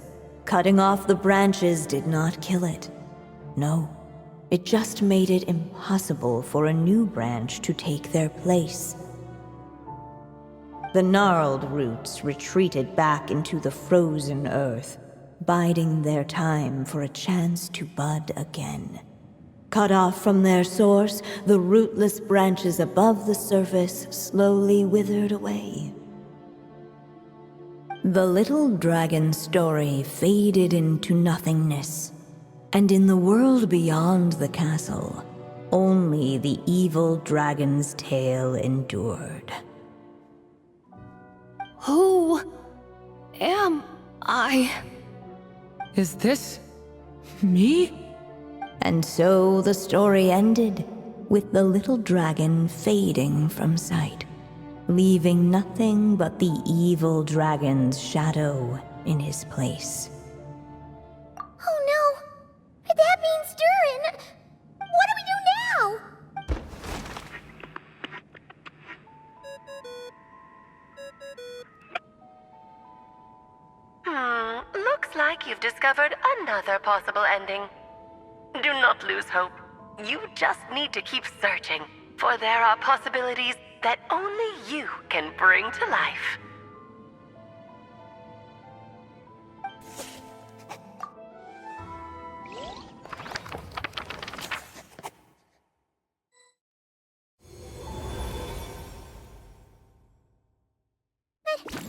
Cutting off the branches did not kill it. No, it just made it impossible for a new branch to take their place. The gnarled roots retreated back into the frozen earth, biding their time for a chance to bud again. Cut off from their source, the rootless branches above the surface slowly withered away. The little dragon's story faded into nothingness, and in the world beyond the castle, only the evil dragon's tale endured. Who am I? Is this me? And so the story ended, with the little dragon fading from sight, leaving nothing but the evil dragon's shadow in his place. Oh no! That means Durin! What do we do now? Looks like you've discovered another possible ending. Do not lose hope. You just need to keep searching, for there are possibilities that only you can bring to life.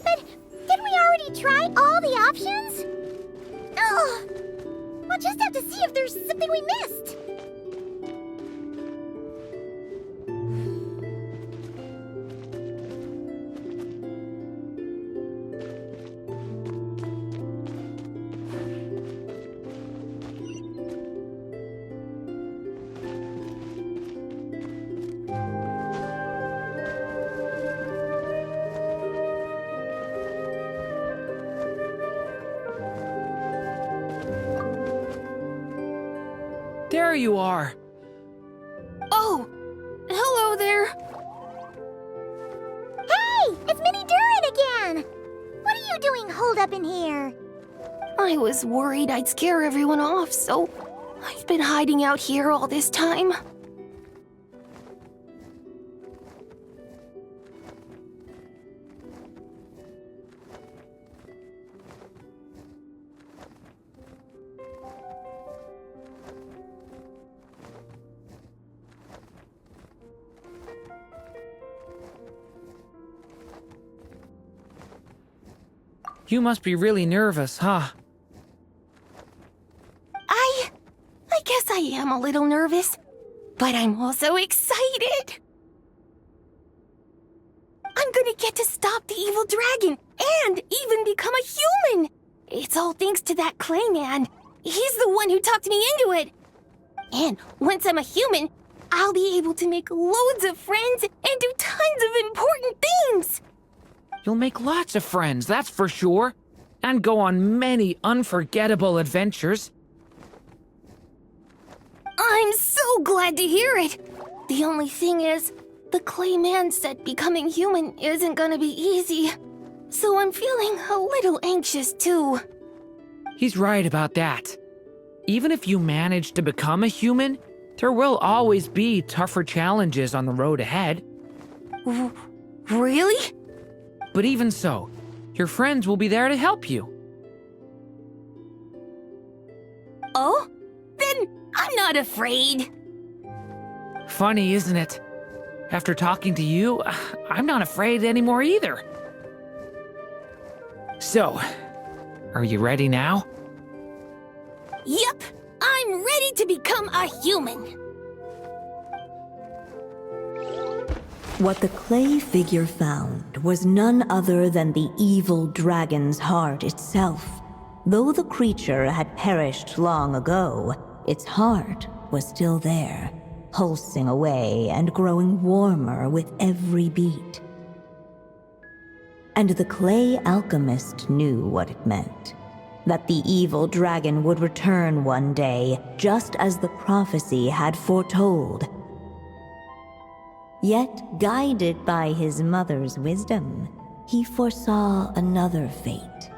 But didn't we already try all the options? Ugh! We'll just have to see if there's something we missed. There you are. Oh! Hello there! Hey! It's Mini Durin again! What are you doing holed up in here? I was worried I'd scare everyone off, so I've been hiding out here all this time. You must be really nervous, huh? I guess I am a little nervous, but I'm also excited. I'm gonna get to stop the evil dragon and even become a human. It's all thanks to that Clayman. He's the one who talked me into it. And once I'm a human, I'll be able to make loads of friends and do tons of important things. You'll make lots of friends, that's for sure. And go on many unforgettable adventures. I'm so glad to hear it. The only thing is, the Clayman said becoming human isn't gonna be easy. So I'm feeling a little anxious too. He's right about that. Even if you manage to become a human, there will always be tougher challenges on the road ahead. Really? But even so, your friends will be there to help you. Oh? Then I'm not afraid. Funny, isn't it? After talking to you, I'm not afraid anymore either. So, are you ready now? Yep, I'm ready to become a human. What the clay figure found was none other than the evil dragon's heart itself. Though the creature had perished long ago, its heart was still there, pulsing away and growing warmer with every beat. And the clay alchemist knew what it meant. That the evil dragon would return one day, just as the prophecy had foretold. Yet, guided by his mother's wisdom, he foresaw another fate.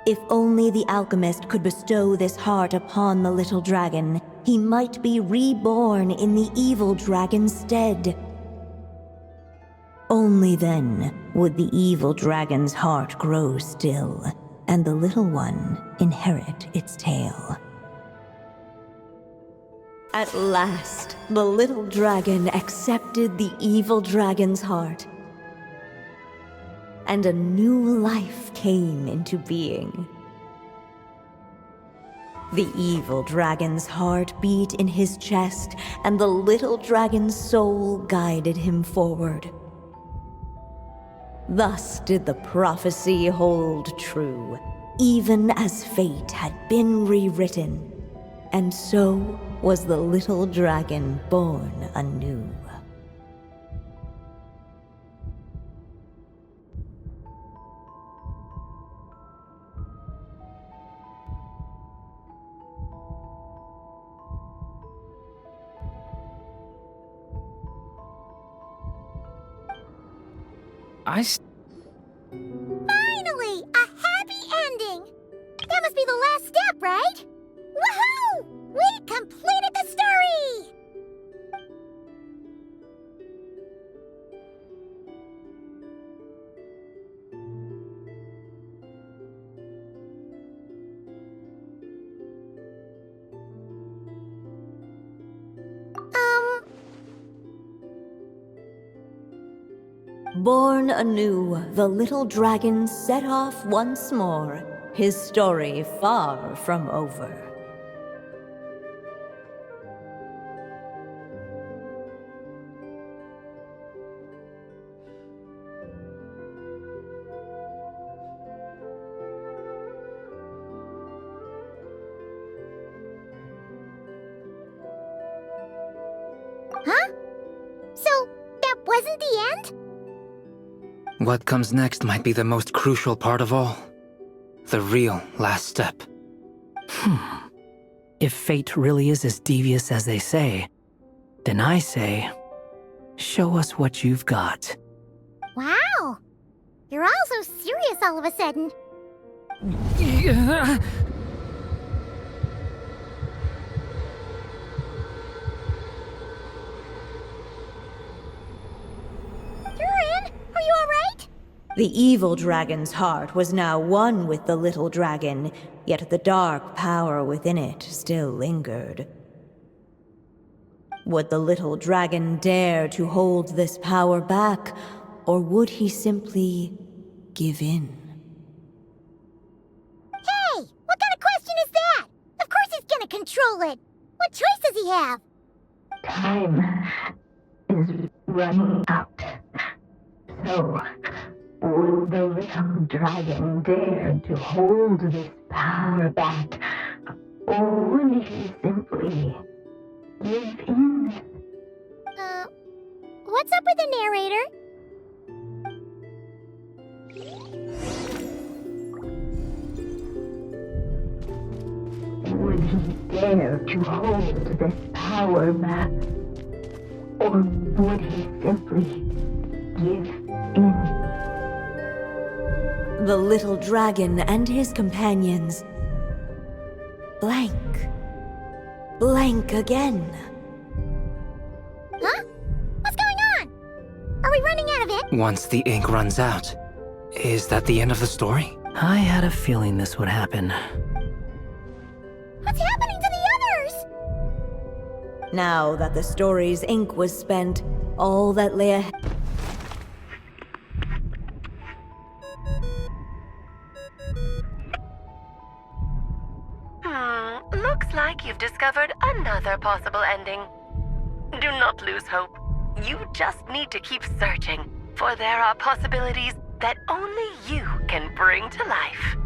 If only the alchemist could bestow this heart upon the little dragon, he might be reborn in the evil dragon's stead. Only then would the evil dragon's heart grow still, and the little one inherit its tale. At last, the little dragon accepted the evil dragon's heart, and a new life came into being. The evil dragon's heart beat in his chest, and the little dragon's soul guided him forward. Thus did the prophecy hold true, even as fate had been rewritten, and so was the little dragon born anew. Finally! A happy ending! That must be the last step, right? Woohoo! We completed the story! Born anew, the little dragon set off once more, his story far from over. Huh? So, that wasn't the end? What comes next might be the most crucial part of all. The real last step. If fate really is as devious as they say, then I say, show us what you've got. Wow! You're all so serious all of a sudden. Durin, are you alright? The evil dragon's heart was now one with the little dragon, yet the dark power within it still lingered. Would the little dragon dare to hold this power back, or would he simply give in? Hey! What kind of question is that? Of course he's gonna control it! What choice does he have? Time is running out. So, would the little dragon dare to hold this power back? Or would he simply give in? What's up with the narrator? Would he dare to hold this power back? Or would he simply give in? The little dragon and his companions blank. Blank again. Huh? What's going on? Are we running out of ink? Once the ink runs out, is that the end of the story? I had a feeling this would happen. What's happening to the others? Now that the story's ink was spent, all that lay ahead. Looks like you've discovered another possible ending. Do not lose hope. You just need to keep searching, for there are possibilities that only you can bring to life.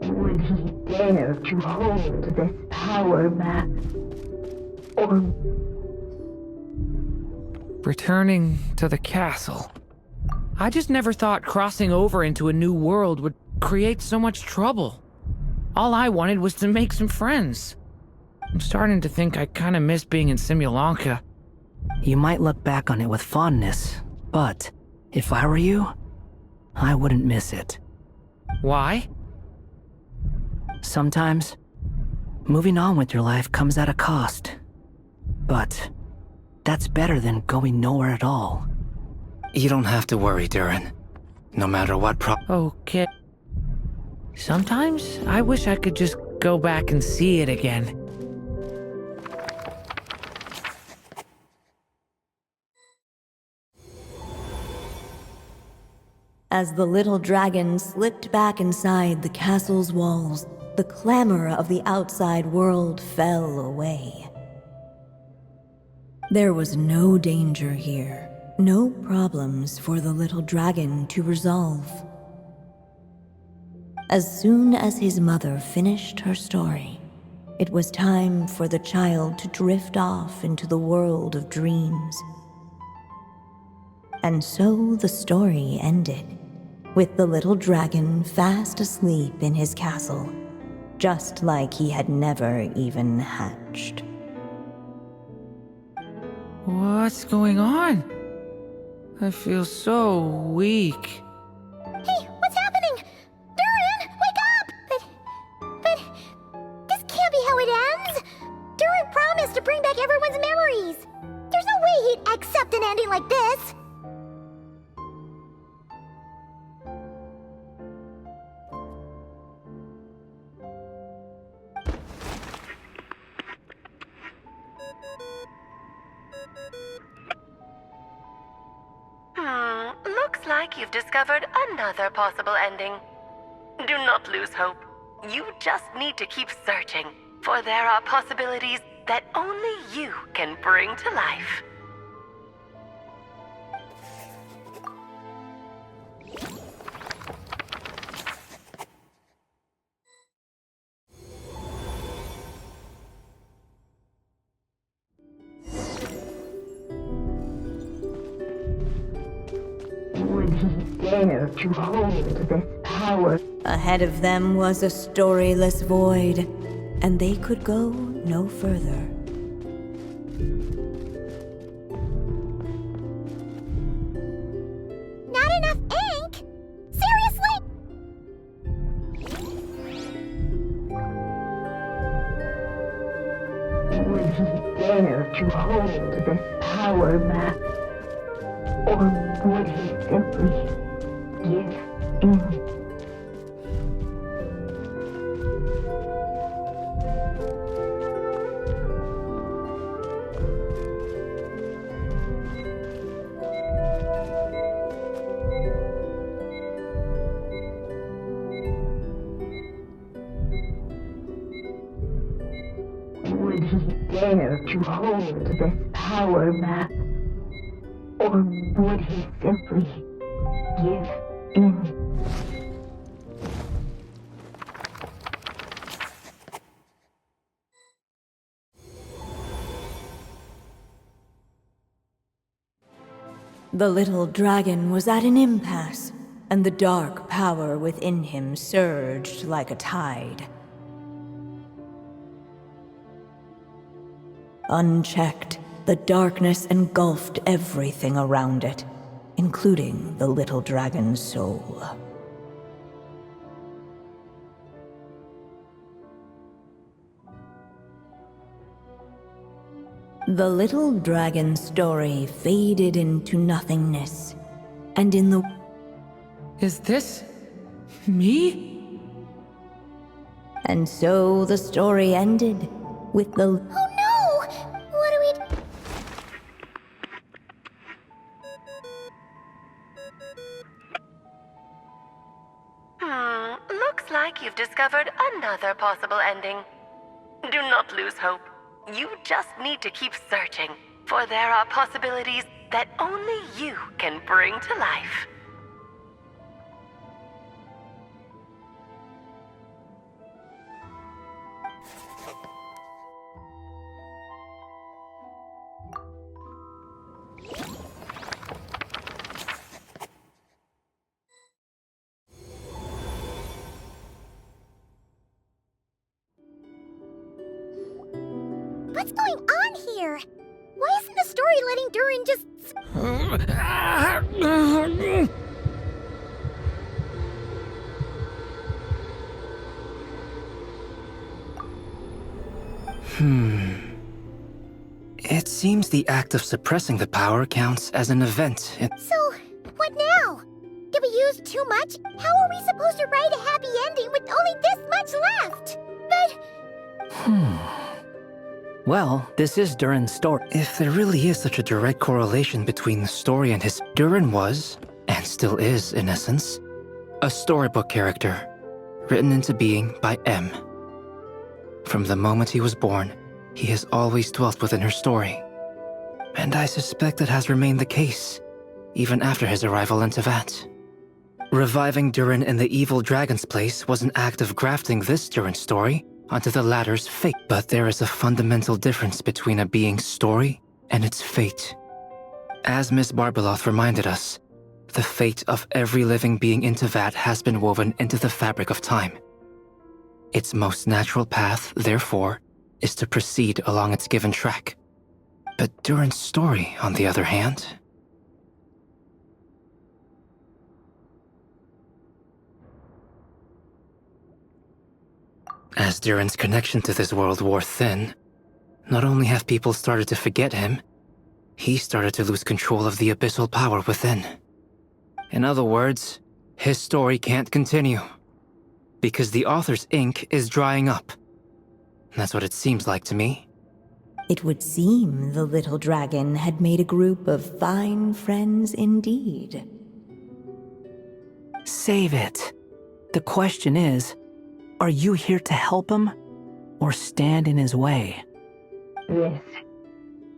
Would he dare to hold this power map? Or Returning to the castle. I just never thought crossing over into a new world would create so much trouble. All I wanted was to make some friends. I'm starting to think I kinda miss being in Simulanka. You might look back on it with fondness, but if I were you, I wouldn't miss it. Why? Sometimes, moving on with your life comes at a cost. But that's better than going nowhere at all. You don't have to worry, Durin. No matter what Okay. Sometimes I wish I could just go back and see it again. As the little dragon slipped back inside the castle's walls, the clamor of the outside world fell away. There was no danger here, no problems for the little dragon to resolve. As soon as his mother finished her story, it was time for the child to drift off into the world of dreams. And so the story ended, with the little dragon fast asleep in his castle, just like he had never even hatched. What's going on? I feel so weak. Hey, what's happening? Durin, wake up! But this can't be how it ends. Durin promised to bring back everyone's memories. There's no way he'd accept an ending like this. Looks like you've discovered another possible ending. Do not lose hope. You just need to keep searching, for there are possibilities that only you can bring to life. would he dare to hold this power? Ahead of them was a storyless void, and they could go no further. Not enough ink? Seriously? Would he dare to hold this power map? Or would he simply give in? Would he dare to hold this power map? Or would he simply give in? The little dragon was at an impasse, and the dark power within him surged like a tide. Unchecked, the darkness engulfed everything around it, including the little dragon's soul. The little dragon's story faded into nothingness, and in the... Is this... me? And so the story ended with the... Oh no! What do we... Looks like you've discovered another possible ending. Do not lose hope. You just need to keep searching, for there are possibilities that only you can bring to life. What's going on here? Why isn't the story letting Durin just... It seems the act of suppressing the power counts as an event. So, what now? Did we use too much? How are we supposed to write a happy ending with only this much left? But... Well, this is Durin's story. If there really is such a direct correlation between the story and his... Durin was, and still is in essence, a storybook character, written into being by M. From the moment he was born, he has always dwelt within her story. And I suspect it has remained the case, even after his arrival in Tevat. Reviving Durin in the evil dragon's place was an act of grafting this Durin story onto the latter's fate. But there is a fundamental difference between a being's story and its fate. As Miss Barbeloth reminded us, the fate of every living being in Tevat has been woven into the fabric of time. Its most natural path, therefore, is to proceed along its given track. But Durin's story, on the other hand... As Durin's connection to this world wore thin, not only have people started to forget him, he started to lose control of the abyssal power within. In other words, his story can't continue, because the author's ink is drying up. That's what it seems like to me. It would seem the little dragon had made a group of fine friends indeed. Save it. The question is, are you here to help him, or stand in his way? This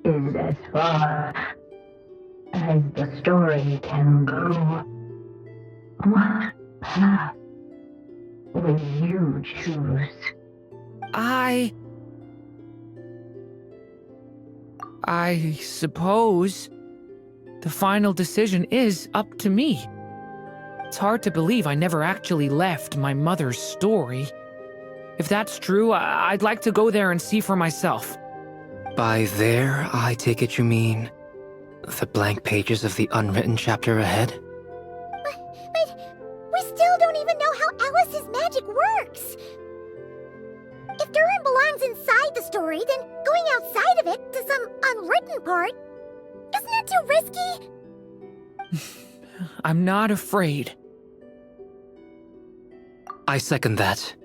is as far as the story can go. What path will you choose? I suppose the final decision is up to me. It's hard to believe I never actually left my mother's story. If that's true, I'd like to go there and see for myself. By there, I take it you mean the blank pages of the unwritten chapter ahead? But we still don't even know how Alice's magic works. If Durin belongs inside the story, then going outside of it to some unwritten part, isn't that too risky? I'm not afraid. I second that.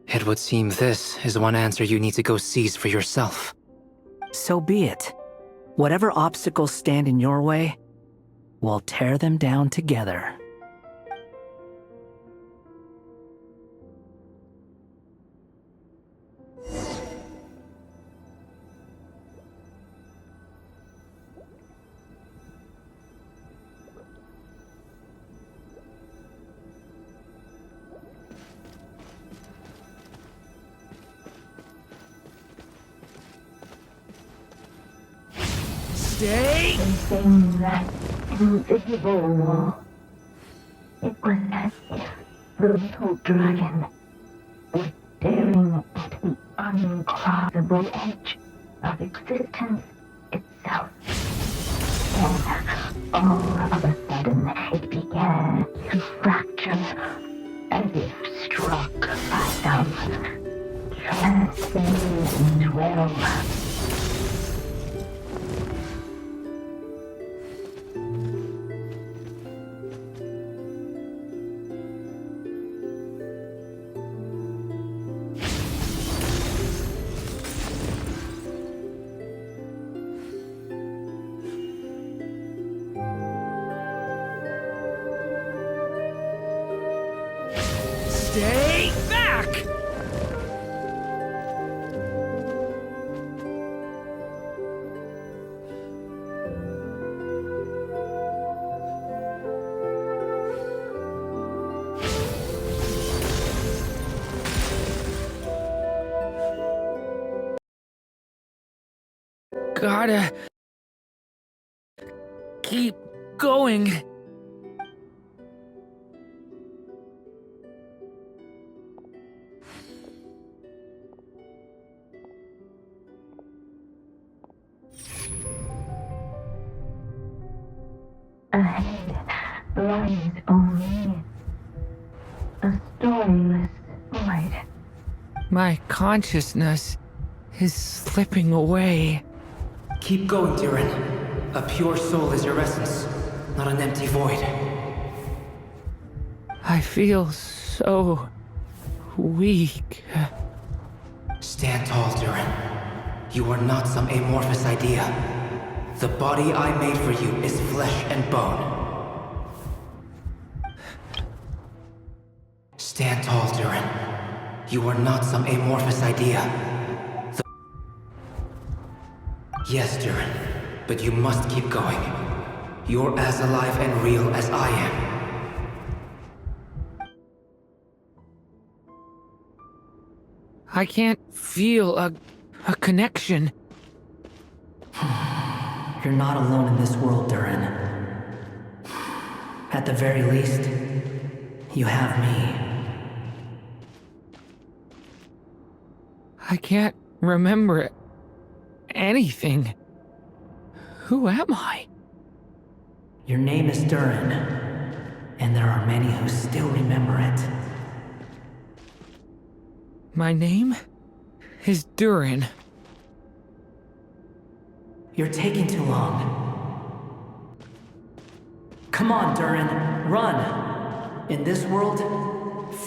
It would seem this is one answer you need to go seize for yourself. So be it. Whatever obstacles stand in your way, we'll tear them down together. Stay! Facing that invisible wall, it was as if the little dragon was staring at the uncrossable edge of existence itself. And all of a sudden, it began to fracture, as if struck by some transcendent will. gotta keep going. Ahead lies only a storyless void. My consciousness is slipping away. Keep going, Durin. A pure soul is your essence, not an empty void. I feel so weak. Stand tall, Durin. You are not some amorphous idea. The body I made for you is flesh and bone. Stand tall, Durin. You are not some amorphous idea. Yes, Durin, but you must keep going. You're as alive and real as I am. I can't feel a connection. You're not alone in this world, Durin. At the very least, you have me. I can't remember anything. Who am I? Your name is Durin, and there are many who still remember it. My name is Durin. You're taking too long. Come on, Durin, run! In this world,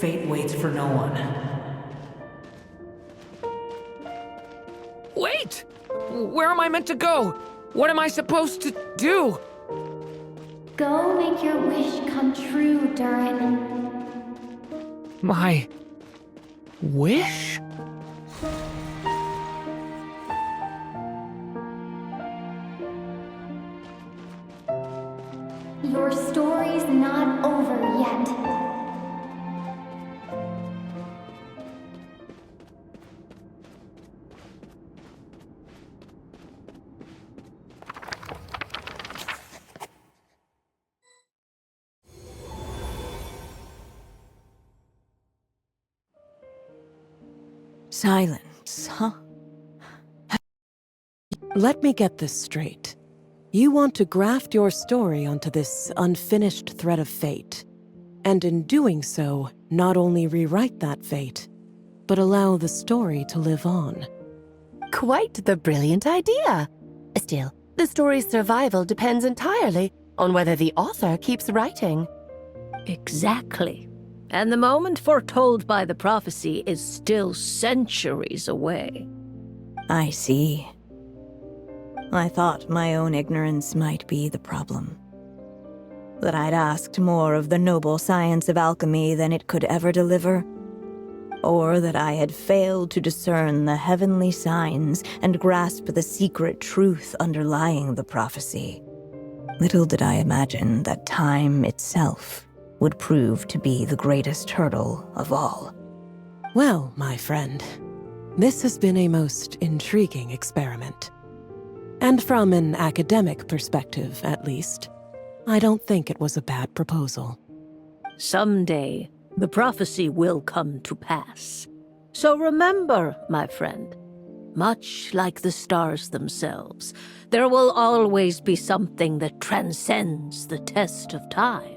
fate waits for no one. Wait! Where am I meant to go? What am I supposed to do? Go make your wish come true, Durin. My wish? Your story's not over yet. Silence, huh? Let me get this straight. You want to graft your story onto this unfinished thread of fate, and in doing so, not only rewrite that fate, but allow the story to live on. Quite the brilliant idea. Still, the story's survival depends entirely on whether the author keeps writing. Exactly. And the moment foretold by the prophecy is still centuries away. I see. I thought my own ignorance might be the problem. That I'd asked more of the noble science of alchemy than it could ever deliver. Or that I had failed to discern the heavenly signs and grasp the secret truth underlying the prophecy. Little did I imagine that time itself would prove to be the greatest hurdle of all. Well, my friend, this has been a most intriguing experiment. And from an academic perspective, at least, I don't think it was a bad proposal. Someday, the prophecy will come to pass. So remember, my friend, much like the stars themselves, there will always be something that transcends the test of time.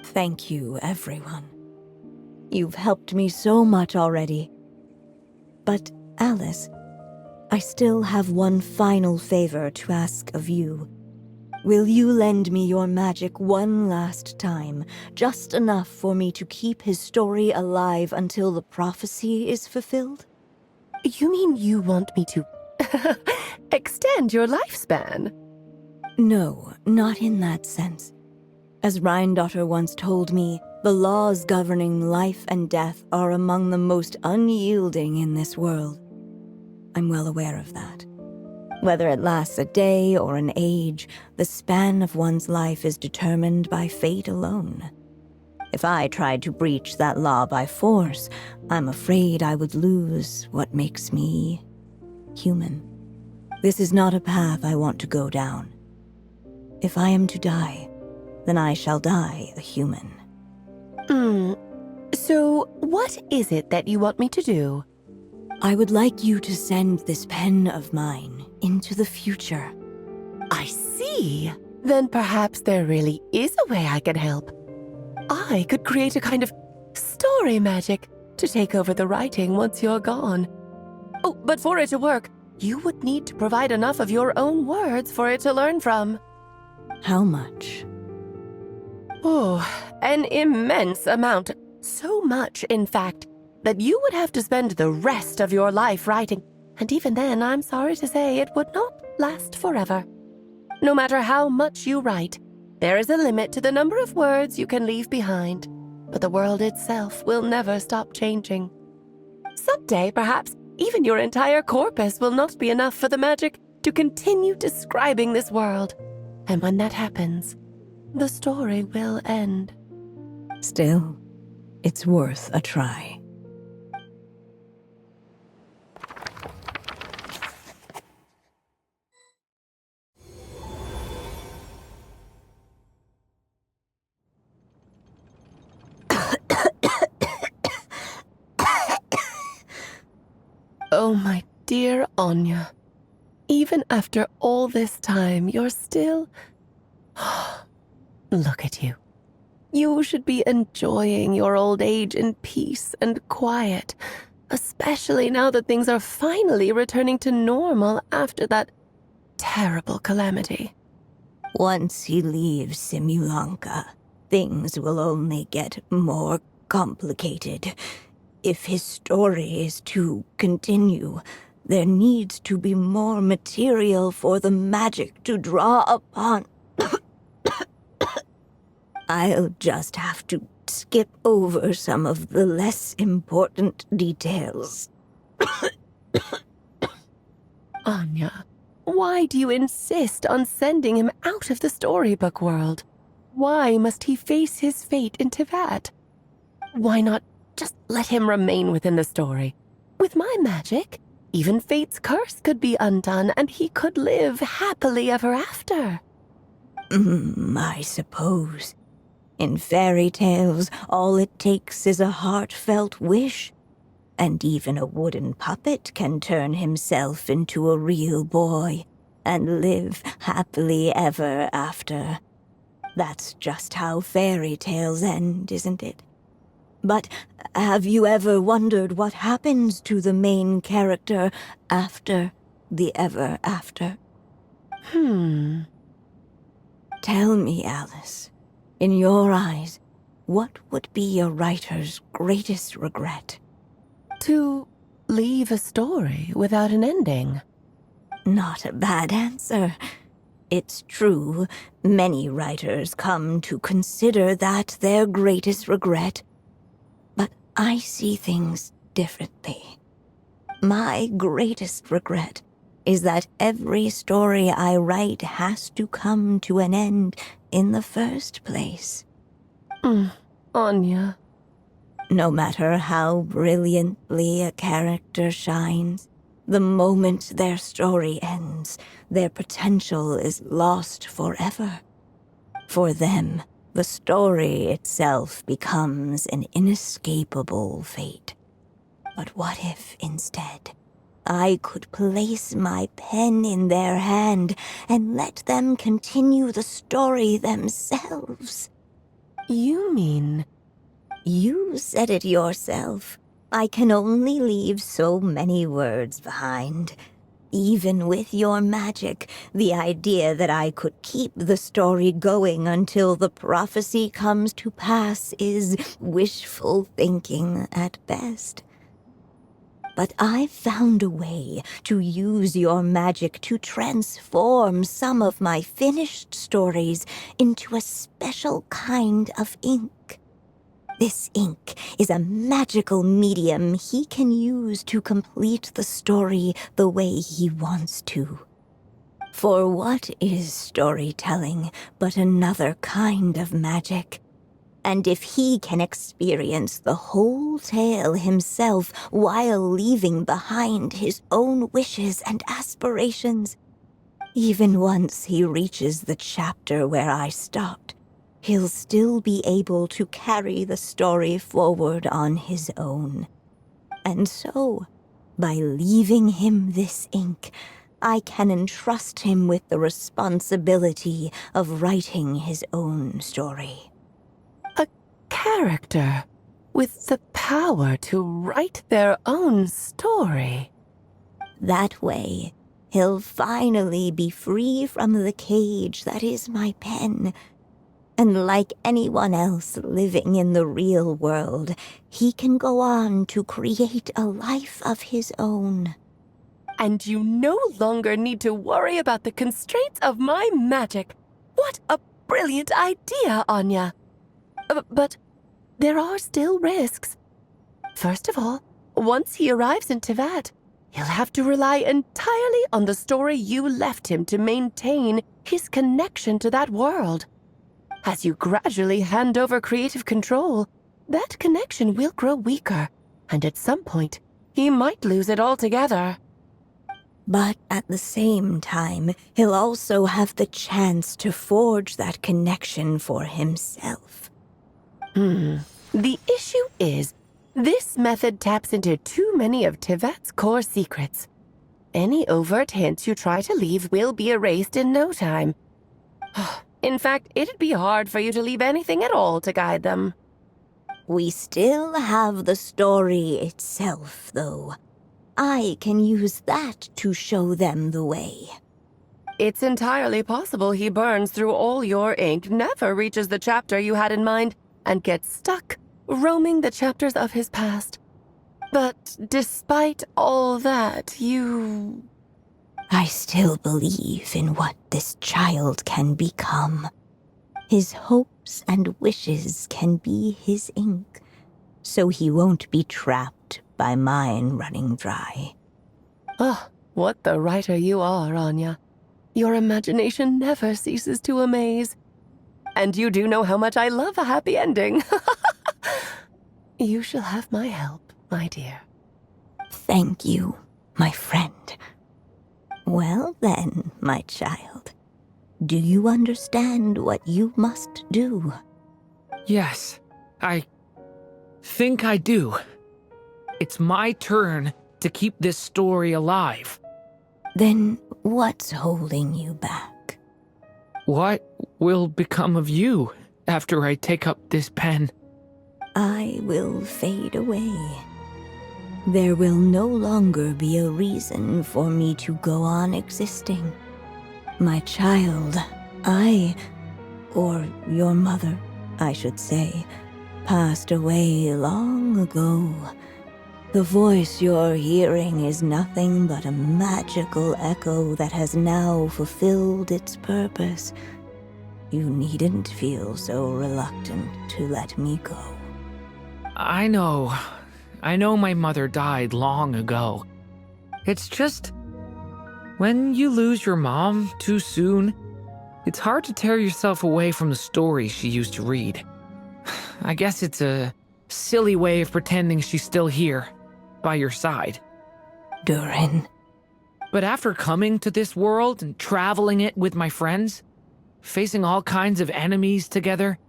Thank you, everyone. You've helped me so much already. But, Alice, I still have one final favor to ask of you. Will you lend me your magic one last time, just enough for me to keep his story alive until the prophecy is fulfilled? You mean you want me to extend your lifespan? No, not in that sense. As Rheindotter once told me, the laws governing life and death are among the most unyielding in this world. I'm well aware of that. Whether it lasts a day or an age, the span of one's life is determined by fate alone. If I tried to breach that law by force, I'm afraid I would lose what makes me human. This is not a path I want to go down. If I am to die, then I shall die a human. So what is it that you want me to do? I would like you to send this pen of mine into the future. I see. Then perhaps there really is a way I can help. I could create a kind of story magic to take over the writing once you're gone. Oh, but for it to work, you would need to provide enough of your own words for it to learn from. How much? Oh, an immense amount. So much, in fact, that you would have to spend the rest of your life writing. And even then, I'm sorry to say, it would not last forever. No matter how much you write, there is a limit to the number of words you can leave behind. But the world itself will never stop changing. Someday, perhaps, even your entire corpus will not be enough for the magic to continue describing this world. And when that happens, the story will end. Still, it's worth a try. Oh, my dear Anya. Even after all this time, you're still... Look at you. You should be enjoying your old age in peace and quiet, especially now that things are finally returning to normal after that terrible calamity. Once he leaves Simulanka, things will only get more complicated. If his story is to continue, there needs to be more material for the magic to draw upon. I'll just have to skip over some of the less important details. Anya, why do you insist on sending him out of the storybook world? Why must he face his fate into that? Why not just let him remain within the story? With my magic, even fate's curse could be undone and he could live happily ever after. I suppose. In fairy tales, all it takes is a heartfelt wish. And even a wooden puppet can turn himself into a real boy and live happily ever after. That's just how fairy tales end, isn't it? But have you ever wondered what happens to the main character after the ever after? Tell me, Alice, in your eyes, what would be a writer's greatest regret? To leave a story without an ending. Not a bad answer. It's true, many writers come to consider that their greatest regret. But I see things differently. My greatest regret is that every story I write has to come to an end in the first place. Anya. No matter how brilliantly a character shines, the moment their story ends, their potential is lost forever. For them, the story itself becomes an inescapable fate. But what if, instead, I could place my pen in their hand and let them continue the story themselves? You mean... You said it yourself. I can only leave so many words behind. Even with your magic, the idea that I could keep the story going until the prophecy comes to pass is wishful thinking at best. But I found a way to use your magic to transform some of my finished stories into a special kind of ink. This ink is a magical medium he can use to complete the story the way he wants to. For what is storytelling but another kind of magic? And if he can experience the whole tale himself while leaving behind his own wishes and aspirations, even once he reaches the chapter where I stopped, he'll still be able to carry the story forward on his own. And so, by leaving him this ink, I can entrust him with the responsibility of writing his own story. A character with the power to write their own story. That way, he'll finally be free from the cage that is my pen. And like anyone else living in the real world, he can go on to create a life of his own. And you no longer need to worry about the constraints of my magic. What a brilliant idea, Anya. But there are still risks. First of all, once he arrives in Tevat, he'll have to rely entirely on the story you left him to maintain his connection to that world. As you gradually hand over creative control, that connection will grow weaker, and at some point, he might lose it altogether. But at the same time, he'll also have the chance to forge that connection for himself. The issue is, this method taps into too many of Tevat's core secrets. Any overt hints you try to leave will be erased in no time. In fact, it'd be hard for you to leave anything at all to guide them. We still have the story itself, though. I can use that to show them the way. It's entirely possible he burns through all your ink, never reaches the chapter you had in mind, and gets stuck, roaming the chapters of his past. But despite all that, I still believe in what this child can become. His hopes and wishes can be his ink, so he won't be trapped by mine running dry. Oh, what the writer you are, Anya. Your imagination never ceases to amaze. And you do know how much I love a happy ending. You shall have my help, my dear. Thank you, my friend. Well then, my child, do you understand what you must do? Yes, I think I do. It's my turn to keep this story alive. Then what's holding you back? What will become of you after I take up this pen? I will fade away. There will no longer be a reason for me to go on existing. My child, or your mother, I should say, passed away long ago. The voice you're hearing is nothing but a magical echo that has now fulfilled its purpose. You needn't feel so reluctant to let me go. I know my mother died long ago. It's just, when you lose your mom too soon, it's hard to tear yourself away from the stories she used to read. I guess it's a silly way of pretending she's still here, by your side. Durin. But after coming to this world and traveling it with my friends, facing all kinds of enemies together,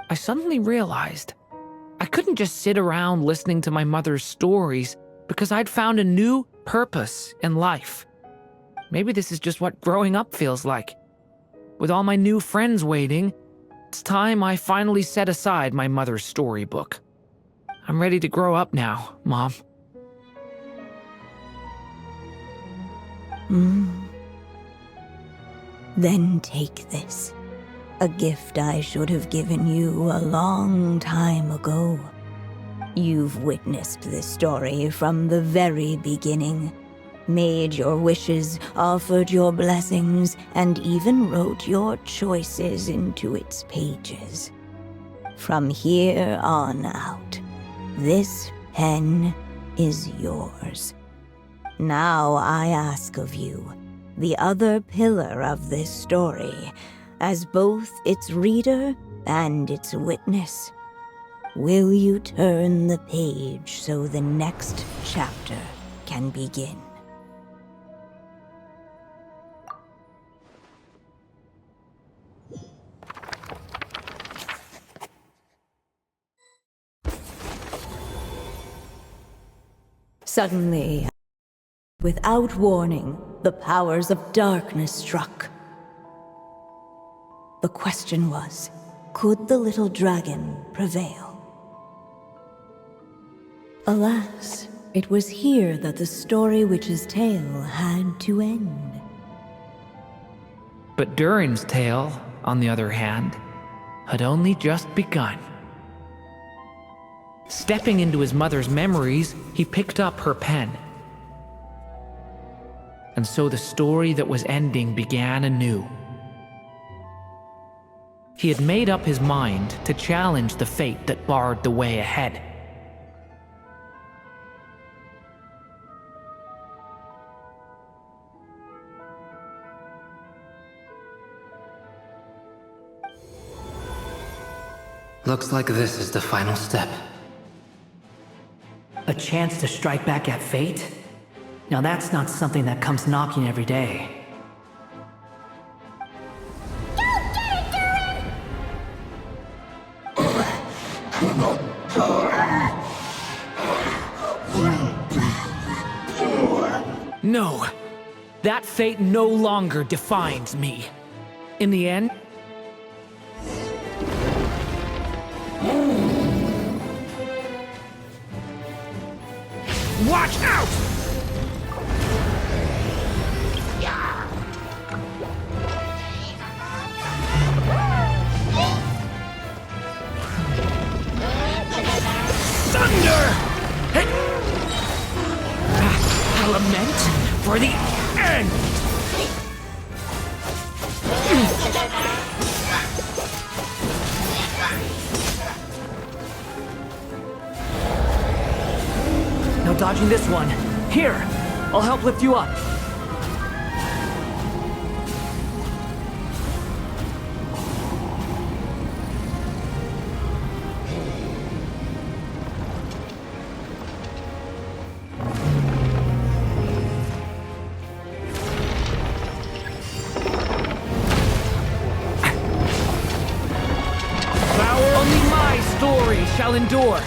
I suddenly realized I couldn't just sit around listening to my mother's stories because I'd found a new purpose in life. Maybe this is just what growing up feels like. With all my new friends waiting, it's time I finally set aside my mother's storybook. I'm ready to grow up now, Mom. Then take this. A gift I should have given you a long time ago. You've witnessed this story from the very beginning. Made your wishes, offered your blessings, and even wrote your choices into its pages. From here on out, this pen is yours. Now I ask of you, the other pillar of this story, as both its reader and its witness. Will you turn the page so the next chapter can begin? Suddenly, without warning, the powers of darkness struck. The question was, could the little dragon prevail? Alas, it was here that the story witch's tale had to end. But Durin's tale, on the other hand, had only just begun. Stepping into his mother's memories, he picked up her pen. And so the story that was ending began anew. He had made up his mind to challenge the fate that barred the way ahead. Looks like this is the final step. A chance to strike back at fate? Now that's not something that comes knocking every day. No, that fate no longer defines me. In the end, watch out! Thunder! A lament for the end! No dodging this one. Here, I'll help lift you up. Only my story shall endure.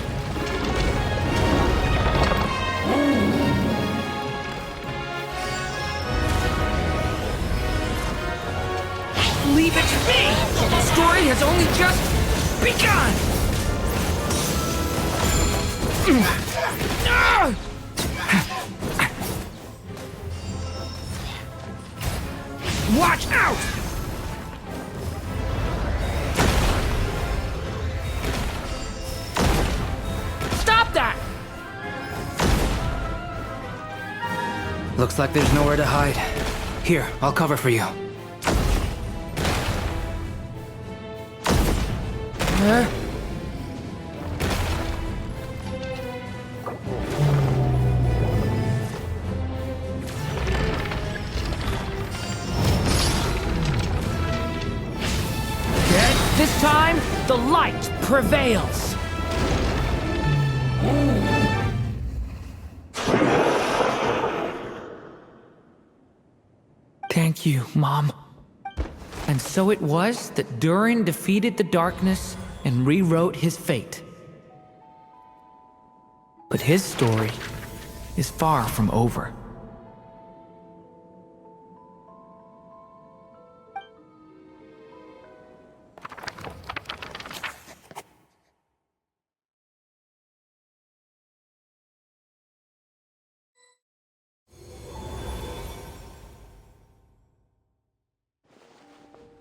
Leave it to me! The story has only just begun! Watch out! Stop that! Looks like there's nowhere to hide. Here, I'll cover for you. This time, the light prevails. Thank you, Mom. And so it was that Durin defeated the darkness and rewrote his fate. But his story is far from over.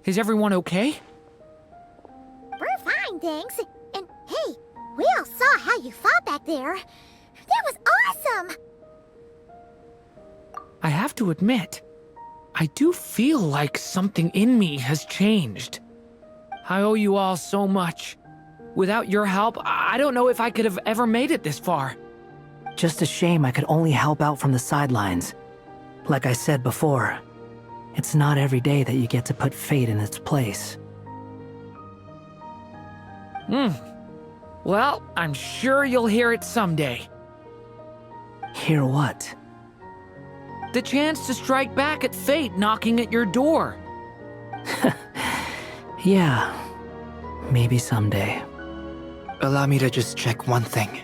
Is everyone okay? We're fine, thanks. And hey, we all saw how you fought back there. That was awesome! I have to admit, I do feel like something in me has changed. I owe you all so much. Without your help, I don't know if I could have ever made it this far. Just a shame I could only help out from the sidelines. Like I said before, it's not every day that you get to put fate in its place. Well, I'm sure you'll hear it someday. Hear what? The chance to strike back at fate knocking at your door. Yeah, maybe someday. Allow me to just check one thing.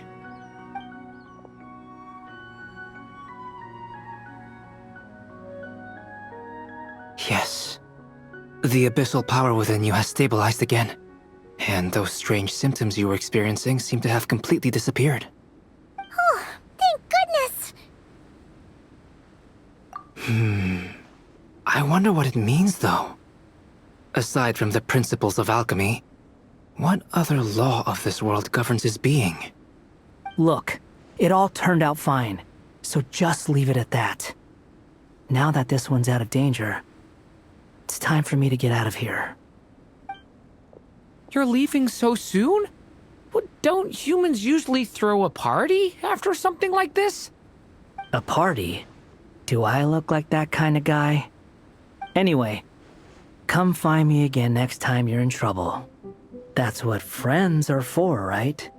Yes. The abyssal power within you has stabilized again. And those strange symptoms you were experiencing seem to have completely disappeared. Oh, thank goodness! I wonder what it means, though. Aside from the principles of alchemy, what other law of this world governs his being? Look, it all turned out fine, so just leave it at that. Now that this one's out of danger, it's time for me to get out of here. You're leaving so soon? Don't humans usually throw a party after something like this? A party? Do I look like that kind of guy? Anyway, come find me again next time you're in trouble. That's what friends are for, right?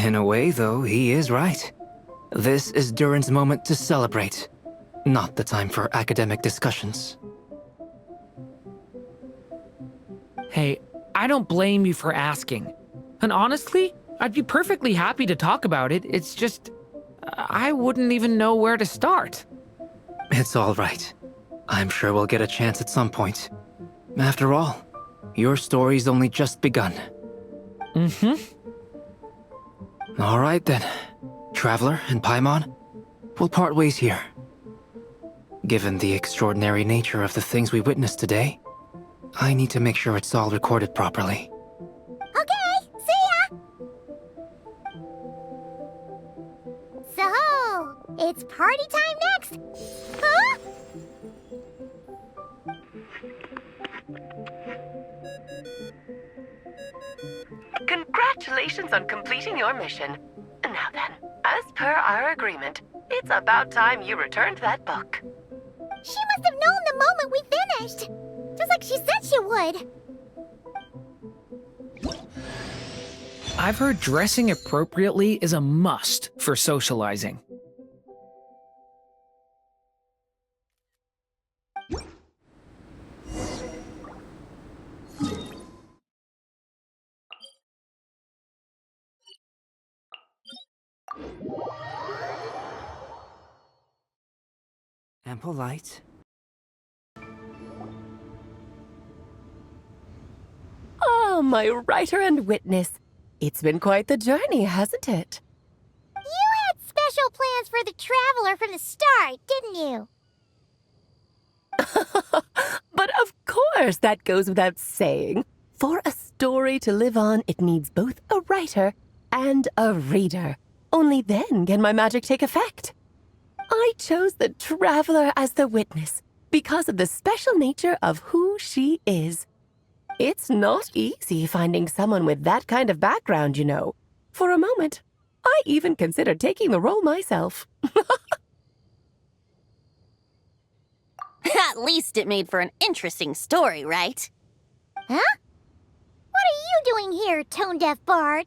In a way, though, he is right. This is Durin's moment to celebrate, not the time for academic discussions. Hey, I don't blame you for asking. And honestly, I'd be perfectly happy to talk about it. It's just, I wouldn't even know where to start. It's all right. I'm sure we'll get a chance at some point. After all, your story's only just begun. All right then. Traveler and Paimon, we'll part ways here. Given the extraordinary nature of the things we witnessed today, I need to make sure it's all recorded properly. Okay, see ya! So, it's party time next! Huh? Congratulations on completing your mission. Now then, as per our agreement, it's about time you returned that book. She must have known the moment we finished! Just like she said she would! I've heard dressing appropriately is a must for socializing. And polite. Oh, my writer and witness. It's been quite the journey, hasn't it? You had special plans for the Traveler from the start, didn't you? But of course, that goes without saying. For a story to live on, it needs both a writer and a reader. Only then can my magic take effect. I chose the Traveler as the witness because of the special nature of who she is. It's not easy finding someone with that kind of background, you know. For a moment, I even considered taking the role myself. At least it made for an interesting story, right? Huh? What are you doing here, tone-deaf bard?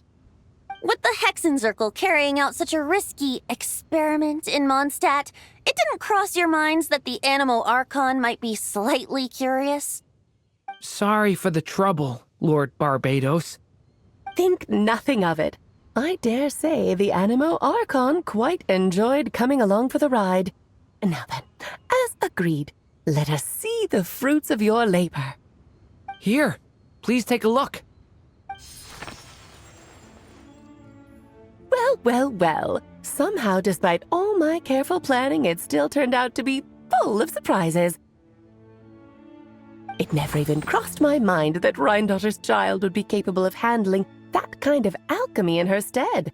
With the Hexenzirkel carrying out such a risky experiment in Mondstadt, it didn't cross your minds that the Animo Archon might be slightly curious? Sorry for the trouble, Lord Barbados. Think nothing of it. I dare say the Animo Archon quite enjoyed coming along for the ride. Now then, as agreed, let us see the fruits of your labor. Here, please take a look. Well. Somehow, despite all my careful planning, it still turned out to be full of surprises. It never even crossed my mind that Rhindotter's child would be capable of handling that kind of alchemy in her stead.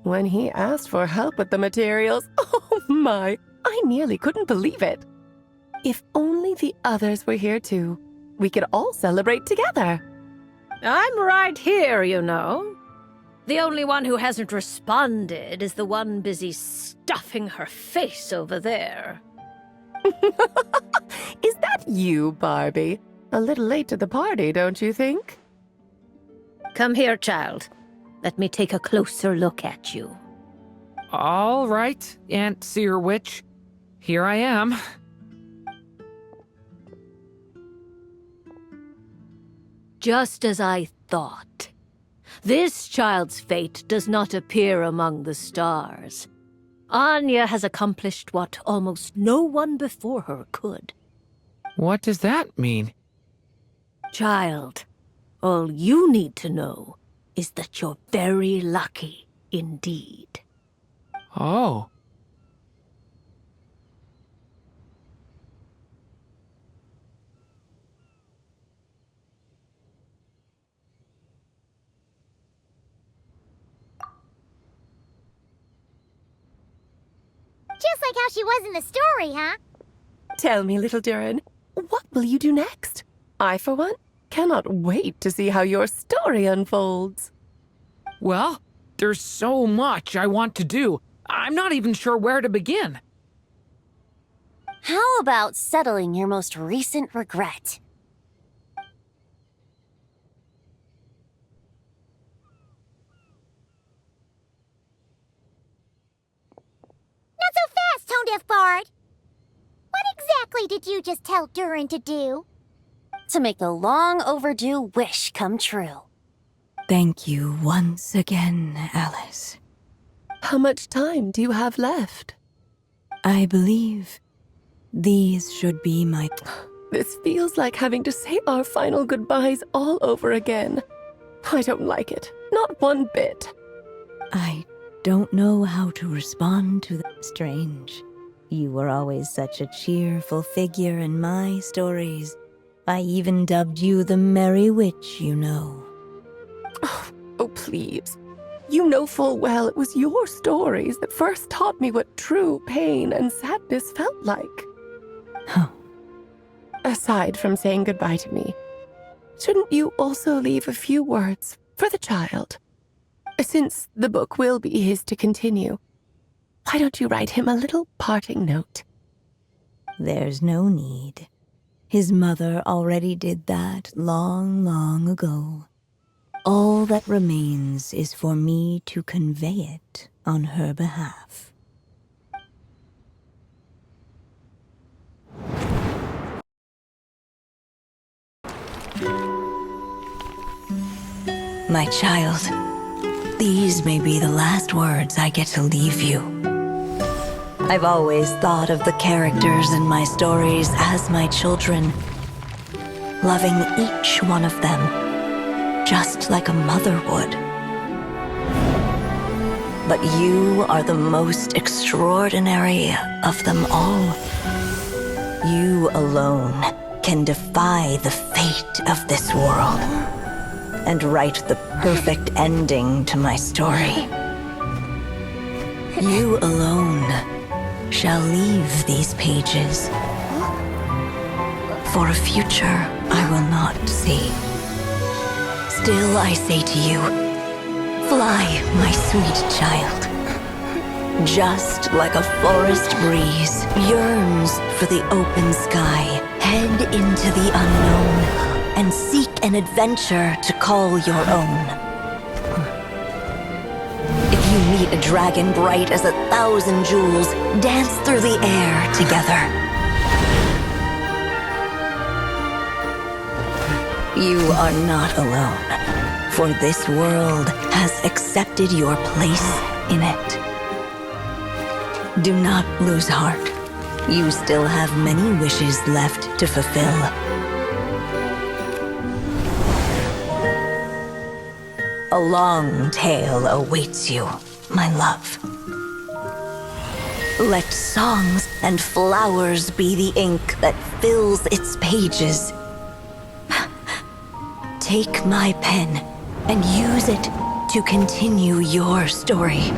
When he asked for help with the materials, oh my, I nearly couldn't believe it. If only the others were here too, we could all celebrate together. I'm right here, you know. The only one who hasn't responded is the one busy stuffing her face over there. Is that you, Barbie? A little late to the party, don't you think? Come here, child. Let me take a closer look at you. All right, Aunt Seer Witch. Here I am. Just as I thought. This child's fate does not appear among the stars. Anya has accomplished what almost no one before her could. What does that mean? Child, all you need to know is that you're very lucky indeed. Oh. Just like how she was in the story, huh? Tell me, little Durin, what will you do next? I, for one, cannot wait to see how your story unfolds. Well, there's so much I want to do. I'm not even sure where to begin. How about settling your most recent regret? Not so fast, Tone-Deaf Bard! What exactly did you just tell Durin to do? To make a long overdue wish come true. Thank you once again, Alice. How much time do you have left? I believe these should be my... This feels like having to say our final goodbyes all over again. I don't like it. Not one bit. I don't know how to respond to that. Strange. You were always such a cheerful figure in my stories. I even dubbed you the Merry Witch, you know. Oh, please. You know full well it was your stories that first taught me what true pain and sadness felt like. Oh. Aside from saying goodbye to me, shouldn't you also leave a few words for the child? Since the book will be his to continue, why don't you write him a little parting note? There's no need. His mother already did that long, long ago. All that remains is for me to convey it on her behalf. My child, these may be the last words I get to leave you. I've always thought of the characters in my stories as my children, loving each one of them, just like a mother would. But you are the most extraordinary of them all. You alone can defy the fate of this world and write the perfect ending to my story. You alone shall leave these pages for a future I will not see. Still I say to you, fly, my sweet child. Just like a forest breeze yearns for the open sky, head into the unknown and seek an adventure to call your own. If you meet a dragon bright as 1,000 jewels, dance through the air together. You are not alone, for this world has accepted your place in it. Do not lose heart. You still have many wishes left to fulfill. A long tale awaits you, my love. Let songs and flowers be the ink that fills its pages. Take my pen and use it to continue your story.